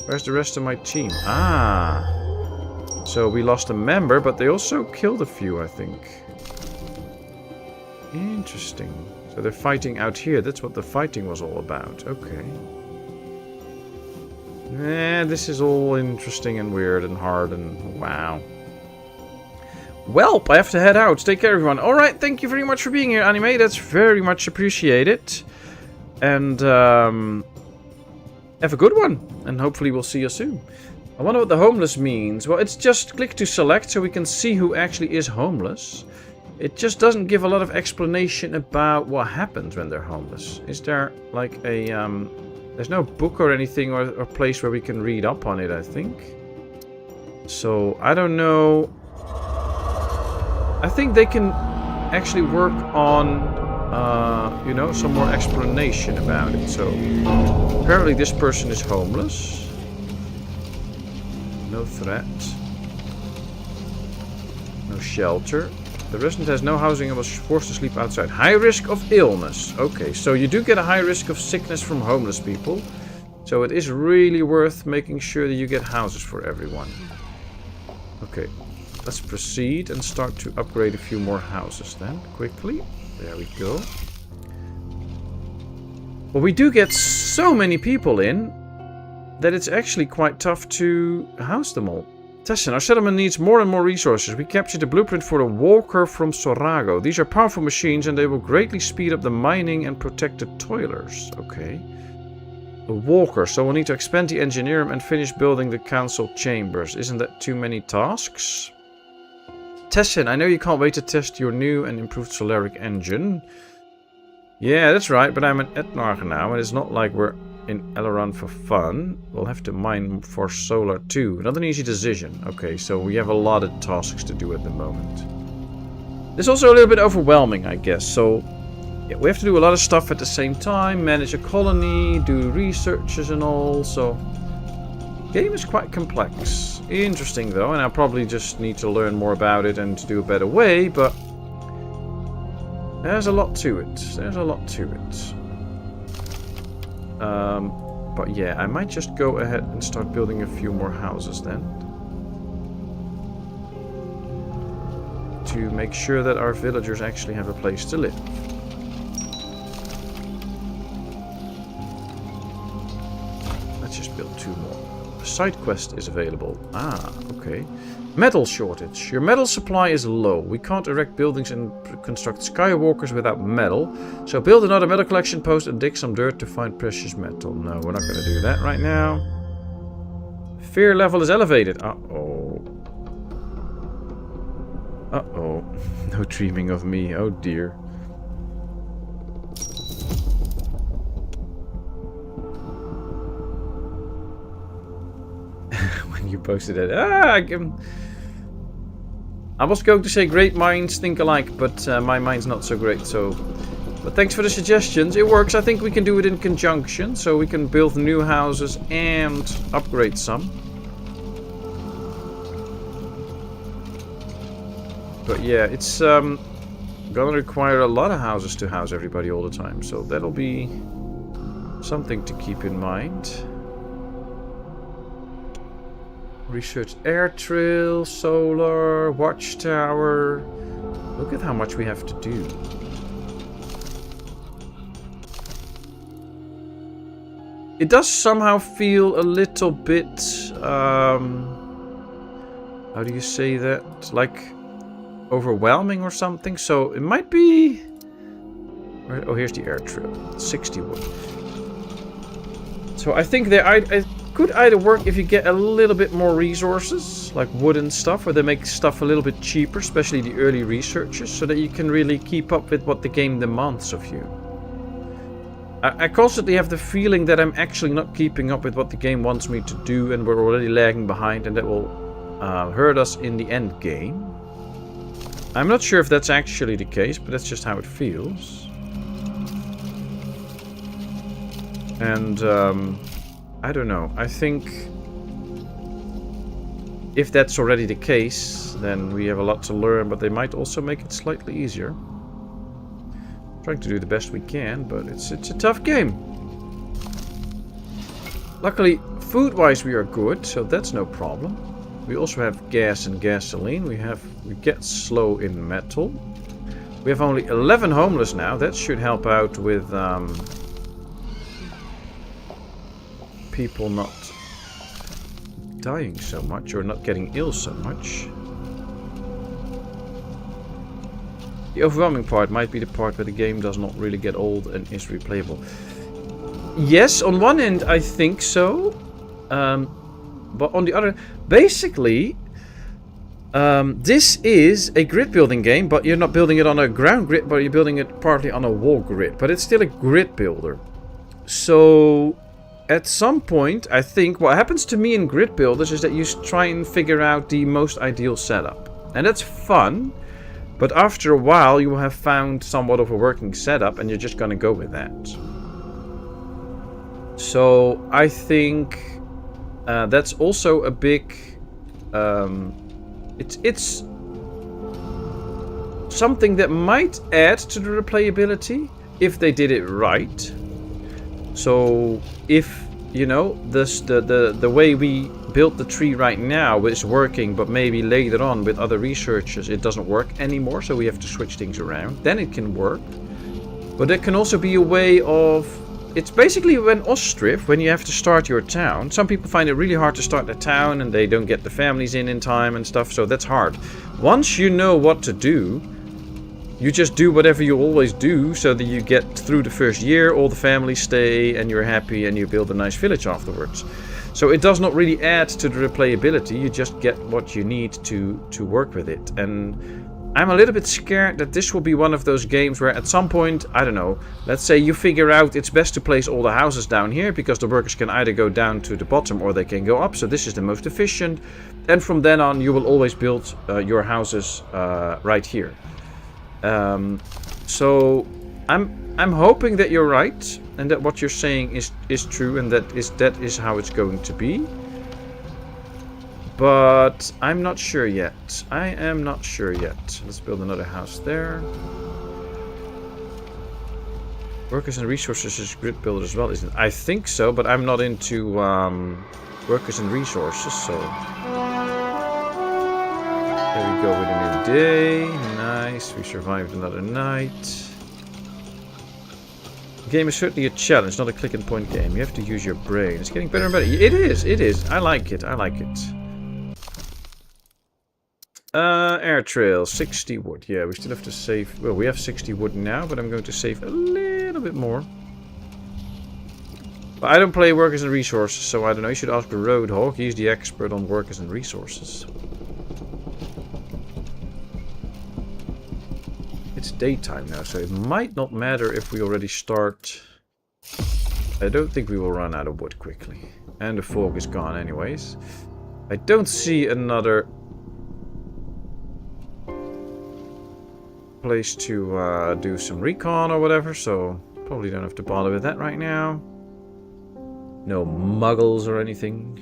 Where's the rest of my team? Ah. So we lost a member, but they also killed a few, I think. Interesting. So they're fighting out here. That's what the fighting was all about. Okay. This is all interesting and weird and hard and wow. Welp, I have to head out. Take care, everyone. Alright, thank you very much for being here, Anime. That's very much appreciated. And have a good one. And hopefully we'll see you soon. I wonder what the homeless means. Well, it's just click to select so we can see who actually is homeless. It just doesn't give a lot of explanation about what happens when they're homeless. Is there like a... there's no book or anything or place where we can read up on it, I think. So, I don't know. I think they can actually work on, you know, some more explanation about it. So, apparently this person is homeless. No threat. No shelter. The resident has no housing and was forced to sleep outside. High risk of illness. Okay, so you do get a high risk of sickness from homeless people. So it is really worth making sure that you get houses for everyone. Okay, let's proceed and start to upgrade a few more houses then, quickly. There we go. Well, we do get so many people in that it's actually quite tough to house them all. Tessin, our settlement needs more and more resources. We captured the blueprint for the Walker from Sorago. These are powerful machines and they will greatly speed up the mining and protect the toilers. Okay. The Walker, so we'll need to expand the engineering and finish building the council chambers. Isn't that too many tasks? Tessin, I know you can't wait to test your new and improved Solaric engine. Yeah, that's right, but I'm an Etnar now and it's not like we're in Eleron for fun. We'll have to mine for solar too. Not an easy decision. Okay, so we have a lot of tasks to do at the moment. It's also a little bit overwhelming, I guess. So yeah, we have to do a lot of stuff at the same time. Manage a colony, do researches and all. So game is quite complex. Interesting though, and I probably just need to learn more about it and to do a better way, but there's a lot to it. There's a lot to it. But yeah, I might just go ahead and start building a few more houses then. To make sure that our villagers actually have a place to live. Let's just build 2 more. A side quest is available. Ah, okay. Metal shortage. Your metal supply is low. We can't erect buildings and construct skywalkers without metal. So build another metal collection post and dig some dirt to find precious metal. No, we're not going to do that right now. Fear level is elevated. Uh-oh. Uh-oh. No dreaming of me. Oh dear. When you posted it. I was going to say great minds think alike, but my mind's not so great, so... But thanks for the suggestions. It works. I think we can do it in conjunction, so we can build new houses and upgrade some. But yeah, it's gonna require a lot of houses to house everybody all the time, so that'll be something to keep in mind. Research air trail, solar, watchtower. Look at how much we have to do. It does somehow feel a little bit, how do you say that? Like overwhelming or something. So it might be... Oh, here's the air trail. 61. So I think it could either work if you get a little bit more resources, like wood and stuff, or they make stuff a little bit cheaper, especially the early researches, so that you can really keep up with what the game demands of you. I constantly have the feeling that I'm actually not keeping up with what the game wants me to do, and we're already lagging behind, and that will hurt us in the end game. I'm not sure if that's actually the case, but that's just how it feels. And I don't know. I think if that's already the case, then we have a lot to learn, but they might also make it slightly easier. Trying to do the best we can, but it's a tough game. Luckily, food-wise we are good, so that's no problem. We also have gas and gasoline. We get slow in metal. We have only 11 homeless now. That should help out with people not dying so much or not getting ill so much. The overwhelming part might be the part where the game does not really get old and is replayable. Yes, on one end I think so. But on the other, basically, this is a grid building game, but you're not building it on a ground grid, but you're building it partly on a wall grid. But it's still a grid builder. So at some point, I think what happens to me in grid builders is that you try and figure out the most ideal setup. And that's fun, but after a while you will have found somewhat of a working setup and you're just going to go with that. So I think that's also a big... it's something that might add to the replayability if they did it right. So if, you know, the way we built the tree right now is working, but maybe later on with other researchers it doesn't work anymore, so we have to switch things around, then it can work. But it can also be a way of... It's basically when Ostrif, when you have to start your town. Some people find it really hard to start a town and they don't get the families in time and stuff, so that's hard. Once you know what to do, you just do whatever you always do so that you get through the first year, all the families stay and you're happy and you build a nice village afterwards. So it does not really add to the replayability, you just get what you need to work with it. And I'm a little bit scared that this will be one of those games where at some point, I don't know, let's say you figure out it's best to place all the houses down here because the workers can either go down to the bottom or they can go up, so this is the most efficient. And from then on you will always build your houses right here. So I'm hoping that you're right and that what you're saying is true and that is how it's going to be. But I'm not sure yet. I am not sure yet. Let's build another house there. Workers and resources is grid builder as well, isn't it? I think so, but I'm not into workers and resources, so... There we go with a new day. Nice, we survived another night. The game is certainly a challenge, not a click and point game. You have to use your brain. It's getting better and better. It is. I like it, I like it. Air trail, 60 wood. Yeah, we still have to save... Well, we have 60 wood now, but I'm going to save a little bit more. But I don't play workers and resources, so I don't know. You should ask the Roadhog. He's the expert on workers and resources. It's daytime now, so it might not matter if we already start. I don't think we will run out of wood quickly. And the fog is gone anyways. I don't see another... place to do some recon or whatever, so probably don't have to bother with that right now. No muggles or anything.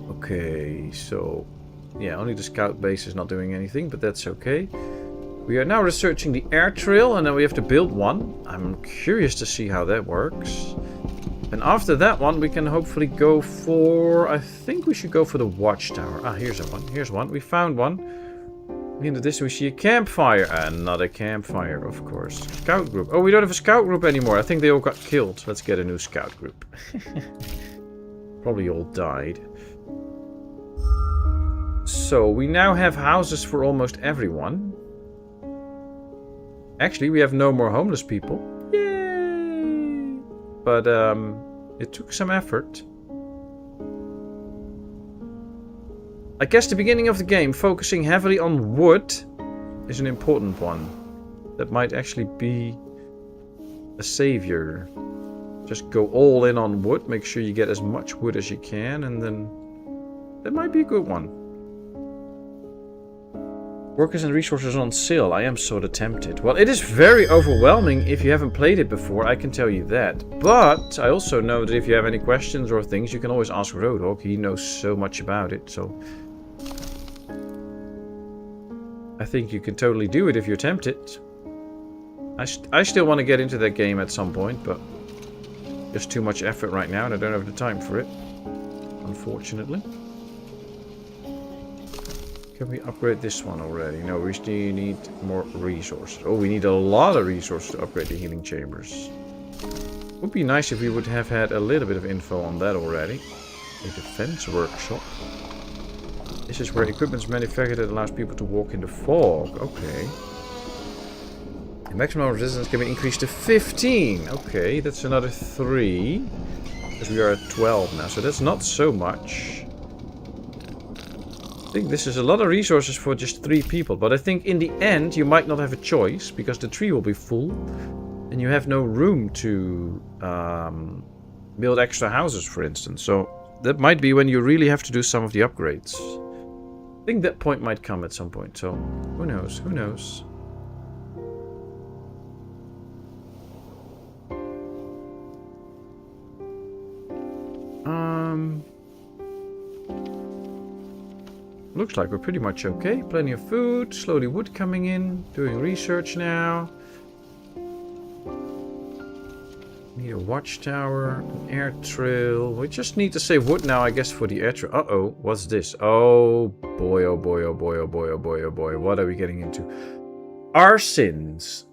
Okay, so yeah, only the scout base is not doing anything, but that's okay. We are now researching the air trail, and then we have to build one. I'm curious to see how that works. And after that one, we can hopefully go for... I think we should go for the watchtower. Ah, here's one. Here's one. We found one. In the distance, we see a campfire. Another campfire, of course. Scout group. Oh, we don't have a scout group anymore. I think they all got killed. Let's get a new scout group. Probably all died. So, we now have houses for almost everyone. Actually, we have no more homeless people. But it took some effort. I guess the beginning of the game, focusing heavily on wood, is an important one. That might actually be a savior. Just go all in on wood, make sure you get as much wood as you can, and then that might be a good one. Workers and resources on sale. I am sort of tempted. Well, it is very overwhelming if you haven't played it before, I can tell you that. But I also know that if you have any questions or things, you can always ask Roadhog. He knows so much about it, so... I think you can totally do it if you're tempted. I still want to get into that game at some point, but... Just too much effort right now, and I don't have the time for it. Unfortunately. Can we upgrade this one already? No, we still need more resources. Oh, we need a lot of resources to upgrade the healing chambers. Would be nice if we would have had a little bit of info on that already. A defense workshop. This is where equipment is manufactured that allows people to walk in the fog. Okay. The maximum resistance can be increased to 15. Okay, that's another 3. Because we are at 12 now, so that's not so much. I think this is a lot of resources for just 3 people, but I think in the end you might not have a choice because the tree will be full and you have no room to build extra houses, for instance. So that might be when you really have to do some of the upgrades. I think that point might come at some point, so who knows, who knows. Looks like we're pretty much okay. Plenty of food, slowly wood coming in, doing research now. Need a watchtower, an air trail. We just need to save wood now, I guess, for the air trail. Uh-oh, what's this? Oh boy, oh boy, oh boy, oh boy, oh boy, oh boy. What are we getting into? Our sins.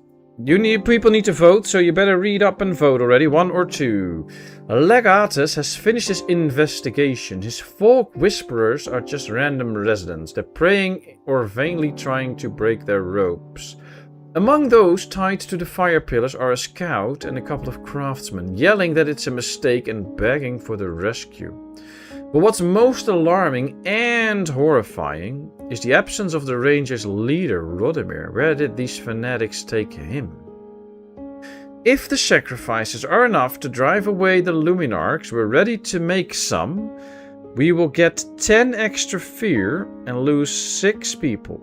People need to vote, so you better read up and vote already. 1 or 2. Legatus has finished his investigation. His folk whisperers are just random residents. They're praying or vainly trying to break their ropes. Among those tied to the fire pillars are a scout and a couple of craftsmen, yelling that it's a mistake and begging for the rescue. But what's most alarming and horrifying is the absence of the ranger's leader, Rodimir. Where did these fanatics take him? If the sacrifices are enough to drive away the Luminarchs, we're ready to make some. We will get 10 extra fear and lose 6 people.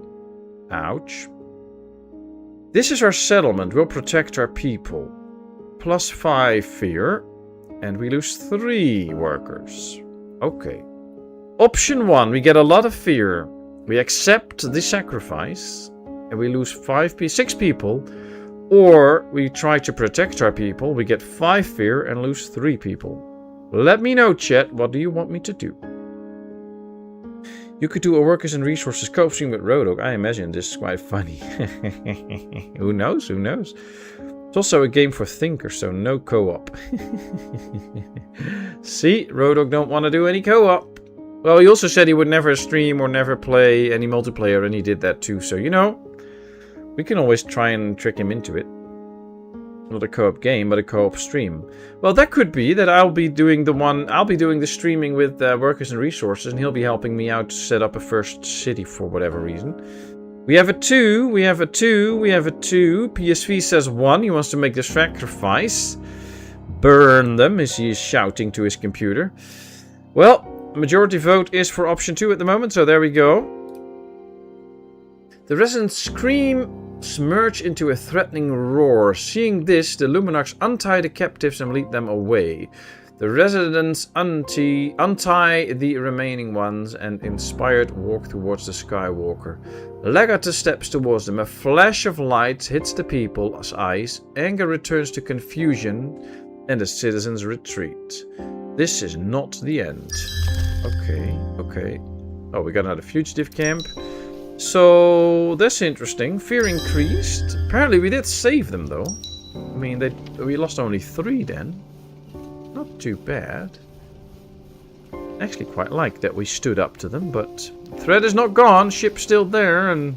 Ouch. This is our settlement. We'll protect our people. Plus 5 fear. And we lose 3 workers. Okay. Option 1. We get a lot of fear. We accept the sacrifice. And we lose 6 people. Or we try to protect our people. We get 5 fear and lose 3 people. Let me know, chat. What do you want me to do? You could do a workers and resources co-op stream with Rodog. I imagine this is quite funny. Who knows? Who knows? It's also a game for thinkers, so no co-op. See, Rodog don't want to do any co-op. Well, he also said he would never stream or never play any multiplayer, and he did that too. So, you know, we can always try and trick him into it. Not a co-op game, but a co-op stream. Well, that could be that I'll be doing the streaming with workers and resources, and he'll be helping me out to set up a first city for whatever reason. We have a 2, we have a 2, we have a 2. PSV says 1, he wants to make the sacrifice. Burn them, as he is shouting to his computer. Well, majority vote is for option 2 at the moment, so there we go. The residents scream. Merge into a threatening roar. Seeing this, the Luminarchs untie the captives and lead them away. The residents untie the remaining ones and, inspired, walk towards the Skywalker. Legatus steps towards them. A flash of light hits the people's eyes. Anger returns to confusion, and the citizens retreat. This is not the end. Okay, okay. Oh, we got another fugitive camp. So, that's interesting. Fear increased. Apparently we did save them, though. I mean, we lost only 3 then. Not too bad. I actually quite like that we stood up to them, but threat is not gone. Ship's still there and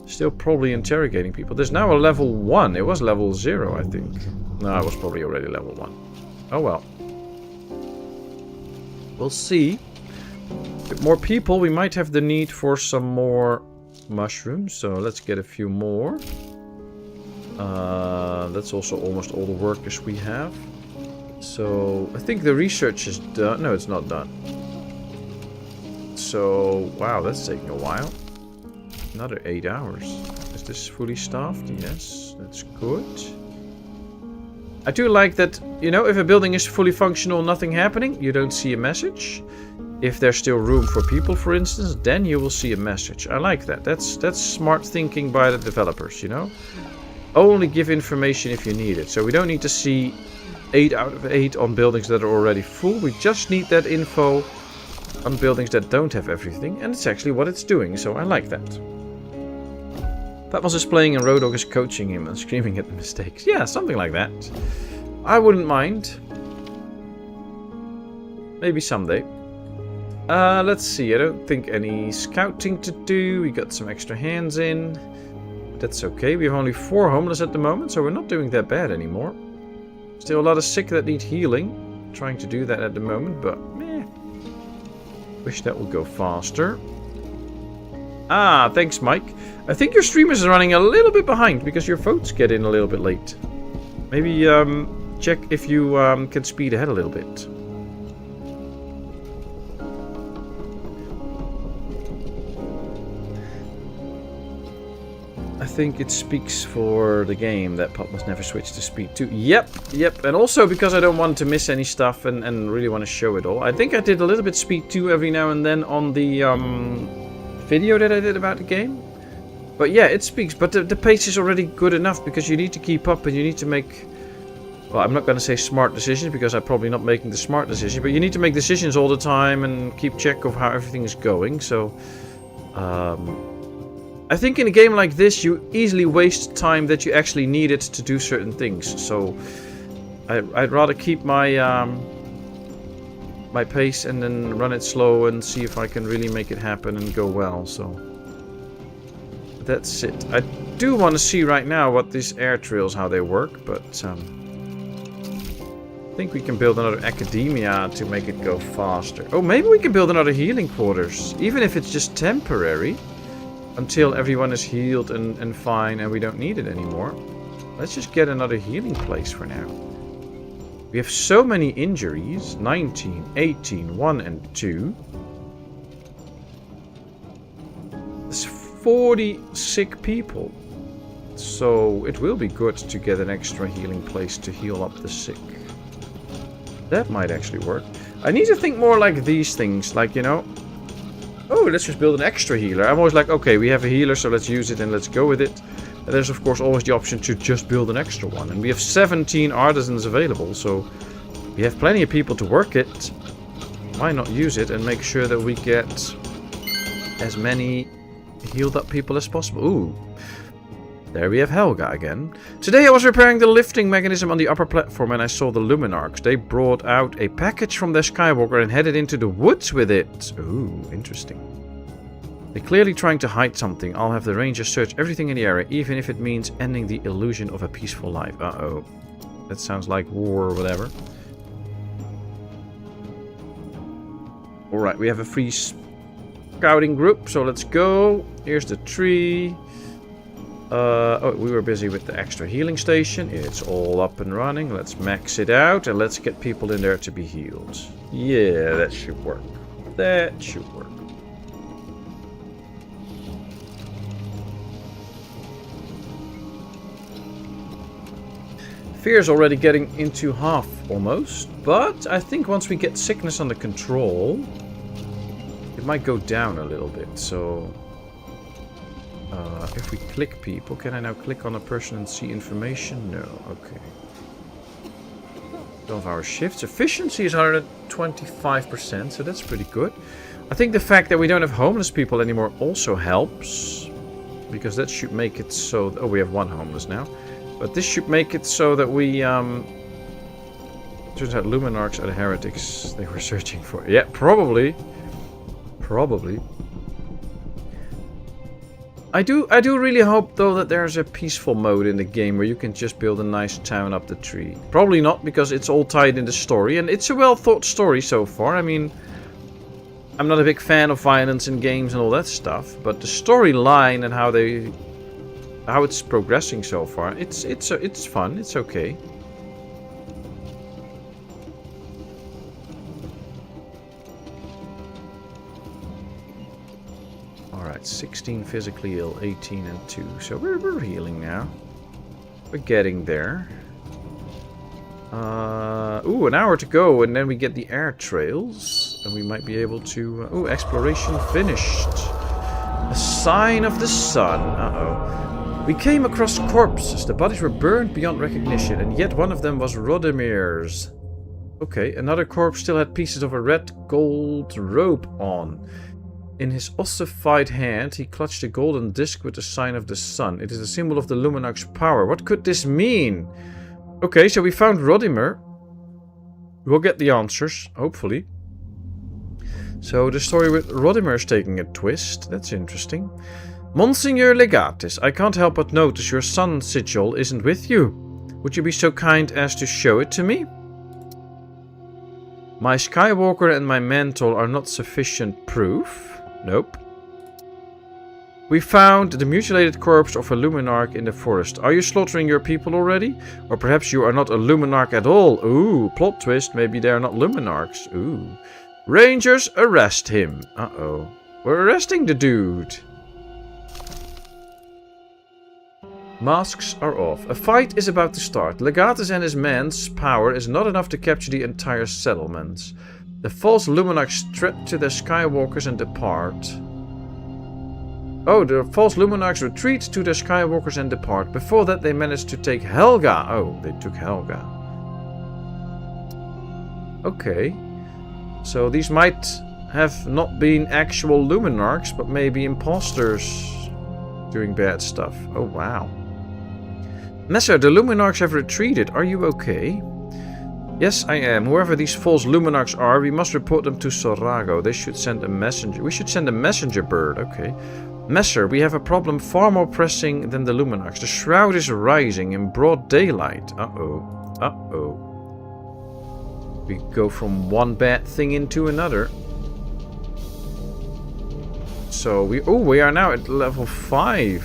still probably interrogating people. There's now a level 1. It was level 0, I think. No, it was probably already level 1. Oh well. We'll see. With more people, we might have the need for some more mushrooms. So let's get a few more. That's also almost all the workers we have. So I think the research is done. No, it's not done. So, wow, that's taking a while. Another 8 hours. Is this fully staffed? Yes, that's good. I do like that, you know, if a building is fully functional, nothing happening, you don't see a message. If there's still room for people, for instance, then you will see a message. I like that. That's smart thinking by the developers, you know? Only give information if you need it. So we don't need to see 8 out of 8 on buildings that are already full. We just need that info on buildings that don't have everything. And it's actually what it's doing, so I like that. Patmos is playing and Rodog is coaching him and screaming at the mistakes. Yeah, something like that. I wouldn't mind. Maybe someday. Let's see. I don't think any scouting to do. We got some extra hands in. That's okay. We have only 4 homeless at the moment, so we're not doing that bad anymore. Still a lot of sick that need healing. Trying to do that at the moment, but meh. Wish that would go faster. Ah, thanks, Mike. I think your stream is running a little bit behind because your votes get in a little bit late. Maybe check if you can speed ahead a little bit. I think it speaks for the game that Patmos never switched to speed 2. Yep. And also because I don't want to miss any stuff and really want to show it all. I think I did a little bit speed 2 every now and then on the video that I did about the game. But yeah, it speaks. But the pace is already good enough because you need to keep up and you need to make... Well, I'm not going to say smart decisions because I'm probably not making the smart decision. But you need to make decisions all the time and keep check of how everything is going. So... I think in a game like this, you easily waste time that you actually needed to do certain things. So I'd rather keep my my pace and then run it slow and see if I can really make it happen and go well. So that's it. I do want to see right now what these air trails, how they work, but I think we can build another academia to make it go faster. Oh, maybe we can build another healing quarters, even if it's just temporary. Until everyone is healed and fine and we don't need it anymore. Let's just get another healing place for now. We have so many injuries. 19, 18, 1 and 2. There's 40 sick people. So it will be good to get an extra healing place to heal up the sick. That might actually work. I need to think more like these things. Like, you know... Oh, let's just build an extra healer. I'm always like, okay, we have a healer, so let's use it and let's go with it. And there's, of course, always the option to just build an extra one. And we have 17 artisans available, so we have plenty of people to work it. Why not use it and make sure that we get as many healed up people as possible? Ooh. There we have Helga again. Today I was repairing the lifting mechanism on the upper platform and I saw the Luminarchs. They brought out a package from their Skywalker and headed into the woods with it. Ooh, interesting. They're clearly trying to hide something. I'll have the Rangers search everything in the area, even if it means ending the illusion of a peaceful life. Uh-oh. That sounds like war or whatever. Alright, we have a free scouting group, so let's go. Here's the tree. Oh, we were busy with the extra healing station. It's all up and running. Let's max it out and let's get people in there to be healed. Yeah, that should work. That should work. Fear's already getting into half almost, but I think once we get sickness under control, it might go down a little bit, so... if we click people, can I now click on a person and see information? No, okay. 12-hour shifts. Efficiency is 125%, so that's pretty good. I think the fact that we don't have homeless people anymore also helps. Because that should make it so... Oh, we have one homeless now. But this should make it so that we... Turns out Luminarchs are the heretics they were searching for. Yeah, probably. Probably. I do really hope, though, that there's a peaceful mode in the game where you can just build a nice town up the tree. Probably not, because it's all tied in the story, and it's a well-thought story so far. I mean, I'm not a big fan of violence in games and all that stuff, but the storyline and how it's progressing so far, it's fun, it's okay. Alright, 16 physically ill, 18 and 2. So we're healing now. We're getting there. Ooh, an hour to go, and then we get the air trails. And we might be able to... ooh, exploration finished. A sign of the sun. Uh-oh. We came across corpses. The bodies were burned beyond recognition, and yet one of them was Rodimir's. Okay, another corpse still had pieces of a red gold robe on. In his ossified hand, he clutched a golden disc with the sign of the sun. It is a symbol of the Luminarch's power. What could this mean? Okay, so we found Rodimir. We'll get the answers, hopefully. So the story with Rodimir is taking a twist. That's interesting. Monsignor Legatus, I can't help but notice your sun sigil isn't with you. Would you be so kind as to show it to me? My Skywalker and my mantle are not sufficient proof. Nope. We found the mutilated corpse of a Luminarch in the forest. Are you slaughtering your people already? Or perhaps you are not a Luminarch at all. Ooh, plot twist. Maybe they are not Luminarchs. Ooh. Rangers, arrest him. Uh-oh. We're arresting the dude. Masks are off. A fight is about to start. Legatus and his men's power is not enough to capture the entire settlements. The false Luminarchs strip to their Skywalkers and depart. Oh, the false Luminarchs retreat to their Skywalkers and depart. Before that, they managed to take Helga. Oh, they took Helga. Okay. So these might have not been actual Luminarchs, but maybe imposters doing bad stuff. Oh, wow. Messer, the Luminarchs have retreated. Are you okay? Yes, I am. Whoever these false Luminarchs are, we must report them to Sorago. They should send a messenger. We should send a messenger bird. Okay. Messer, we have a problem far more pressing than the Luminarchs. The Shroud is rising in broad daylight. Uh-oh. Uh-oh. We go from one bad thing into another. So we are now at level 5.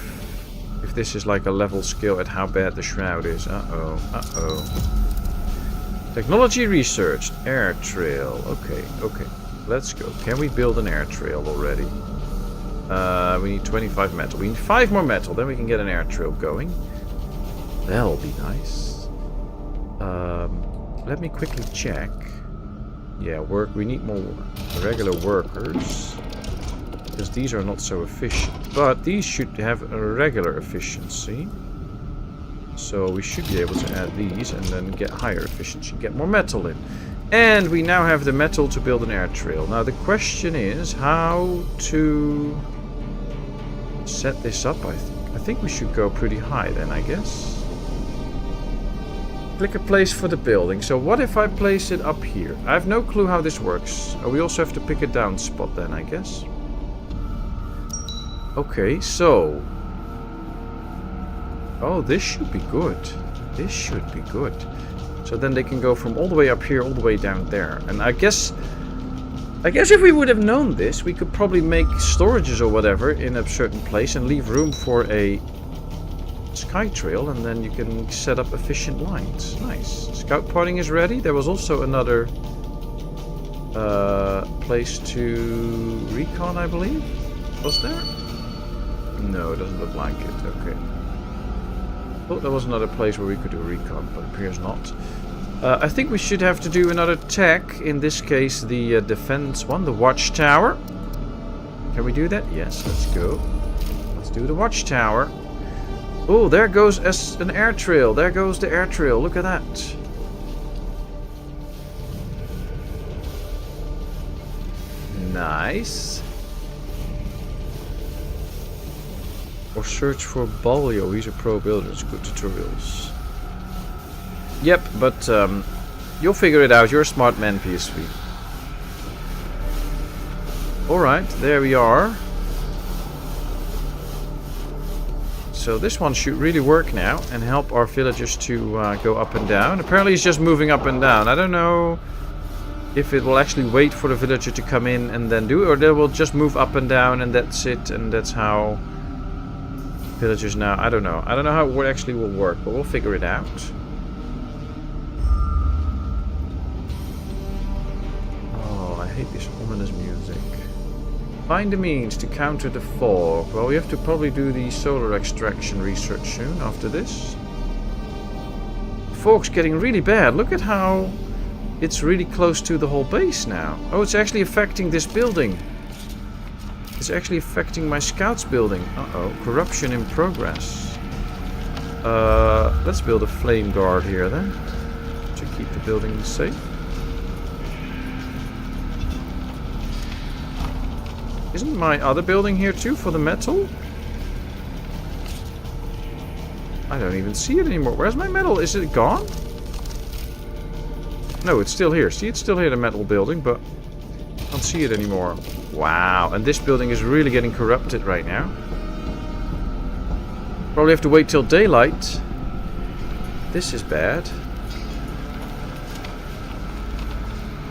If this is like a level skill at how bad the Shroud is. Uh-oh. Uh-oh. Technology researched. Air trail. Okay, okay. Let's go. Can we build an air trail already? We need 25 metal. We need 5 more metal. Then we can get an air trail going. That'll be nice. Let me quickly check. Yeah, we need more regular workers. Because these are not so efficient. But these should have a regular efficiency. So we should be able to add these and then get higher efficiency. Get more metal in. And we now have the metal to build an air trail. Now the question is how to set this up, I think. I think we should go pretty high then, I guess. Click a place for the building. So what if I place it up here? I have no clue how this works. We also have to pick a down spot then, I guess. Okay, so... Oh, this should be good. This should be good. So then they can go from all the way up here, all the way down there. And I guess if we would have known this, we could probably make storages or whatever in a certain place and leave room for a sky trail, and then you can set up efficient lines. Nice. Scout pointing is ready. There was also another place to recon, I believe. Was there? No, it doesn't look like it. Okay. Thought there was another place where we could do recon, but appears not. I think we should have to do another tech. In this case, the defense one, the watchtower. Can we do that? Yes, let's go. Let's do the watchtower. Oh, there goes an air trail. There goes the air trail. Look at that. Nice. Or search for Balio. He's a pro builder. It's good tutorials. Yep, but you'll figure it out. You're a smart man, PSV. Alright, there we are. So this one should really work now and help our villagers to go up and down. Apparently it's just moving up and down. I don't know if it will actually wait for the villager to come in and then do it, or they will just move up and down and that's it, and that's how villagers now... I don't know. I don't know how it actually will work, but we'll figure it out. Oh, I hate this ominous music. Find the means to counter the fog. Well, we have to probably do the solar extraction research soon after this. Fog's getting really bad. Look at how it's really close to the whole base now. Oh, it's actually affecting this building. It's actually affecting my scouts building. Uh-oh. Corruption in progress. Let's build a flame guard here then. To keep the building safe. Isn't my other building here too for the metal? I don't even see it anymore. Where's my metal? Is it gone? No, it's still here. See, it's still here, the metal building, but I don't see it anymore. Wow, and this building is really getting corrupted right now. Probably have to wait till daylight. This is bad.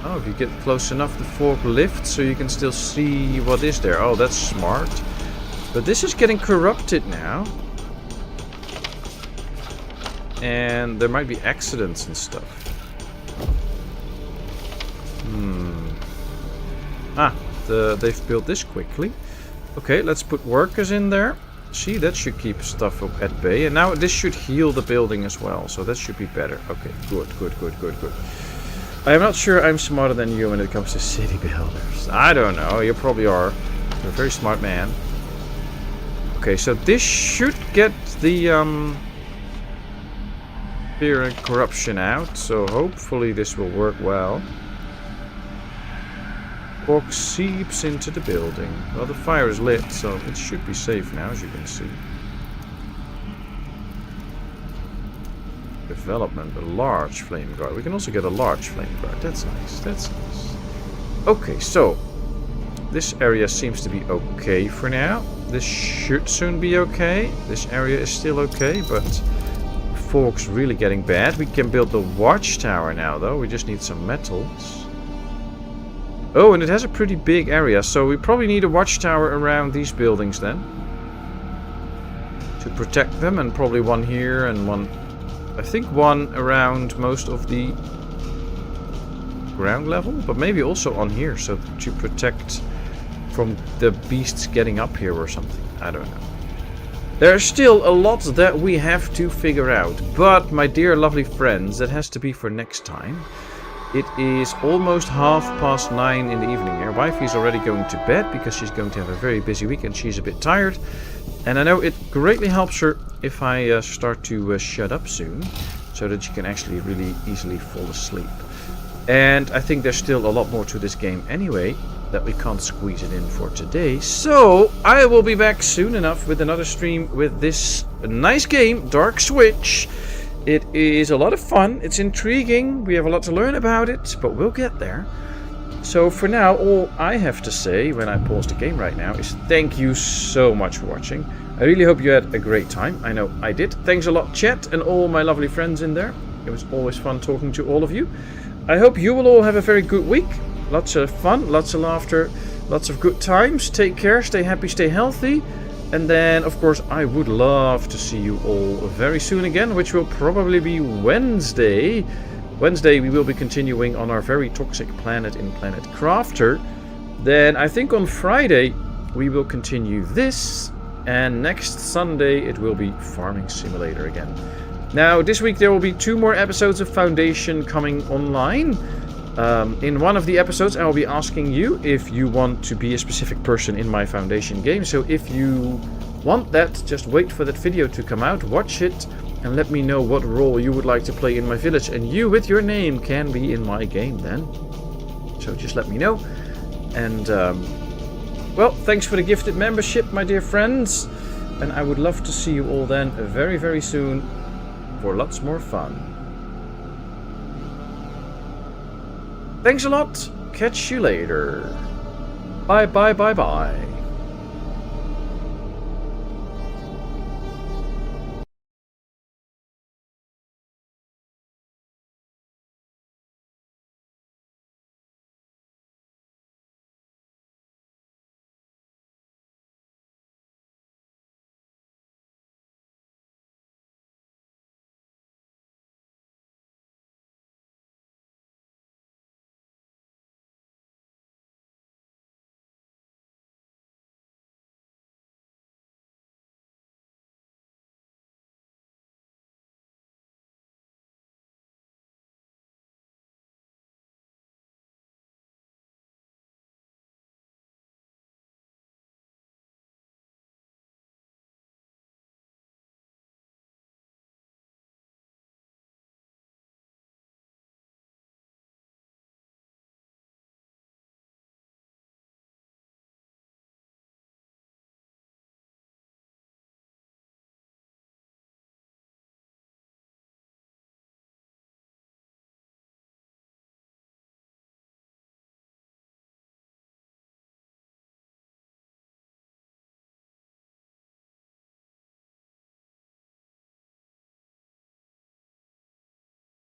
Oh, if you get close enough, the fog lifts so you can still see what is there. Oh, that's smart. But this is getting corrupted now. And there might be accidents and stuff. They've built this quickly. Okay, let's put workers in there. See, that should keep stuff up at bay. And now this should heal the building as well. So that should be better. Okay, good. I am not sure I'm smarter than you when it comes to city builders. I don't know. You probably are. You're a very smart man. Okay, so this should get the fear and corruption out. So hopefully this will work well. Fog seeps into the building. Well, the fire is lit, so it should be safe now, as you can see. Development, a large flame guard. We can also get a large flame guard. That's nice. That's nice. Okay, so this area seems to be okay for now. This should soon be okay. This area is still okay, but fog's really getting bad. We can build the watchtower now, though. We just need some metals. Oh, and it has a pretty big area, so we probably need a watchtower around these buildings then. To protect them, and probably one here and one... I think one around most of the ground level, but maybe also on here, so to protect from the beasts getting up here or something. I don't know. There's still a lot that we have to figure out, but my dear lovely friends, that has to be for next time. It is almost 9:30 in the evening here. Wifey's already going to bed because she's going to have a very busy week and she's a bit tired. And I know it greatly helps her if I start to shut up soon, so that she can actually really easily fall asleep. And I think there's still a lot more to this game anyway, that we can't squeeze it in for today. So I will be back soon enough with another stream with this nice game, DarkSwitch. It is a lot of fun, it's intriguing, we have a lot to learn about it, but we'll get there. So for now, all I have to say when I pause the game right now is thank you so much for watching. I really hope you had a great time. I know I did. Thanks a lot, chat, and all my lovely friends in there. It was always fun talking to all of you. I hope you will all have a very good week. Lots of fun, lots of laughter, lots of good times. Take care, stay happy, stay healthy. And then, of course, I would love to see you all very soon again, which will probably be Wednesday. Wednesday, we will be continuing on our very toxic planet in Planet Crafter. Then, I think on Friday, we will continue this. And next Sunday, it will be Farming Simulator again. Now, this week, there will be 2 more episodes of Foundation coming online. In one of the episodes, I will be asking you if you want to be a specific person in my Foundation game. So if you want that, just wait for that video to come out, watch it, and let me know what role you would like to play in my village. And you, with your name, can be in my game then. So just let me know. And, well, thanks for the gifted membership, my dear friends. And I would love to see you all then very, very soon for lots more fun. Thanks a lot. Catch you later. Bye, bye, bye, bye.